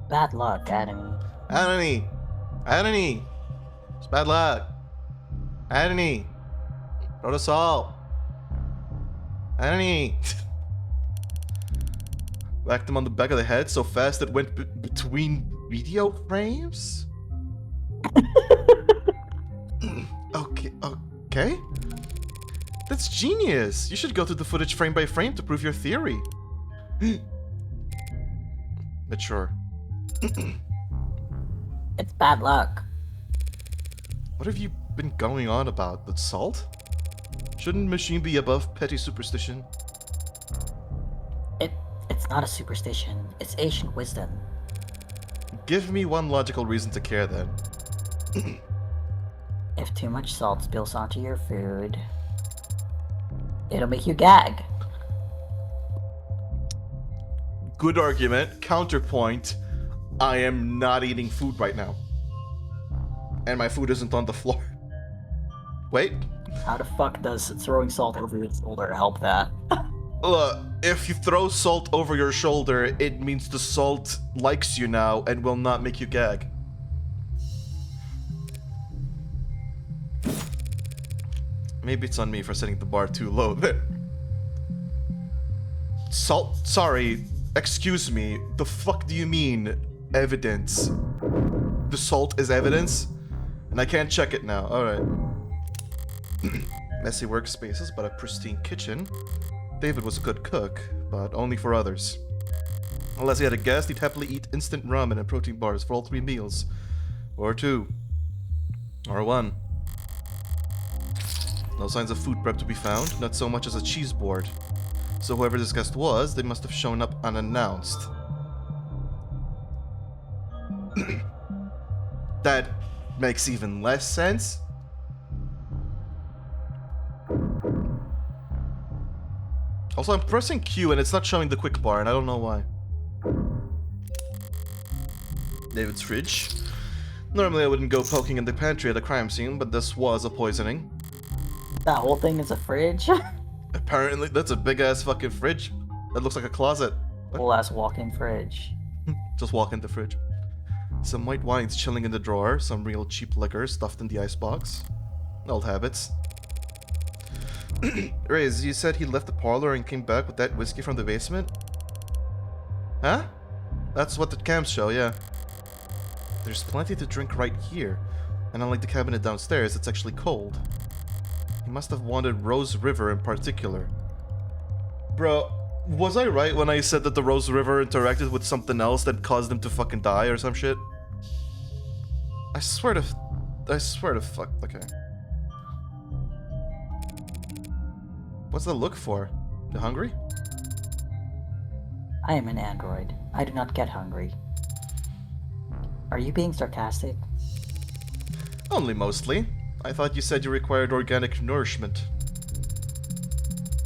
Bad luck, Academy. Anthony! It's bad luck! Anthony! Throw the salt! Anthony! Whacked him on the back of the head so fast it went between video frames? Okay. That's genius! You should go through the footage frame by frame to prove your theory. But sure. It's bad luck. What have you been going on about? The salt? Shouldn't machine be above petty superstition? It's not a superstition. It's ancient wisdom. Give me one logical reason to care then. If too much salt spills onto your food, it'll make you gag. Good argument. Counterpoint. I am not eating food right now. And my food isn't on the floor. Wait. How the fuck does throwing salt over your shoulder help that? Look, if you throw salt over your shoulder, it means the salt likes you now and will not make you gag. Maybe it's on me for setting the bar too low there. Salt? Sorry. Excuse me. The fuck do you mean, evidence? The salt is evidence? And I can't check it now. Alright. Messy workspaces, but a pristine kitchen. David was a good cook, but only for others. Unless he had a guest, he'd happily eat instant ramen and protein bars for all 3 meals. Or 2. Or 1. No signs of food prep to be found, not so much as a cheese board. So whoever this guest was, they must have shown up unannounced. That makes even less sense. Also, I'm pressing Q and it's not showing the quick bar, and I don't know why. David's fridge. Normally I wouldn't go poking in the pantry at a crime scene, but this was a poisoning. That whole thing is a fridge? Apparently, that's a big-ass fucking fridge. That looks like a closet. Whole ass walk-in fridge. Just walk in the fridge. Some white wines chilling in the drawer, some real cheap liquor stuffed in the icebox. Old habits. Riz, you said he left the parlor and came back with that whiskey from the basement? Huh? That's what the cams show, yeah. There's plenty to drink right here, and unlike the cabinet downstairs, it's actually cold. He must have wanted Rose River in particular. Bro, was I right when I said that the Rose River interacted with something else that caused him to fucking die or some shit? I swear to fuck, okay. What's the look for? You hungry? I am an android. I do not get hungry. Are you being sarcastic? Only mostly. I thought you said you required organic nourishment.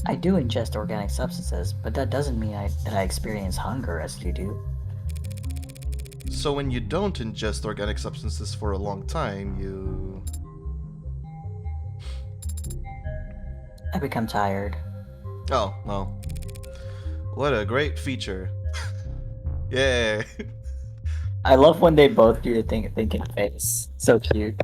I do ingest organic substances, but that doesn't mean that I experience hunger as you do. So when you don't ingest organic substances for a long time, you... I become tired. Oh, well. What a great feature. Yay. I love when they both do the thinking face. So cute.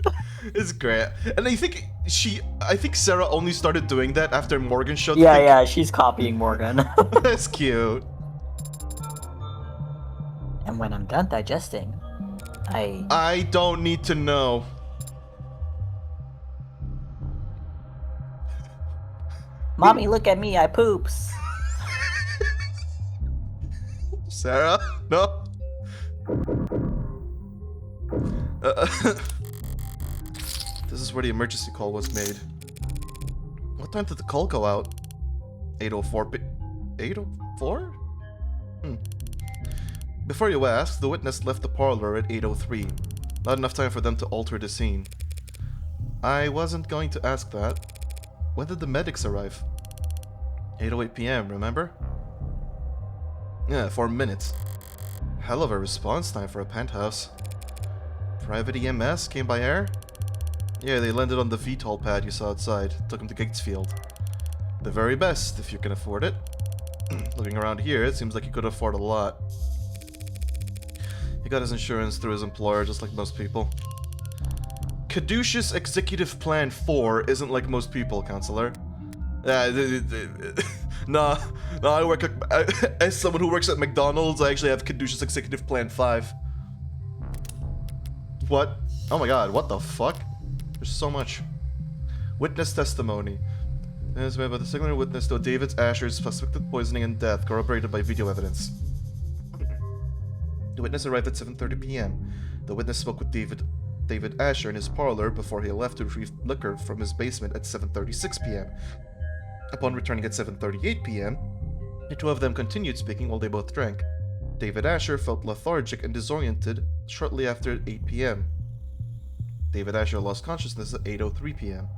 It's great. And I think Sarah only started doing that after Morgan showed the Yeah, thing. yeah, she's copying Morgan. That's cute. And when I'm done digesting, I don't need to know. Mommy, look at me, I poops. Sarah? No? This is where the emergency call was made. What time did the call go out? 8:04 8:04? Before you ask, the witness left the parlor at 8:03. Not enough time for them to alter the scene. I wasn't going to ask that. When did the medics arrive? 8:08 p.m., remember? Yeah, 4 minutes. Hell of a response time for a penthouse. Private EMS came by air? Yeah, they landed on the VTOL pad you saw outside. Took them to Gatesfield. The very best, if you can afford it. Looking around here, it seems like he could afford a lot. He got his insurance through his employer, just like most people. Caduceus Executive Plan 4 isn't like most people, Counselor. Nah, I work as someone who works at McDonald's, I actually have Caduceus Executive Plan 5. What? Oh my god, what the fuck? There's so much. Witness testimony. As made by the singular witness to David Asher's suspected poisoning and death, corroborated by video evidence. The witness arrived at 7:30 p.m. The witness spoke with David Asher in his parlor before he left to retrieve liquor from his basement at 7:36 p.m. Upon returning at 7:38 p.m., the two of them continued speaking while they both drank. David Asher felt lethargic and disoriented shortly after 8 p.m. David Asher lost consciousness at 8:03 p.m.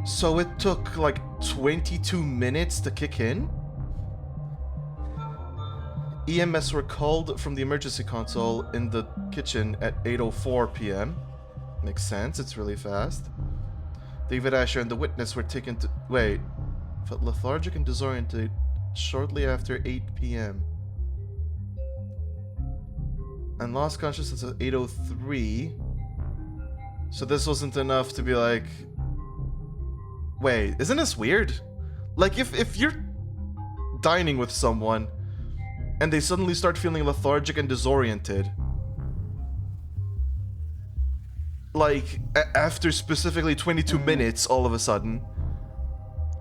So it took like 22 minutes to kick in? EMS were called from the emergency console in the kitchen at 8:04 p.m. Makes sense, it's really fast. David Asher and the witness were taken to... Wait. Felt lethargic and disoriented shortly after 8 p.m. And lost consciousness at 8:03. So this wasn't enough to be like... Wait, isn't this weird? Like, if you're dining with someone and they suddenly start feeling lethargic and disoriented, like, after specifically 22 minutes, all of a sudden.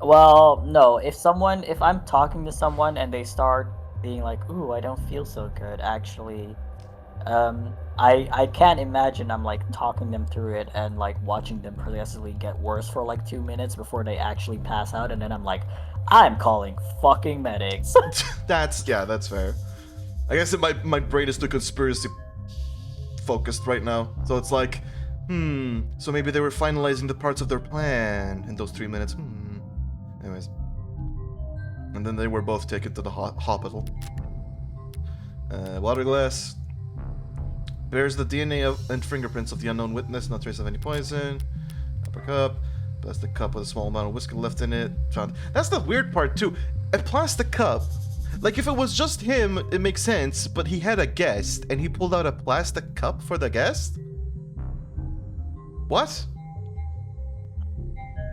Well, no, if I'm talking to someone and they start being like, ooh, I don't feel so good, actually, I can't imagine I'm like talking them through it and like watching them progressively get worse for like 2 minutes before they actually pass out, and then I'm like, I'm calling fucking medics. That's fair. I guess my brain is too conspiracy focused right now. So it's like, so maybe they were finalizing the parts of their plan in those 3 minutes. Anyways. And then they were both taken to the hospital. Water glass. Bears the DNA and fingerprints of the unknown witness, not trace of any poison. Upper cup. Plastic cup with a small amount of whiskey left in it. Found. That's the weird part too. A plastic cup. Like if it was just him, it makes sense, but he had a guest and he pulled out a plastic cup for the guest? What?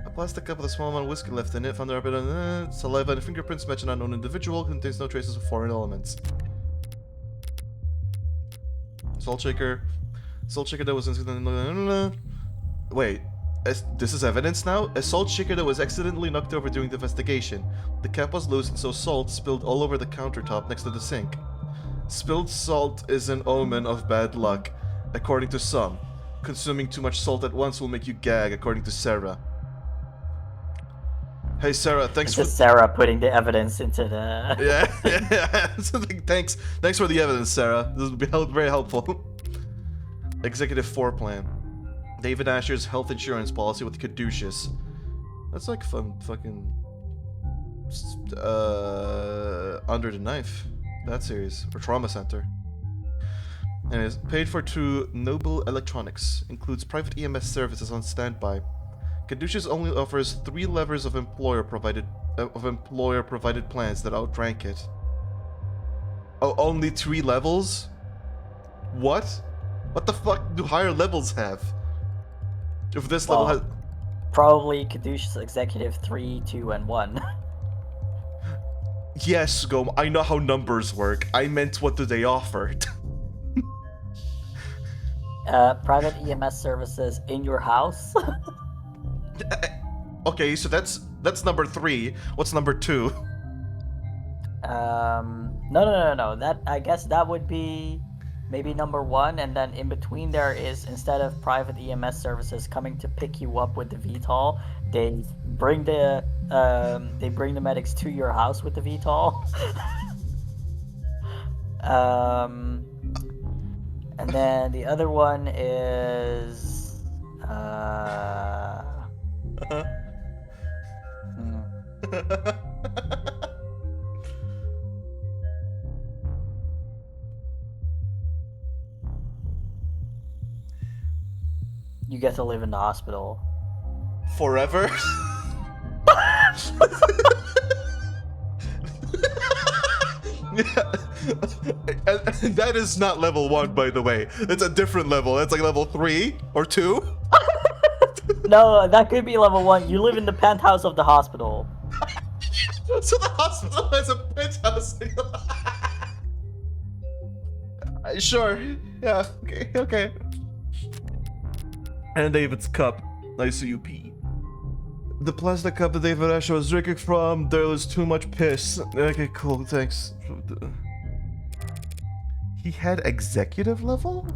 A plastic cup with a small amount of whiskey left in it. Found there saliva and fingerprints match an unknown individual. Contains no traces of foreign elements. Salt shaker that was wait, this is evidence now? A salt shaker that was accidentally knocked over during the investigation. The cap was loose and so salt spilled all over the countertop next to the sink. Spilled salt is an omen of bad luck, according to some. Consuming too much salt at once will make you gag, according to Sarah. Hey Sarah, thanks It's for just Sarah putting the evidence into the. yeah. So, like, thanks for the evidence, Sarah. This will be very helpful. Executive 4 plan. David Asher's health insurance policy with Caduceus. That's like fun fucking Under the Knife. That series. Or Trauma Center. Anyways, paid for through Noble Electronics. Includes private EMS services on standby. Caduceus only offers 3 levels of employer provided plans that outrank it. Oh, only 3 levels? What? What the fuck do higher levels have? If this level has... Probably Caduceus Executive 3, 2, and 1. Yes, Gom, I know how numbers work. I meant what do they offer? Private EMS services in your house. Okay, so that's number 3. What's number 2? No. That, I guess that would be maybe number 1, and then in between there is, instead of private EMS services coming to pick you up with the VTOL, they bring the medics to your house with the VTOL. And then the other one is you get to live in the hospital. Forever? Yeah. And that is not level 1, by the way. It's a different level. It's like level 3 or 2. No, that could be level 1. You live in the penthouse of the hospital. So the hospital has a penthouse. Sure. Yeah. Okay. And David's cup. ICUP. The plastic cup that David Asher was drinking from, there was too much piss. Okay, cool, thanks. He had executive level?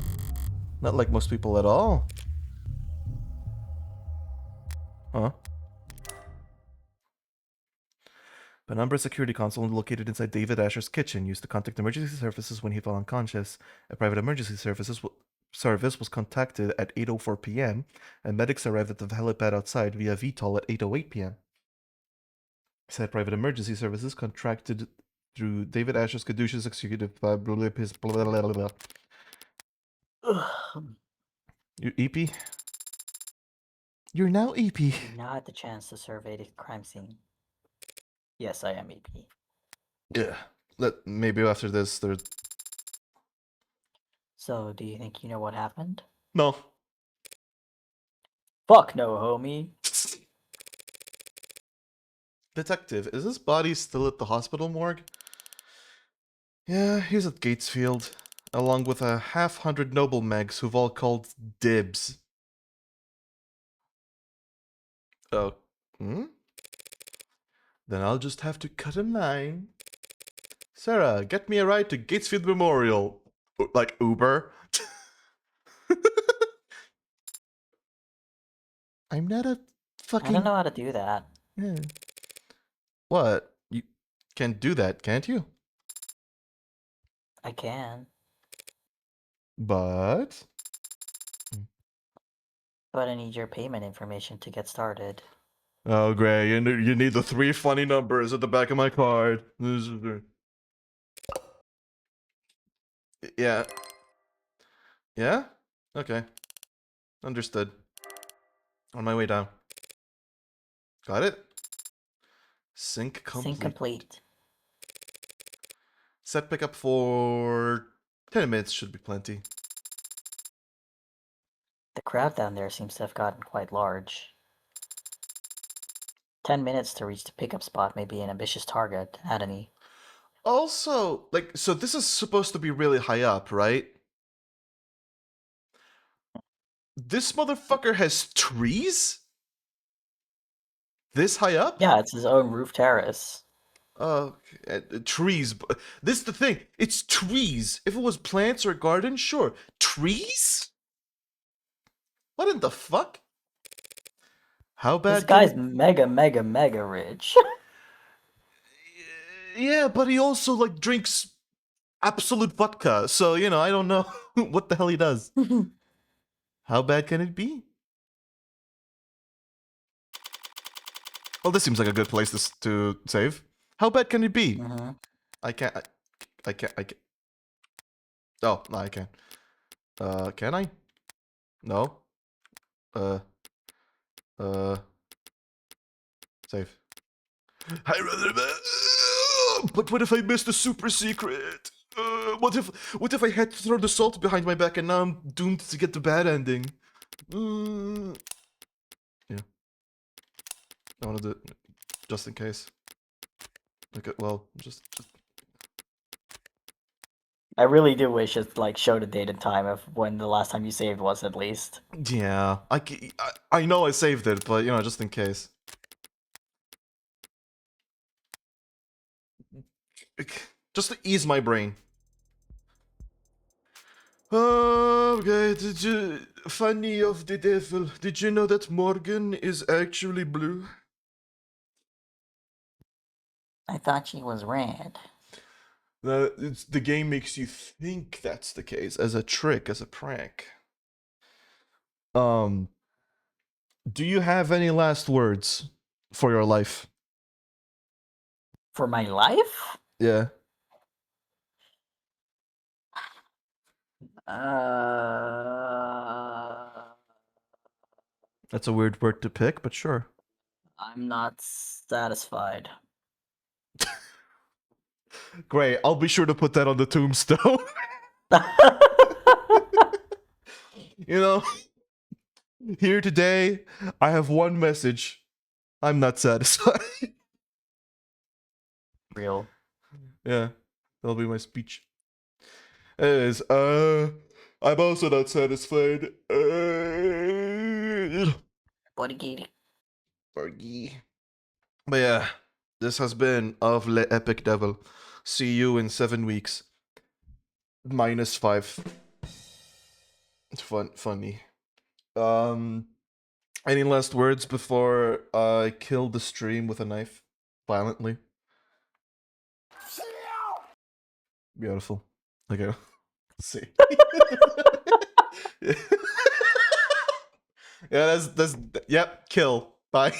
Not like most people at all. Huh? Penumbra security console located inside David Asher's kitchen used to contact emergency services when he fell unconscious. A private emergency service was contacted at 8:04 p.m. and medics arrived at the helipad outside via VTOL at 8:08 p.m. Said private emergency services contracted through David Asher's Caduceus executive blah blah blah. You EP? You're now EP. You now had the chance to survey the crime scene. Yes, I am EP. Yeah. Maybe after this, there's... So, do you think you know what happened? No. Fuck no, homie. Detective, is his body still at the hospital morgue? Yeah, he's at Gatesfield, along with a 100 noble megs who've all called dibs. Oh. Then I'll just have to cut a line. Sarah, get me a ride to Gatesfield Memorial. Like Uber. I'm not a fucking... I don't know how to do that. Yeah. What? You can do that, can't you? I can. But... But I need your payment information to get started. Oh, great. You need the 3 funny numbers at the back of my card. Yeah. Yeah? Okay. Understood. On my way down. Got it? Sync complete. Sync complete. Set pickup for 10 minutes should be plenty. The crowd down there seems to have gotten quite large. 10 minutes to reach the pickup spot may be an ambitious target, Adony. Also, like, so this is supposed to be really high up, right? This motherfucker has trees? This high up? Yeah, it's his own roof terrace. Trees. This is the thing. It's trees. If it was plants or garden, sure. Trees? What in the fuck? How This bad guy's can mega rich. Yeah, but he also like drinks absolute vodka. So, you know, I don't know what the hell he does. How bad can it be? Well, this seems like a good place to save. How bad can it be? Mhm. I can't. I can't. I can't. Oh, no, I can't. Can I? No. Uh. Save. But what if I missed the super secret? What if I had to throw the salt behind my back and now I'm doomed to get the bad ending? Yeah. I wanted to, just in case. Okay, well, just I really do wish it like showed a date and time of when the last time you saved was at least. yeah. I know I saved it, but you know, just in case. Just to ease my brain. Okay, did you... Funny of the devil, did you know that Morgan is actually blue? I thought she was red. The game makes you think that's the case, as a trick, as a prank. Do you have any last words for your life? For my life? Yeah. That's a weird word to pick, but sure. I'm not satisfied. Great, I'll be sure to put that on the tombstone. You know, here today, I have one message. I'm not satisfied. Real. Yeah, that'll be my speech. Anyways, I'm also not satisfied. Buddy. Bargy. But yeah, this has been of Le Epic Devil. See you in 7 weeks. -5. Funny. Any last words before I kill the stream with a knife violently? Beautiful. Okay. See. Yeah, that's yep, kill. Bye.